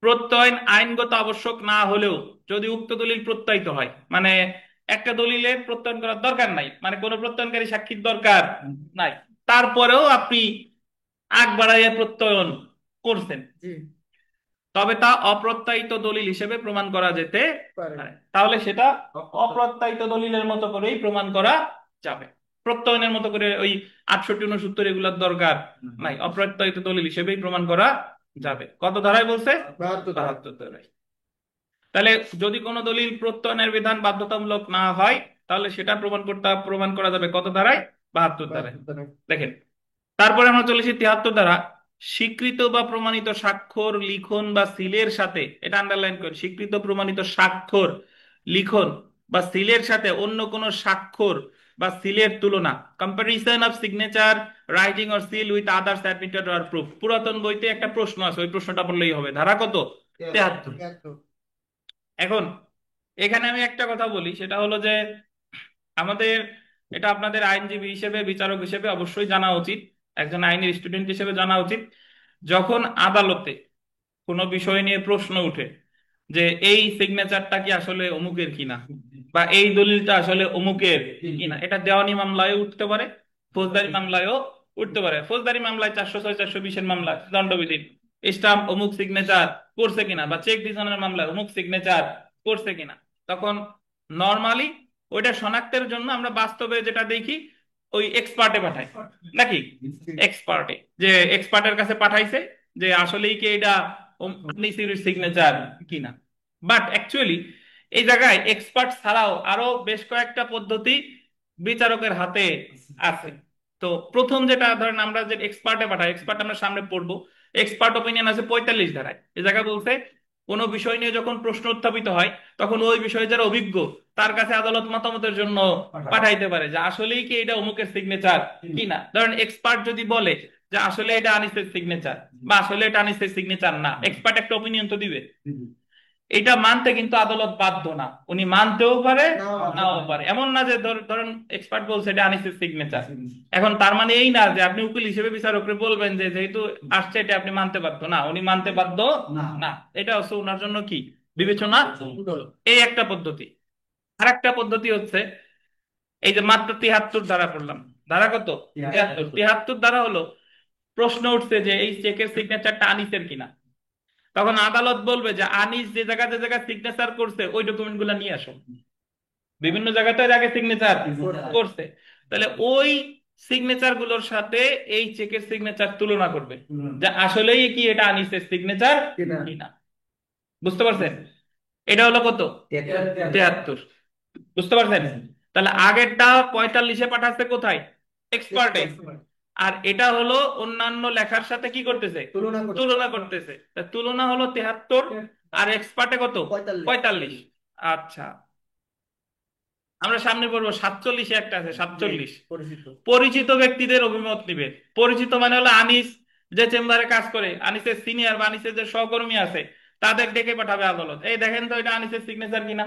প্রত্যয়ন আইনগত আবশ্যক না হলেও যদি উক্ত দলিল প্রত্যয়িত হয়, মানে একটা দলিলের প্রত্যয়ন করার দরকার নাই, মানে কোনো প্রত্যয়নকারী সাক্ষীর দরকার নাই, তারপরেও আপনি আগ বাড়াইয়া প্রত্যয়ন করছেন, তবে তা অপ্রত্যায়িত দলিল হিসেবে প্রমাণ করা যেতে পারে। তাহলে সেটা অপ্রত্যায়িত দলিলের মতো করেই প্রমাণ করা যাবে, প্রত্যয়নের মতো করে ওই 68 69 এগুলোর দরকার নাই, অপ্রত্যায়িত দলিল হিসেবেই প্রমাণ করা যাবে। কত ধারায় বলছে? 72 ধারায়। তাহলে যদি কোনো দলিল প্রত্যয়নের বিধান বাধ্যতামূলক না হয়, তাহলে সেটা প্রমাণ করা যাবে কত ধারায়? 72 ধারায়। দেখেন, তারপরে আমরা চলেছি 73 ধারা। স্বীকৃত বা প্রমাণিত স্বাক্ষর, লিখন বা সিলের সাথে, এটা আন্ডারলাইন করি, স্বীকৃত প্রমাণিত স্বাক্ষর, লিখন বা সিলের সাথে অন্য কোন স্বাক্ষর বা সিলের তুলনা, comparison of signature writing or seal with others admitted or proof. পুরাতন বইতে একটা প্রশ্ন আছে, ওই প্রশ্নটা বললেই হবে। ধারা কত? 73। এখন এখানে আমি একটা কথা বলি, সেটা হলো যে আমাদের, এটা আপনাদের আইনজীবী হিসেবে, বিচারক হিসেবে অবশ্যই জানা উচিত, একজন আইনের স্টুডেন্ট হিসেবে জানা উচিত, যখন আদালতে কোনো বিষয় নিয়ে প্রশ্ন উঠে যে এই সিগনেচারটা কি আসলে অমুকের কিনা, বা এই দলিলটা আসলে অমুকের কিনা, এটা দেওয়ানি মামলায় উঠতে পারে, ফৌজদারি মামলায়ও উঠতে পারে। ফৌজদারি মামলায় 406 420-এর মামলা দণ্ডবিধি স্টাম্প অমুক সিগনেচার করছে কিনা, বা চেক ডিভিশনের মামলায় অমুক সিগনেচার করছে কিনা, তখন নর্মালি ওইটা শনাক্তের জন্য আমরা বাস্তবে যেটা দেখি, ওই এক্সপার্টে পাঠাই, নাকি? এক্সপার্টে, যে এক্সপার্টের কাছে পাঠাইছে যে আসলেই কি এটা সিগনেচার কিনা। বাট অ্যাকচুয়ালি এই জায়গায় এক্সপার্ট ছাড়াও আরো বেশ কয়েকটা পদ্ধতি বিচারকের হাতে আছে। তো প্রথম যেটা ধরেন আমরা যে এক্সপার্টে পাঠাই, এক্সপার্ট আমরা সামনে পড়বো, এক্সপার্ট ওপিনিয়ন আছে 45 ধারায়। এ জায়গায় বলছে কোনো বিষয় নিয়ে যখন প্রশ্ন উত্থাপিত হয় তখন ওই বিষয়ে যারা অভিজ্ঞ তার কাছে আদালত মতামতের জন্য পাঠাইতে পারে যে আসলেই কি এটা অমুকের সিগনেচার কিনা। ধরেন এক্সপার্ট যদি বলে যে আসলে এটা আনিসের সিগনেচার বা আসলে এটা আনিসের সিগনেচার না, এক্সপার্ট একটা ওপিনিয়ন তো দিবে। এটা মানতে কিন্তু আদালত বাধ্য না, উনি মানতেও পারে নাও পারে। এমন না যে ধরেন এক্সপার্ট বলছে এটা আনিসের সিগনেচার, এখন তার মানে এই না যে আপনি উকিল হিসেবে বিচারককে বলবেন যে যেহেতু আসছে এটা আপনি মানতে বাধ্য না, উনি মানতে বাধ্য না। এটা হচ্ছে ওনার জন্য কি বিবেচনা, এই একটা পদ্ধতি। আর একটা পদ্ধতি হচ্ছে এই যে মাত্র 73 ধারা পড়লাম, ধারা কত 73, 73 ধারা হলো প্রশ্ন উঠছে যে এই চেকের সিগনেচারটা আনিসের কিনা। তখন আদালত বলবে যে আনিস যে জায়গায় সিগনেচার করছে ওই ডকুমেন্ট গুলা নিয়ে আসো। বিভিন্ন জায়গাতে এর আগে সিগনেচার করছে, তাহলে ওই সিগনেচার গুলোর সাথে এই চেকের সিগনেচার তুলনা করবে যে আসলেই কি এটা আনিসের সিগনেচার কিনা। বুঝতে পারছেন? এটা হলো কত 73, বুঝতে পারছেন? তাহলে আগেরটা 45-এ পাঠাচ্ছে কোথায়, এক্সপার্টে, আর এটা হলো অন্যান্য লেখার সাথে কি করতেছে, তুলনা করতেছে। তা তুলনা হলো 73 আর এক্সপার্টে কত 45। আচ্ছা, আমরা সামনে পড়বো 47-এ একটা আছে 47, পরিচিত ব্যক্তিদের অভিমত নিবে। পরিচিত মানে হলো আনিস যে চেম্বারে কাজ করে, আনিসের সিনিয়র বা আনিসের যে সহকর্মী আছে তাদের ডেকে পাঠাবে আদালত, এই দেখেন তো এটা আনিসের সিগনেচার কিনা,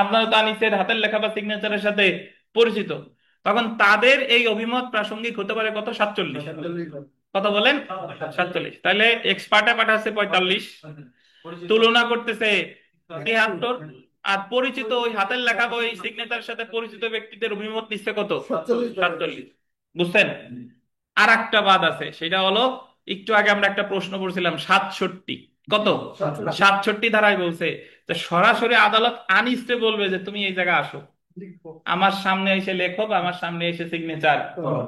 আপনারা তো আনিসের হাতের লেখা বা সিগনেচারের সাথে পরিচিত। তখন তাদের এই অভিমত প্রাসঙ্গিক হতে পারে কত 47, কত বলেন 47। তাহলে এক্সপার্টে পাঠাচ্ছে 45, তুলনা করতেছে 73, আর পরিচিত ওই হাতের লেখা বই সিগনেচারের সাথে পরিচিত ব্যক্তিদের অভিমত নিচ্ছে কত 47। বুঝছেন? আর একটা বাদ আছে, সেটা হলো একটু আগে আমরা একটা প্রশ্ন করছিলাম 67, কত 67 ধারায় বলছে যে সরাসরি আদালত আনিসকে বলবে যে তুমি এই জায়গায় আসো, আমার সামনে এসে লেখো বা আমার সামনে এসে সিগনেচার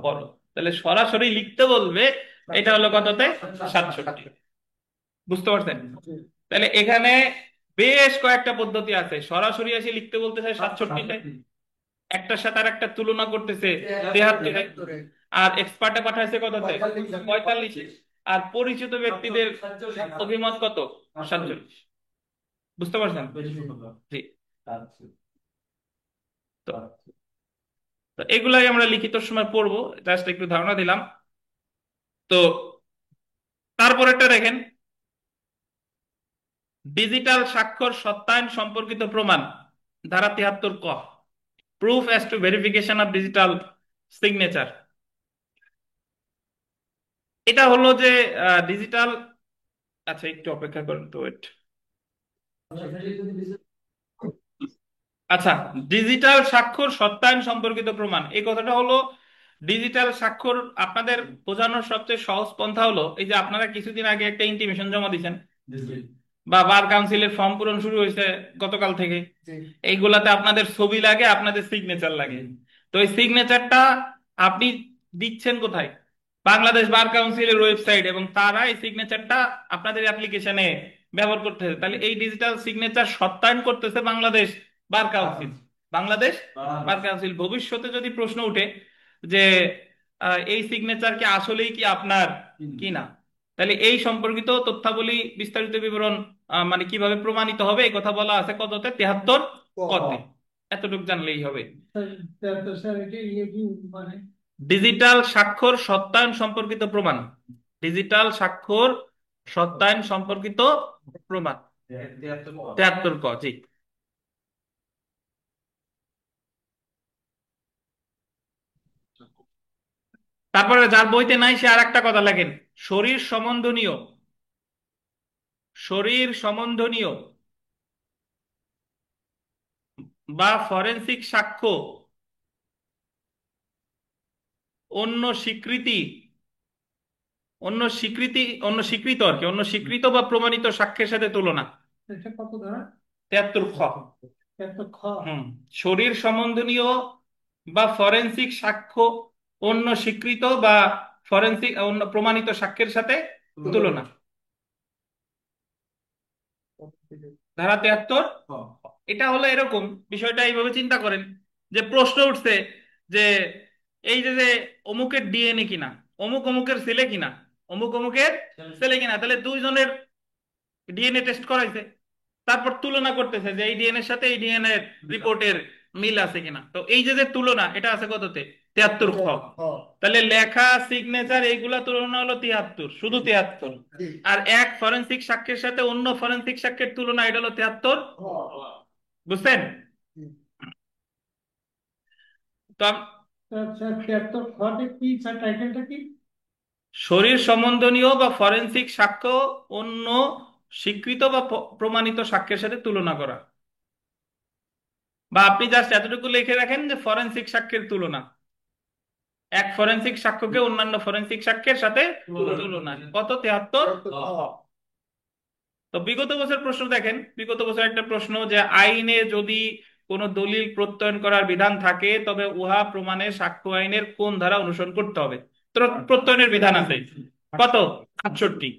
করো। তাহলে সরাসরি লিখতে বলবে, এটা হলো কততে 67। বুঝতে পারছেন? তাহলে এখানে বেশ কয়েকটা পদ্ধতি আছে, সরাসরি এসে লিখতে বলতে চাই 67-তে, একটার সাথে আর একটা তুলনা করতেছে 73-এ, আর এক্সপার্টে পাঠাইছে কততে 45-এ, আর পরিচিত ব্যক্তিদের অভিমত কত 47। বুঝতে পারছেন? জি। তো তো এগুলাই আমরা লিখিত সময় পড়বো, জাস্ট একটু ধারণা দিলাম। তো তারপরেরটা দেখেন, ডিজিটাল স্বাক্ষর সত্যায়ন সম্পর্কিত প্রমাণ, ধারা 73 ক, proof as to verification of digital signature. এটা হলো যে ডিজিটাল, আচ্ছা একটু অপেক্ষা করুন তো, ওয়েট। আচ্ছা, ডিজিটাল স্বাক্ষর সত্যায়ন সম্পর্কিত প্রমাণ, এই কথাটা হলো ডিজিটাল স্বাক্ষর আপনাদের বোঝানোর সবচেয়ে সহজ পন্থা হলো এই যে আপনারা কিছুদিন আগে একটা ইন্টিমেশন জমা দিয়েছেন বা বার কাউন্সিলের ফর্ম পূরণ শুরু হয়েছে গতকাল থেকে, এইগুলাতে আপনাদের ছবি লাগে, আপনাদের সিগনেচার লাগে। তো এই সিগনেচারটা আপনি দিচ্ছেন কোথায়, বাংলাদেশ বার কাউন্সিলের ওয়েবসাইট, এবং তারা এই সিগনেচারটা আপনাদের অ্যাপ্লিকেশনে ব্যবহার করতেছে। তাহলে এই ডিজিটাল সিগনেচার সত্যায়ন করতেছে Bangladesh bar council. Bangladesh bar council ভবিষ্যতে যদি প্রশ্ন উঠে যে এই সিগনেচার কি আসলেই কি আপনার কিনা, তাহলে এই সম্পর্কিত তথ্যাবলী বিস্তারিত বিবরণ মানে কিভাবে প্রমাণিত হবে এই কথা বলা আছে কততে 73 কতে। এতটুকু জানলেই হবে। ডিজিটাল স্বাক্ষর সত্যায়ন সম্পর্কিত প্রমাণ, ডিজিটাল স্বাক্ষর সত্যায়ন সম্পর্কিত প্রমাণ 73 ক, জি। তারপরে যার বইতে নাই সে আর একটা কথা লেখেন, শরীর সম্বন্ধনীয়, শরীর সম্বন্ধনীয় বা ফরেনসিক সাক্ষ্য অন্য স্বীকৃতি, অন্য স্বীকৃত আর কি, অন্য স্বীকৃত বা প্রমাণিত সাক্ষ্যের সাথে তুলনা। এটা কত ধারা? 73 খ। এত খ। হুম, শরীর সম্বন্ধনীয় বা ফরেনসিক সাক্ষ্য অন্য স্বীকৃত বা ফরেনসিক অন্য প্রমাণিত সাক্ষ্যের সাথে তুলনা, ধারা 73। এটা হলো এরকম, বিষয়টা এইভাবে চিন্তা করেন যে প্রশ্ন উঠছে যে এই যে যে অমুকের ডিএনএ কিনা, অমুক অমুকের ছেলে কিনা, অমুক অমুকের ছেলে কিনা, তাহলে দুইজনের ডিএনএ টেস্ট করাইছে, তারপর তুলনা করতেছে যে এই ডিএনএ এর সাথে এই ডিএনএ রিপোর্টের মিল আছে কিনা। তো এই যে যে তুলনা, এটা আছে কততে? 73 খ। তাহলে লেখা, সিগনেচার, এইগুলা তুলনা হলো 73, শুধু 73। আর এক ফরেনসিক সাক্ষ্যের সাথে অন্য ফরেনসিক সাক্ষ্যের তুলনা, এটা হলো 73। বুঝছেন? তো আচ্ছা, 73 খতে কি স্যার, টাইটেলটা কি? শরীর সম্বন্ধনীয় বা ফরেনসিক সাক্ষ্য অন্য স্বীকৃত বা প্রমাণিত সাক্ষ্যের সাথে তুলনা করা, বা আপনি জাস্ট এতটুকু লিখে রাখেন যে ফরেনসিক সাক্ষ্যের তুলনা, এক ফরেনসিক সাক্ষ্যকে অন্যান্য ফরেনসিক সাক্ষ্যের সাথে তুলনা। কত? 73। তো বিগত বছর প্রশ্ন দেখেন, বিগত বছর একটা প্রশ্ন যে আইনে যদি কোনো দলিল প্রত্যয়ন করার বিধান থাকে তবে উহা প্রমাণে সাক্ষ্য আইনের কোন ধারা অনুসরণ করতে হবে? তো প্রত্যয়নের বিধান আছে কত? 68।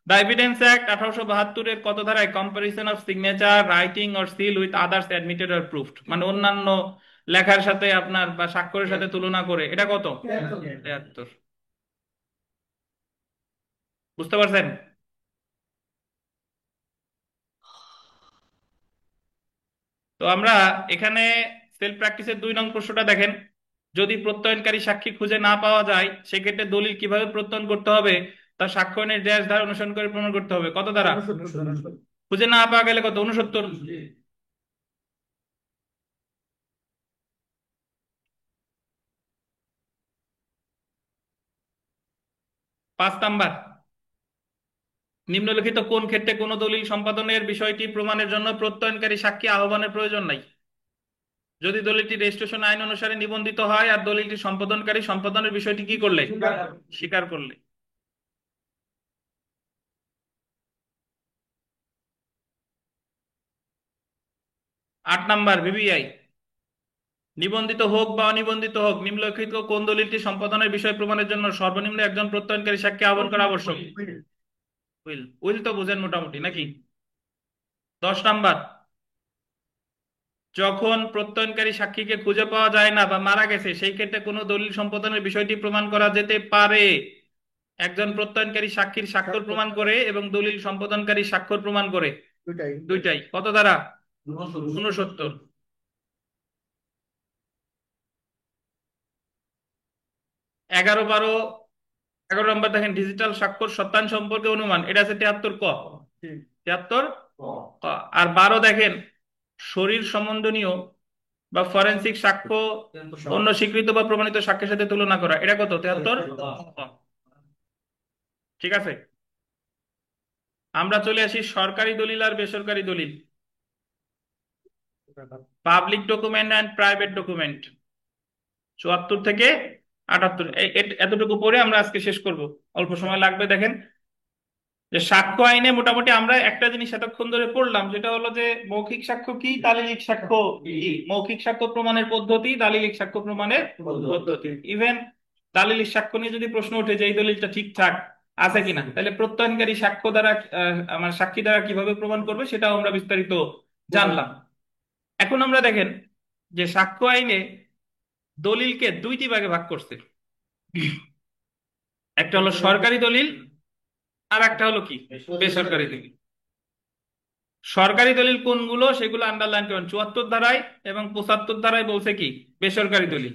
দ্য এভিডেন্স অ্যাক্ট 1872 এর কত ধারায় comparison of signature, writing or seal with others admitted or proofed, মানে অন্যান্য লেখার সাথে আপনার বা স্বাক্ষরের সাথে তুলনা করে, এটা কত? 73। বুঝতে পারছেন? তো আমরা এখানে সেলফ প্র্যাকটিসের 2 নং প্রশ্নটা দেখেন, যদি প্রত্যয়নকারী সাক্ষী খুঁজে না পাওয়া যায় সেক্ষেত্রে দলিল কিভাবে প্রত্যয়ন করতে হবে তা সাক্ষ্য আইনের ড্যাশ ধারা অনুসরণ করে প্রমাণ করতে হবে। কত ধারা? খুঁজে না পাওয়া গেলে কত? 69। 5 নাম্বার, নিম্নলিখিত কোন ক্ষেত্রে কোন দলিল সম্পাদনের বিষয়টি প্রমাণের জন্য প্রত্যয়নকারী সাক্ষী আহ্বানের প্রয়োজন নাই? যদি দলিলটি রেজিস্ট্রেশন আইন অনুসারে নিবন্ধিত হয় আর দলিলটি সম্পাদনকারী সম্পাদনের বিষয়টি কি করলে? স্বীকার করলে। 8 নাম্বার, ভিভিআই নিবন্ধিত হোক বা অনিবন্ধিত হোক, নিম্নলিখিত কোন দলিলটি সম্পাদনের বিষয় প্রমাণের জন্য সর্বনিম্ন একজন প্রত্যয়নকারী সাক্ষী আহ্বান করা আবশ্যক? উইল। উইল তো বুঝেন মোটামুটি নাকি? 10 নাম্বার, যখন প্রত্যয়নকারী সাক্ষীকে খুঁজে পাওয়া যায় না বা মারা গেছে সেই ক্ষেত্রে কোনো দলিল সম্পাদনের বিষয়টি প্রমাণ করা যেতে পারে একজন প্রত্যয়নকারী সাক্ষীর স্বাক্ষর প্রমাণ করে এবং দলিল সম্পাদনকারী স্বাক্ষর প্রমাণ করে, দুইটাই। কত দ্বারা? 69। 11, 12, 11 নম্বর দেখেন, ডিজিটাল স্বাক্ষর সত্যায়ন সম্পর্কে অনুমান, এটা আছে 73 ক। 73 ক। আর 12 দেখেন, শরীর সম্বন্ধনীয় বা ফরেনসিক সাক্ষ্য অন্য স্বীকৃত বা প্রমাণিত সাক্ষ্যের সাথে তুলনা করা, এটা কত? 73 ক। ঠিক আছে, আমরা চলে আসি সরকারি দলিল আর বেসরকারি দলিল, public document and private document. 74 থেকে 78, এতটুকু পরে আমরা আজকে শেষ করব, অল্প সময় লাগবে। দেখেন যে সাক্ষ্য আইনে মোটামুটি আমরা একটা জিনিস এতক্ষণ ধরে পড়লাম, যেটা হলো যে মৌখিক সাক্ষ্য কি, দালিলিক সাক্ষ্য কি। মৌখিক সাক্ষ্য প্রমাণের পদ্ধতি, দালিলিক সাক্ষ্য প্রমাণের পদ্ধতি। ইভেন দালিলিক সাক্ষ্য নিয়ে যদি প্রশ্ন ওঠে যে এই দলিলটা ঠিকঠাক আছে কিনা, তাহলে প্রত্যয়নকারী সাক্ষ্য দ্বারা আমার সাক্ষী দ্বারা কিভাবে প্রমাণ করবে সেটাও আমরা বিস্তারিত জানলাম। এখন আমরা দেখেন যে সাক্ষ্য আইনে দলিলকে 2টি ভাগে ভাগ করছে, একটা হলো সরকারি দলিল আর একটা হলো কি, বেসরকারি দলিল। সরকারি দলিল কোনগুলো সেগুলো আন্ডারলাইন করেন, 74 ধারায় এবং 75 ধারায় বলছে কি বেসরকারি দলিল,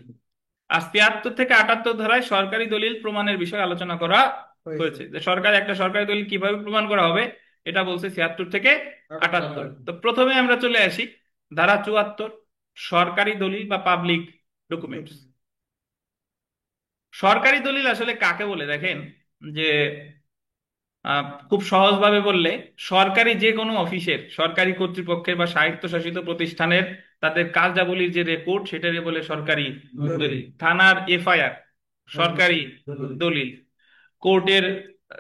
আর 73 থেকে 78 ধারায় সরকারি দলিল প্রমাণের বিষয়ে আলোচনা করা হয়েছে। যে একটা সরকারি দলিল কিভাবে প্রমাণ করা হবে এটা বলছে 76 থেকে 78। তো প্রথমে আমরা চলে আসি ধারা 74, সরকারি দলিল বা পাবলিক ডকুমেন্টস। সরকারি দলিল আসলে কাকে বলে দেখেন, যে খুব সহজভাবে বললে সরকারি যে কোনো অফিসের, সরকারি কর্তৃপক্ষের বা স্বায়ত্তশাসিত প্রতিষ্ঠানের তাদের কার্যাবলীর যে রেকর্ড সেটারে বলে সরকারি দলিল। থানার এফআইআর সরকারি দলিল, কোর্টের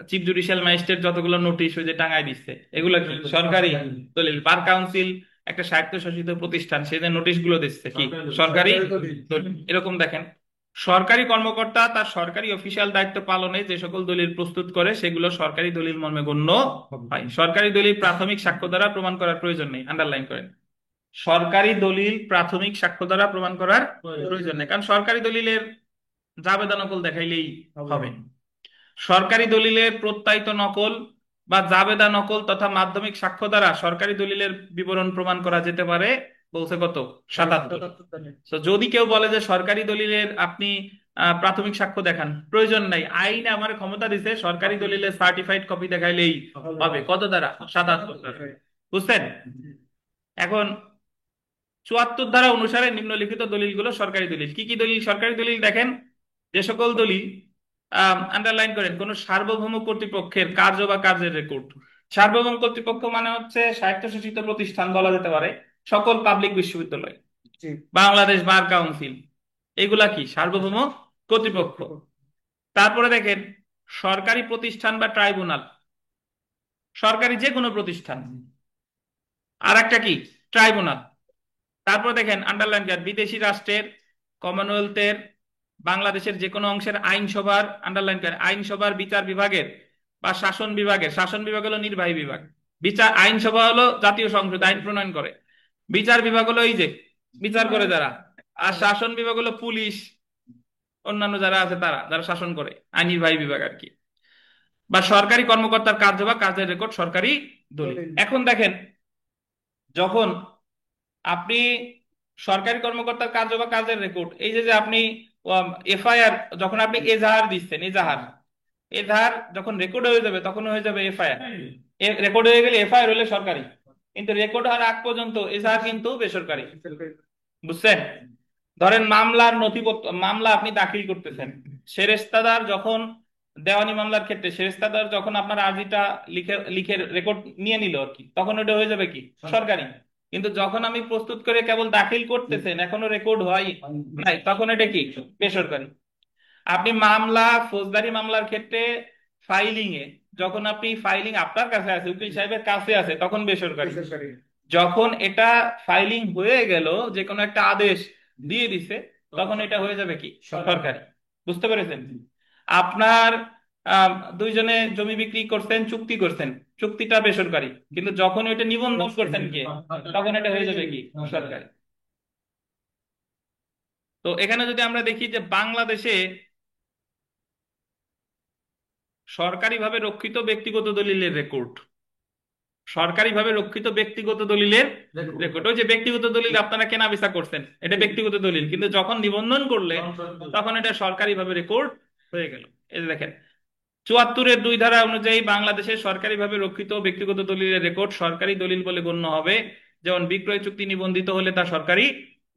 চিফ জুডিশিয়াল ম্যাজিস্ট্রেট যতগুলো নোটিশ ওই যে টাঙায় দিচ্ছে এগুলো কি সরকারি দলিল। বার কাউন্সিল একটা স্বায়ত্তশাসিত প্রতিষ্ঠান, সে যে নোটিশ গুলো দিচ্ছে কি সরকারি দলিল। এরকম দেখেন, সরকারি কর্মকর্তা তার সরকারি অফিসিয়াল দায়িত্ব পালনে যে সকল দলিল প্রস্তুত করে সেগুলো সরকারি দলিল মর্মে গণ্য হয়। সরকারি দলিল প্রাথমিক সাক্ষ্য দ্বারা প্রমাণ করার প্রয়োজন নেই, আন্ডারলাইন করেন। সরকারি দলিল প্রাথমিক সাক্ষ্য দ্বারা প্রমাণ করার প্রয়োজন নেই, কারণ সরকারি দলিলের জাবেদা নকল দেখাইলেই হবে। সরকারি দলিলের প্রত্যায়িত নকল বা জাবেদা নকল তথা মাধ্যমিক সাক্ষ্য দ্বারা সরকারি দলিলের বিবরণ প্রমাণ করা যেতে পারে, বলছে কত? 77। তো যদি কেউ বলে যে সরকারি দলিলের আপনি প্রাথমিক সাক্ষ্য দেখান, প্রয়োজন নাই, আইনে আমার ক্ষমতা দিছে সরকারি দলিলের সার্টিফাইড কপি দেখাইলেই হবে। কত দ্বারা? 77 দ্বারা। বুঝছেন? এখন 74 ধারা অনুসারে নিম্নলিখিত দলিলগুলো সরকারি দলিল। কি কি দলিল সরকারি দলিল? দেখেন, যে সকল দলিল আন্ডারলাইন করেন কোন সার্বভৌম কর্তৃপক্ষের কার্য বা কার্যের রেকর্ড। সার্বভৌম কর্তৃপক্ষ মানে হচ্ছে স্বায়ত্তশাসিত প্রতিষ্ঠান বলা যেতে পারে, সকল পাবলিক বিশ্ববিদ্যালয়, বাংলাদেশ বার কাউন্সিল, এগুলা কি সার্বভৌম কর্তৃপক্ষ। তারপরে দেখেন সরকারি প্রতিষ্ঠান বা ট্রাইব্যুনাল, সরকারি যে কোনো প্রতিষ্ঠান। আর একটা কি? ট্রাইব্যুনাল। তারপর দেখেন আন্ডারলাইন করেন বিদেশি রাষ্ট্রের, কমনওয়েলথের, বাংলাদেশের যে কোনো অংশের আইনসভার, আন্ডারলাইন করেন আইনসভার বিচার বিভাগের বা শাসন বিভাগের। শাসন বিভাগ হলো নির্বাহী বিভাগ, বিচার আইনসভা হলো জাতীয় সংসদ আইন প্রণয়ন করে, বিচার বিভাগ হলো এই যে বিচার করে যারা, আর শাসন বিভাগ হলো পুলিশ অন্যান্য যারা আছে তারা, যারা শাসন করে, আইন নির্বাহী বিভাগ আর কি। বা সরকারি কর্মকর্তার কার্য বা কাজের রেকর্ড সরকারি দলিল। এখন দেখেন, যখন আপনি সরকারি কর্মকর্তার কার্য বা কাজের রেকর্ড, এই যে যে আপনি এফআইআর, যখন আপনি এজাহার দিচ্ছেন, এজাহার এজাহার যখন রেকর্ড হয়ে যাবে তখন হয়ে যাবে এফআইআর। রেকর্ড হয়ে গেলে এফআইআর হলে সরকারি, কিন্তু রেকর্ড হওয়ার আগ পর্যন্ত এজাহার কিন্তু বেসরকারি। বুঝছেন? ধরেন মামলার নথিপত্র, মামলা আপনি দাখিল করতেছেন, সেরেস্তাদার যখন দেওয়ানি মামলার ক্ষেত্রে সেরেস্তাদার যখন আপনার আর্জিটা লিখে লিখে রেকর্ড নিয়ে নিল আর কি, তখন ওটা হয়ে যাবে কি? সরকারি। কিন্তু যখন আমি প্রস্তুত করে কেবল দাখিল করতেছেন, এখনো রেকর্ড হয় নাই, তখন এটা কি? বেসরকারি। আপনি মামলা, ফৌজদারি মামলার ক্ষেত্রে ফাইলিং এ, যখন আপনি ফাইলিং আপনার কাছে আছে, উকিল সাহেবের কাছে আছে, তখন বেসরকারি। যখন এটা ফাইলিং হয়ে গেল, যে কোনো একটা আদেশ দিয়ে দিছে, তখন এটা হয়ে যাবে কি? সরকারি। বুঝতে পেরেছেন? আপনার দুইজনে জমি বিক্রি করছেন, চুক্তি করছেন, চুক্তিটা বেসরকারি, কিন্তু যখন এটা নিবন্ধন করছেন গিয়ে, তখন এটা হয়ে যাবে কি? সরকারি। তো এখানে যদি আমরা দেখি যে বাংলাদেশে সরকারিভাবে রক্ষিত ব্যক্তিগত দলিলের রেকর্ড, সরকারিভাবে রক্ষিত ব্যক্তিগত দলিলের রেকর্ড, ওই যে ব্যক্তিগত দলিল আপনারা কেনা বেচা করছেন, এটা ব্যক্তিগত দলিল, কিন্তু যখন নিবন্ধন করলে তখন এটা সরকারিভাবে রেকর্ড হয়ে গেল। এই যে দেখেন 74-এর 2 ধারা অনুযায়ী বাংলাদেশের সরকারিভাবে রক্ষিত ব্যক্তিগত দলিলের রেকর্ড সরকারি দলিল বলে গণ্য হবে। যেমন বিক্রয় চুক্তি নিবন্ধিত হলে তা সরকারি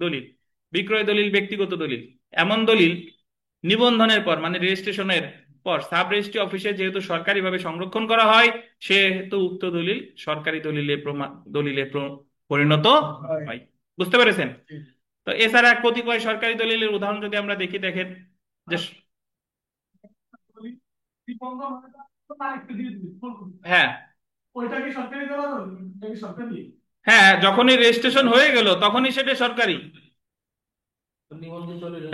দলিল। বিক্রয় দলিল ব্যক্তিগত দলিল। এমন দলিল নিবন্ধনের পর মানে রেজিস্ট্রেশনের পর সাব রেজিস্ট্রি অফিসে যেহেতু সরকারিভাবে সংরক্ষণ করা হয়, সেহেতু উক্ত দলিল সরকারি দলিলে পরিণত হয়। বুঝতে পেরেছেন? তো এছাড়া কতিপয় সরকারি দলিলের উদাহরণ যদি আমরা দেখি, দেখেন যে হ্যাঁ হ্যাঁ, যখনই রেজিস্ট্রেশন হয়ে গেল তখনই সেটা সরকারি।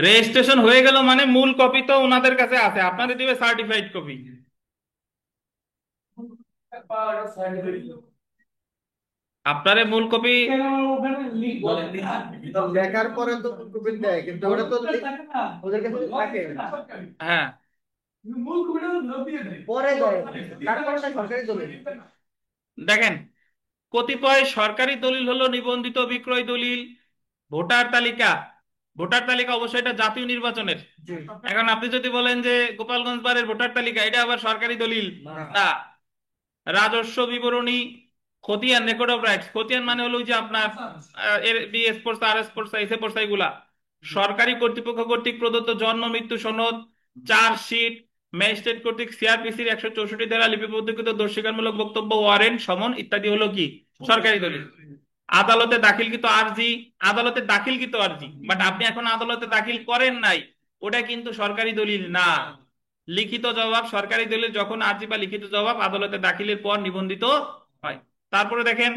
রেজিস্ট্রেশন হয়ে গেল মানে মূল কপি তো ওনাদের কাছে আছে, আপনাদের দিবে সার্টিফাইড কপি। আপনার মূল কপি দেখার পরে তো কপি দেয়, কিন্তু ওটা তো ওদের কাছে থাকে। হ্যাঁ, পরে দেয়, তারপরে সরকারি দলিল। দেখেন কতিপয় সরকারি দলিল হলো নিবন্ধিত বিক্রয় দলিল, ভোটার তালিকা। ভোটার তালিকা অবশ্যই এটা জাতীয় নির্বাচনের। এখন আপনি যদি বলেন যে গোপালগঞ্জ বারের ভোটার তালিকা, এটা আবার সরকারি দলিল না। রাজস্ব বিবরণী, খতিয়ান, রেকর্ড অফ রাইটস। খতিয়ান মানে হলো যে আপনার এর বি স্পোর্টস, আর স্পোর্টস, এসে স্পোর্টস, এগুলা সরকারি কর্তৃপক্ষ কর্তৃক প্রদত্ত জন্ম মৃত্যু সনদ, চার্জশিট, ম্যাজিস্ট্রেট কর্তৃক সিআরপিসির 164 ধারা লিপিবদ্ধকৃত দোষস্বীকারমূলক বক্তব্য, ওয়ারেন্ট, সমন ইত্যাদি হলো কি? সরকারি দলিল। আদালতে দাখিলকৃত আর্জি, আদালতে দাখিলকৃত আর্জি বাট আপনি এখন আদালতে দাখিল করেন নাই, ওটা কিন্তু সরকারি দলিল না। লিখিত জবাব সরকারি দলিল যখন আর্জি বা লিখিত জবাব আদালতে দাখিলের পর নিবন্ধিত হয়। তারপরে দেখেন,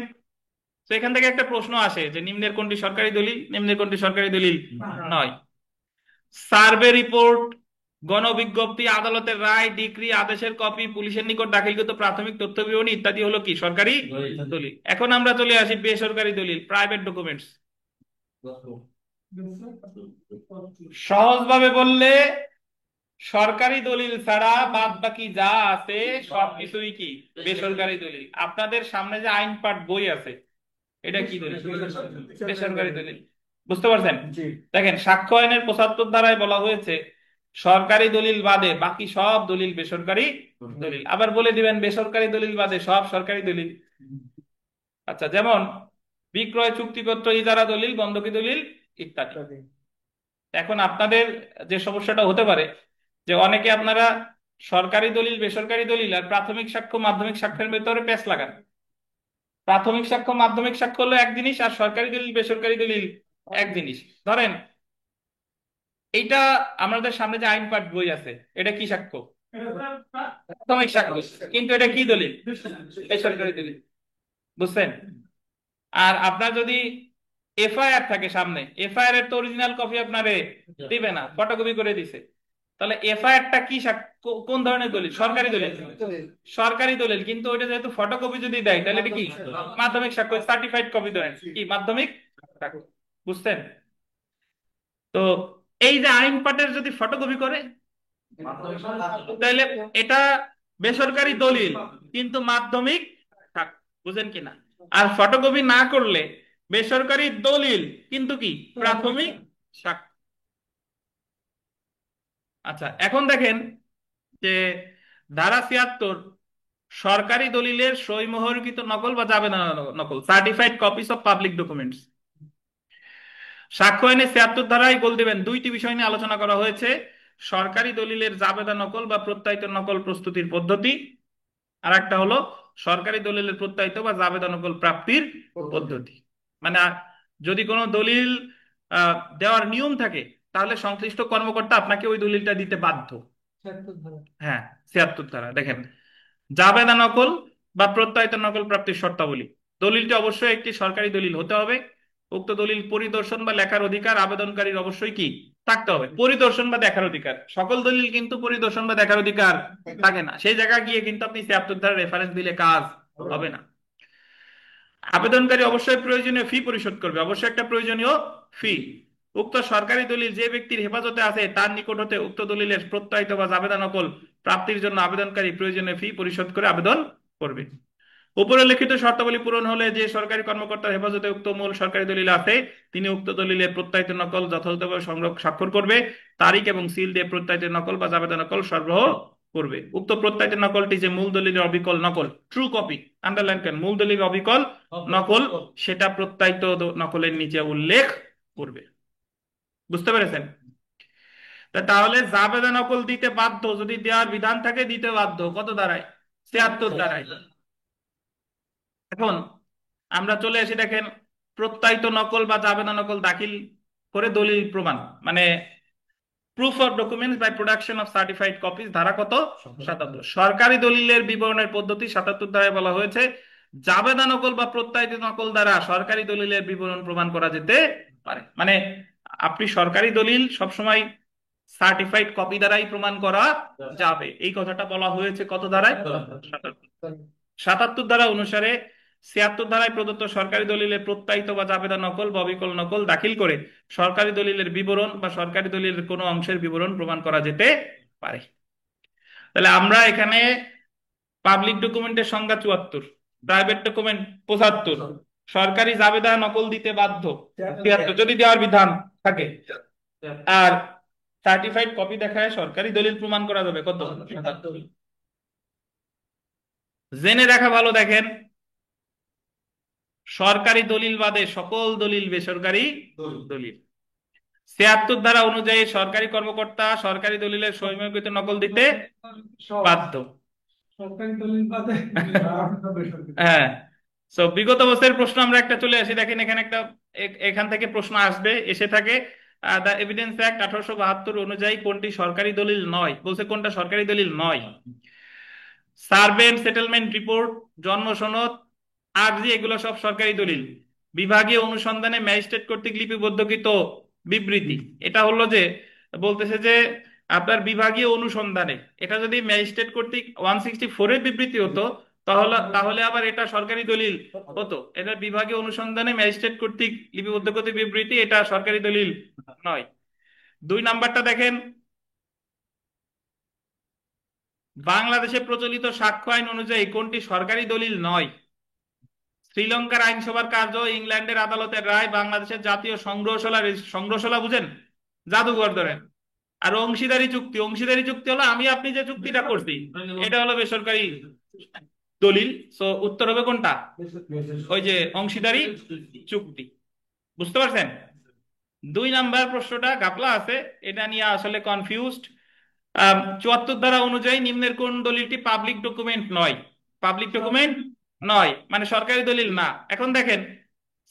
তো এখান থেকে একটা প্রশ্ন আসে যে নিম্নের কোনটি সরকারি দলিল, নিম্নের কোনটি সরকারি দলিল নয়। সার্ভে রিপোর্ট, গণবিজ্ঞপ্তি, আদালতের রায়, ডিক্রি, আদেশের কপি, পুলিশের নিকট দাখিলকৃত প্রাথমিক তথ্য বিবরণী ইত্যাদি হলো কি? সরকারি দলিল। এখন আমরা চলে আসি বেসরকারি দলিল, প্রাইভেট ডকুমেন্টস। সহজভাবে বললে সরকারি দলিল ছাড়া বাদ বাকি যা আছে সবকিছুই কি বেসরকারি দলিল। আপনাদের সামনে যে আইন পাঠ বই আছে, এটা কি দলিল? বেসরকারি দলিল। বুঝতে পারছেন? জি। দেখেন, সাক্ষ্য আইনের 75 ধারায় বলা হয়েছে সরকারি দলিল বাদে বাকি সব দলিল বেসরকারি দলিল। আবার বলে দিবেন বেসরকারি দলিল বাদে সব সরকারি দলিল। আচ্ছা, যেমন বিক্রয় চুক্তিপত্র, ইজারা দলিল, বন্ধকি দলিল ইত্যাদি। এখন আপনাদের যে সমস্যাটা হতে পারে যে অনেকে আপনারা সরকারি দলিল, বেসরকারি দলিল আর প্রাথমিক সাক্ষ্য, মাধ্যমিক সাক্ষ্যের ভেতরে পেঁচ লাগান। প্রাথমিক সাক্ষ্য, মাধ্যমিক সাক্ষ্য হলো এক জিনিস, আর সরকারি দলিল, বেসরকারি দলিল এক জিনিস। ধরেন এইটা আমাদের সামনে যে আইন পাঠ বই আছে, এটা কি সাক্ষ্য? প্রাথমিক সাক্ষ্য, কিন্তু এটা কি দলিল? বেসরকারি দলিল। বুঝছেন? আর আপনার যদি এফআইআর থাকে সামনে, এফআইআর এর তো অরিজিনাল কপি আপনারে দিবে না, ফটোকপি করে দিছে। তাহলে এফআইআরটা কি কোন ধরনের দলিল? সরকারি দলিল। সরকারি দলিল, কিন্তু ওইটা যেহেতু ফটোকপি যদি দেয় তাহলে এটা কি? মাধ্যমিক সাক্ষ্য, সার্টিফাইড কপি ধরেন কি মাধ্যমিক সাক্ষ্য। বুঝছেন? তো এই যে আইন পাঠের যদি ফটোকপি করে তাহলে এটা বেসরকারি দলিল কিন্তু মাধ্যমিক সাক্ষ্য। বুঝেন কিনা? আর ফটোকপি না করলে বেসরকারি দলিল কিন্তু কি প্রাথমিক সাক্ষ্য। আচ্ছা, এখন দেখেন যে ধারা 76 সরকারি দলিলের সই মোহরকৃত নকল বা জাবেদা নকল, certified copies of public documents. সাক্ষ্য আইনে 76 ধারায় গোল দিবেন দুইটি বিষয় নিয়ে আলোচনা করা হয়েছে: সরকারি দলিলের জাবেদা নকল বা প্রত্যায়িত নকল প্রস্তুতির পদ্ধতি, আর একটা হলো সরকারি দলিলের প্রত্যায়িত বা জাবেদা নকল প্রাপ্তির পদ্ধতি। মানে যদি কোনো দলিল দেওয়ার নিয়ম থাকে তাহলে সংশ্লিষ্ট কর্মকর্তা আপনাকে ওই দলিলটা দিতে বাধ্য। হ্যাঁ, 76 ধারা দেখেন, জাবেদা নকল বা প্রত্যয়িত নকল প্রাপ্তির শর্তাবলী। দলিলটি অবশ্যই একটি সরকারি দলিল হতে হবে। উক্ত দলিল পরিদর্শন বা লেখার অধিকার আবেদনকারীর অবশ্যই কি থাকতে হবে? পরিদর্শন বা দেখার অধিকার। সকল দলিল কিন্তু পরিদর্শন বা দেখার অধিকার থাকে না। সেই জায়গায় গিয়ে কিন্তু আপনি 76 ধারা রেফারেন্স দিলে কাজ হবে না। আবেদনকারী অবশ্যই প্রয়োজনীয় ফি পরিশোধ করবে, অবশ্যই একটা প্রয়োজনীয় ফি। উক্ত সরকারি দলিল যে ব্যক্তির হেফাজতে আছে তার নিকট হতে উক্ত দলিলের প্রত্যয়িত বা জাবেদা নকল প্রাপ্তির জন্য আবেদনকারী প্রয়োজনীয় ফি পরিশোধ করে আবেদন করবে। উপরে লিখিত শর্তাবলী পূরণ হলে যে সরকারি কর্মকর্তার হেফাজতে উক্ত মূল সরকারি দলিল আছে তিনি উক্ত দলিলের প্রত্যয়িত নকল যথাযথভাবে সংগ্রহ স্বাক্ষর করবে, তারিখ এবং সিল দিয়ে প্রত্যয়িত নকল বা জাবেদা নকল সরবরাহ করবে। উক্ত প্রত্যয়িত নকলটি যে মূল দলিলের অবিকল নকল, ট্রু কপি, আন্ডারলাইন করেন, মূল দলিলের অবিকল নকল, সেটা প্রত্যয়িত নকলের নিচে উল্লেখ করবে। বুঝতে পেরেছেন? তাহলে জাবেদা নকল দিতে বাধ্য, যদি দেওয়ার বিধান থাকে দিতে বাধ্য। কত দাঁড়ায়? 76 দাঁড়ায়। এখন আমরা চলে এসে দেখেন প্রত্যয়িত নকল বা জাবেদা নকল দাখিল করে দলিল প্রমাণ, মানে proof of documents by production of certified copies. ধারা কত? 77। সরকারি দলিলের বিবরণের পদ্ধতি 77 ধারায় বলা হয়েছে জাবেদা নকল বা প্রত্যয়িত নকল দ্বারা সরকারি দলিলের বিবরণ প্রমাণ করা যেতে পারে। মানে আপনি সরকারি দলিল সবসময় সার্টিফাইড কপি দ্বারাই প্রমাণ করা যাবে, এই কথাটা বলা হয়েছে কত ধারায়? 77। 77 ধারা অনুসারে 76 ধারায় প্রদত্ত সরকারি দলিলের প্রত্যায়িত বা জাবেদা নকল বা অবিকল নকল দাখিল করে সরকারি দলিলের বিবরণ বা সরকারি দলিলের কোনো অংশের বিবরণ প্রমাণ করা যেতে পারে। তাহলে আমরা এখানে পাবলিক ডকুমেন্টের সংজ্ঞা 74, প্রাইভেট ডকুমেন্ট 75, সরকারি জাবেদা নকল দিতে বাধ্য 73 যদি দেওয়ার বিধান থাকে, আর সার্টিফাইড কপি দেখায় সরকারি দলিল প্রমাণ করা যাবে কত? 77। জেনে রাখা ভালো, দেখেন সরকারি দলিল বাদে সকল দলিল বেসরকারি দলিল। 76 ধারা অনুযায়ী সরকারি কর্মকর্তা সরকারি দলিলের সহিমকৃত নকল দিতে বাধ্য। সরকারি দলিল বাদে হ্যাঁ, তো বিগত বছরের প্রশ্ন আমরা একটা চলে আসি, দেখেন এখানে একটা এখান থেকে প্রশ্ন আসবে, এসে থাকে দ্য এভিডেন্স অ্যাক্ট 1872 অনুযায়ী কোনটি সরকারি দলিল নয়? বলছে কোনটা সরকারি দলিল নয়? সার্ভে এন্ড সেটেলমেন্ট রিপোর্ট, জন্ম সনদ, আরজি, এগুলো সব সরকারি দলিল। বিভাগীয় অনুসন্ধানে ম্যাজিস্ট্রেট কর্তৃক লিপিবদ্ধকৃত বিবৃতি, এটা হলো যে বলতেছে যে আপনার বিভাগীয় অনুসন্ধানে, এটা যদি ম্যাজিস্ট্রেট কর্তৃক 164 এর বিবৃতি হতো তাহলে আবার এটা সরকারি দলিল হতো। এটা বিভাগীয় অনুসন্ধানে ম্যাজিস্ট্রেট কর্তৃক লিপিবদ্ধকৃত বিবৃতি, এটা সরকারি দলিল নয়। 2 নাম্বারটা দেখেন, বাংলাদেশে প্রচলিত সাক্ষ্য আইন অনুযায়ী কোনটি সরকারি দলিল নয়? শ্রীলঙ্কার আইনসভার কার্য, ইংল্যান্ডের আদালতের রায়, বাংলাদেশের জাতীয় সংগ্রহশালা, সংগ্রহশালা বুঝেন, জাদুঘর ধরেন। আর অংশীদারি চুক্তি, অংশীদারি চুক্তি হলো আমি আপনি যে চুক্তিটা করছি, এটা হলো বেসরকারি দলিল। সো উত্তর হবে কোনটা? ওই যে অংশীদারি চুক্তি। বুঝতে পারছেন? 2 নাম্বার প্রশ্নটা গাপলা আছে, এটা নিয়ে আসলে কনফিউজড। 74 ধারা অনুযায়ী নিম্নের কোন দলিলটি পাবলিক ডকুমেন্ট নয়? পাবলিক ডকুমেন্ট নয় মানে সরকারি দলিল না। এখন দেখেন,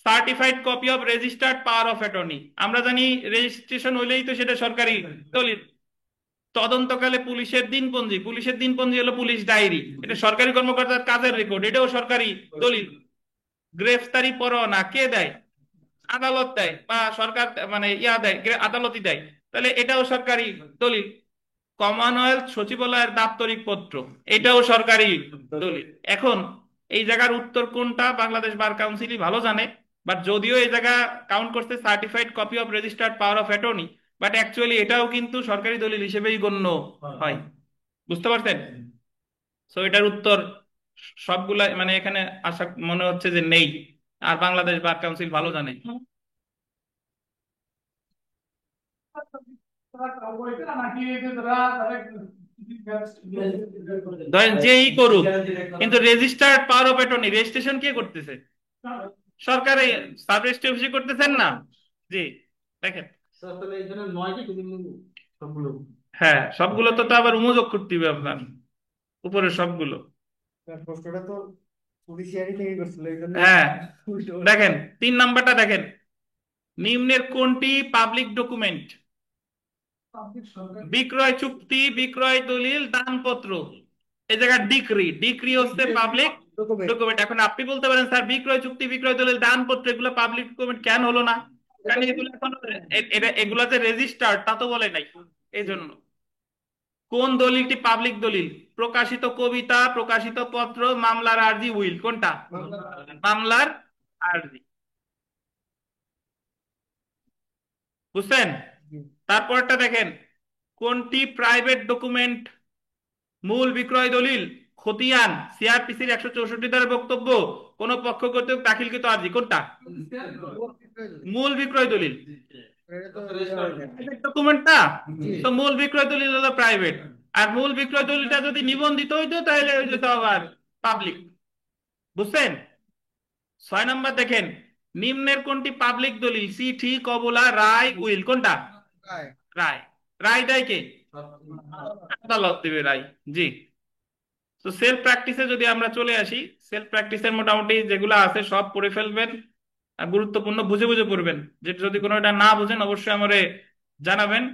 certified copy of registered power of attorney, আমরা জানি রেজিস্ট্রেশন হইলেই তো সেটা সরকারি দলিল। তদন্তকালে পুলিশের দিনপঞ্জি, পুলিশের দিনপঞ্জি হলো পুলিশ ডায়েরি, এটা সরকারি কর্মকর্তার কাজের রেকর্ড, এটাও সরকারি দলিল। গ্রেফতারি পরোয়ানা কে দেয়? আদালত দেয়, বা সরকার মানে দেয়, আদালতই দেয়, তাহলে এটাও সরকারি দলিল। কমনওয়েলথ সচিবালয়ের দাপ্তরিক পত্র, এটাও সরকারি দলিল। এখন এই জায়গার উত্তর কোনটা বাংলাদেশ বার কাউন্সিলই ভালো জানে, বাট যদিও এই জায়গা কাউন্ট করছে certified copy of registered power of attorney, but actually এটাও কিন্তু সরকারি দলিল হিসেবেই গণ্য হয়। বুঝতে পারছেন? সো এটার উত্তর সবগুলা মানে এখানে আশা মনে হচ্ছে যে নেই, আর বাংলাদেশ বার কাউন্সিল ভালো জানে। ধরেন যেই করুক, কিন্তু registered power of attorney registration কে করতেছে? সরকার। সাব রেজিস্ট্রি অফিসে করতেছেন না? জি। দেখেন, স্যার তাহলে এখানে 9টি কিন্তু সবগুলো। হ্যাঁ সবগুলো তো আবার উমোযোগ করতে হবে আপনার, উপরে সবগুলো। প্রশ্নটা তো জুডিশিয়ারি থেকে করছিল এই জন্য হ্যাঁ উল্টো। দেখেন 3 নাম্বারটা দেখেন, নিম্নের কোনটি পাবলিক ডকুমেন্ট? বিক্রয় চুক্তি, বিক্রয় দলিল, দানপত্র। এই জায়গায় ডিক্রি, ডিক্রি হচ্ছে পাবলিক ডকুমেন্ট ডকুমেন্ট। এখন আপনি বলতে পারেন স্যার বিক্রয় চুক্তি, বিক্রয় দলিল, দানপত্র এগুলো পাবলিক ডকুমেন্ট কেন হলো না? কারণ এগুলো এখন এগুলা যে রেজিস্টার্ড তা তো বলে নাই। এই জন্য কোন দলিলটি পাবলিক দলিল? প্রকাশিত কবিতা, প্রকাশিত পত্র, মামলার আর্জি, উইল, কোনটা? মামলার আর্জি। বুঝছেন? তারপরটা দেখেন, কোনটি প্রাইভেট ডকুমেন্ট? মূল বিক্রয় দলিল, খতিয়ান, সিআরপিসির 164 ধারার বক্তব্য, কোন পক্ষ কর্তৃক দাখিলকৃত আর্জি, কোনটা? মূল বিক্রয় দলিল ডকুমেন্টটা। তো মূল বিক্রয় দলিল হলো প্রাইভেট, আর মূল বিক্রয় দলিলটা যদি নিবন্ধিত হইতো তাহলে হয়ে যেত আবার পাবলিক। বুঝছেন? 6 নাম্বার দেখেন, নিম্নের কোনটি পাবলিক দলিল? চিঠি, কবলা, রায়, উইল, কোনটা? রায়। রায় দেয় কে? আদালত দেবে রায়। জি। তো সেলফ প্র্যাকটিসে যদি আমরা চলে আসি, সেলফ প্র্যাকটিসের মোটামুটি যেগুলো আছে সব পড়ে ফেলবেন, আর গুরুত্বপূর্ণ বুঝে বুঝে পড়বেন। যে যদি কোনো এটা না বুঝেন অবশ্যই আমারে জানাবেন।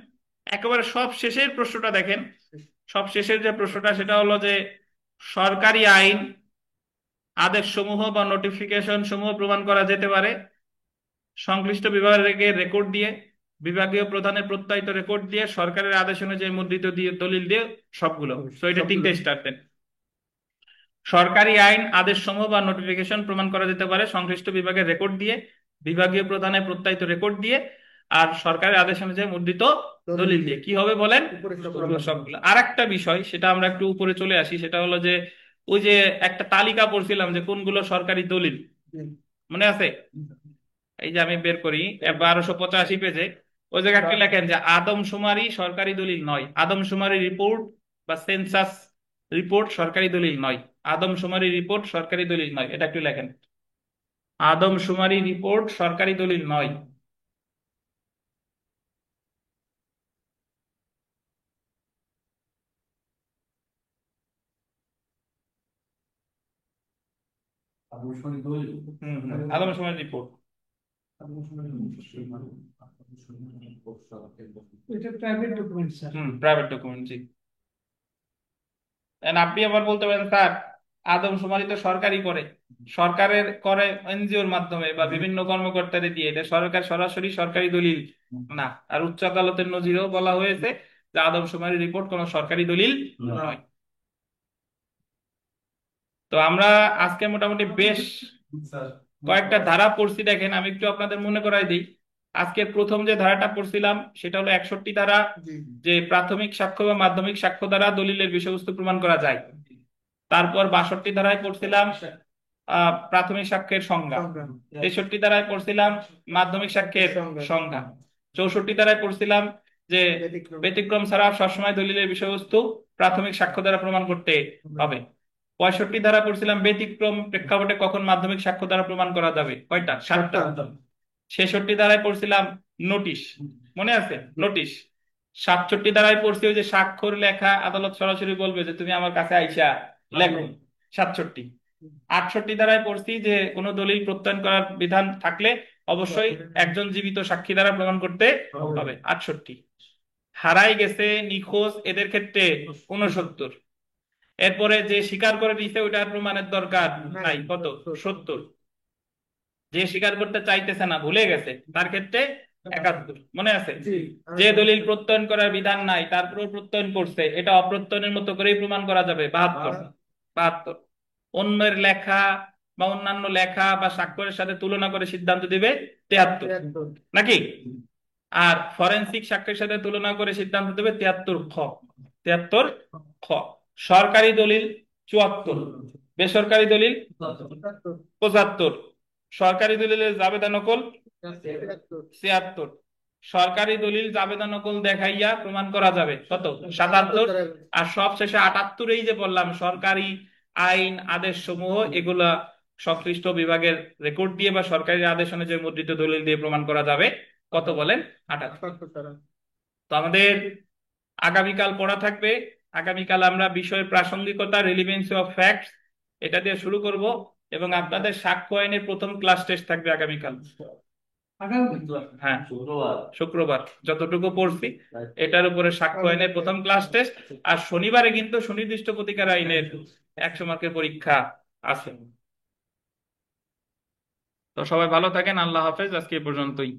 একেবারে সব শেষের প্রশ্নটা দেখেন, সব শেষের যে প্রশ্নটা সেটা হলো যে সরকারি আইন, আদেশ সমূহ বা নোটিফিকেশন সমূহ প্রমাণ করা যেতে পারে সংশ্লিষ্ট বিভাগের রেকর্ড দিয়ে, বিভাগীয় প্রধানের প্রত্যায়িত রেকর্ড দিয়ে, সরকারের আদেশ অনুযায়ী মুদ্রিত দিয়ে দলিল দিয়ে, সবগুলো। তো এটা 3টে স্টার দেন। সরকারি আইন, আদেশ সমূহ বা নোটিফিকেশন প্রমাণ করা যেতে পারে সংশ্লিষ্ট বিভাগের রেকর্ড দিয়ে, বিভাগীয় প্রধানের প্রত্যায়িত রেকর্ড দিয়ে, আর সরকারের আদেশ অনুযায়ী মুদ্রিত দলিল দিয়ে। কি হবে বলেন? সবগুলো। আর একটা বিষয়, সেটা আমরা একটু উপরে চলে আসি, সেটা হলো যে ওই যে একটা তালিকা পড়ছিলাম যে কোনগুলো সরকারি দলিল, মনে আছে? এই যে আমি বের করি 1285 পেজে, ওই জায়গায় একটু লেখেন যে আদমশুমারি সরকারি দলিল নয়। আদমশুমারি রিপোর্ট বা সেন্সাস রিপোর্ট সরকারি দলিল নয়। আদমশুমারি রিপোর্ট সরকারি দলিল নয়, এটা একটু লেখেন। আদমশুমারি রিপোর্ট সরকারি দলিল নয়। আদমশুমারি রিপোর্ট। এটা private document sir. Private document, G. And আপনি আবার বলতে পারেন স্যার আদমশুমারি তো সরকারই করে, সরকারের করে এনজিওর মাধ্যমে বা বিভিন্ন কর্মকর্তাদের দিয়ে, এটা সরকার সরাসরি সরকারি দলিল না। আর উচ্চ আদালতের নজিরেও বলা হয়েছে যে আদমশুমারি রিপোর্ট কোনো সরকারি দলিল নয়। তো আমরা আজকে মোটামুটি বেশ কয়েকটা ধারা পড়ছি। দেখেন আমি একটু আপনাদের মনে করাই দিই। আজকে প্রথম যে ধারাটা পড়ছিলাম সেটা হলো 61 ধারা, জি যে প্রাথমিক সাক্ষ্য বা মাধ্যমিক সাক্ষ্য দ্বারা দলিলের বিষয়বস্তু প্রমাণ করা যায়। তারপর 62 ধারায় পড়ছিলাম প্রাথমিক সাক্ষ্যের সংজ্ঞা। সংজ্ঞা 63 ধারায় পড়ছিলাম মাধ্যমিক সাক্ষ্যের সংজ্ঞা। সংজ্ঞা। 64 ধারায় পড়ছিলাম যে ব্যতিক্রম ব্যতিক্রম ছাড়া সবসময় দলিলের বিষয়বস্তু প্রাথমিক সাক্ষ্য দ্বারা প্রমাণ করতে হবে। 65 ধারা পড়ছিলাম ব্যতিক্রম প্রেক্ষাপটে কখন মাধ্যমিক সাক্ষ্য দ্বারা প্রমাণ করা যাবে, কয়টা? 7টা। 66 ধারায় পড়ছিলাম নোটিশ, মনে আছে নোটিশ। 67 ধারায় পড়ছি ওই যে স্বাক্ষর লেখা, আদালত সরাসরি বলবে যে তুমি আমার কাছে আইসা লেখো, 67। 68 ধারায় পড়ছি যে কোনো দলিল প্রত্যয়ন করার বিধান থাকলে অবশ্যই একজন জীবিত সাক্ষী দ্বারা প্রমাণ করতে হবে, 68। হারাই গেছে, নিখোঁজ, এদের ক্ষেত্রে 69। এরপরে যে স্বীকার করে দিছে ওইটার প্রমাণের দরকার নাই, কত? 70। যে স্বীকার করতে চাইতেছে না, ভুলে গেছে, তার ক্ষেত্রে 71, মনে আছে? জি যে দলিল প্রত্যয়ন করার বিধান নাই তারপরেও প্রত্যয়ন করছে, এটা অপ্রত্যয়নের মতো করেই প্রমাণ করা যাবে, 72। 72। অন্যের লেখা বা অন্যান্য লেখা বা স্বাক্ষরের সাথে তুলনা করে সিদ্ধান্ত দিবে, 73, 73 নাকি? আর ফরেনসিক সাক্ষ্যের সাথে তুলনা করে সিদ্ধান্ত দেবে 73 খ। 73 খ। সরকারি দলিল 74, বেসরকারি দলিল 75, সরকারি দলিলের জাবেদা নকল 76, সরকারি দলিল জাবেদা নকল দেখাইয়া প্রমাণ করা যাবে, কত? 77। আর সবশেষে 78, এই যে বললাম সরকারি আইন আদেশ সমূহ এগুলা সংশ্লিষ্ট বিভাগের রেকর্ড দিয়ে বা সরকারি আদেশ অনুযায়ী মুদ্রিত দলিল দিয়ে প্রমাণ করা যাবে, কত বলেন? 78। তো আমাদের আগামীকাল পড়া থাকবে। আগামীকাল আমরা বিষয়ের প্রাসঙ্গিকতা, রিলিভেন্সি অফ ফ্যাক্টস, এটা দিয়ে শুরু করব, এবং আপনাদের সাক্ষ্য আইনের প্রথম ক্লাস টেস্ট থাকবে আগামীকাল। হ্যাঁ, শুক্রবার যতটুকু পড়ছি এটার উপরে সাক্ষ্য আইনের প্রথম ক্লাস টেস্ট। আর শনিবারে কিন্তু সুনির্দিষ্ট প্রতিকার আইনের 100 মার্কের পরীক্ষা আছে। তো সবাই ভালো থাকেন, আল্লাহ হাফেজ, আজকে এই পর্যন্তই।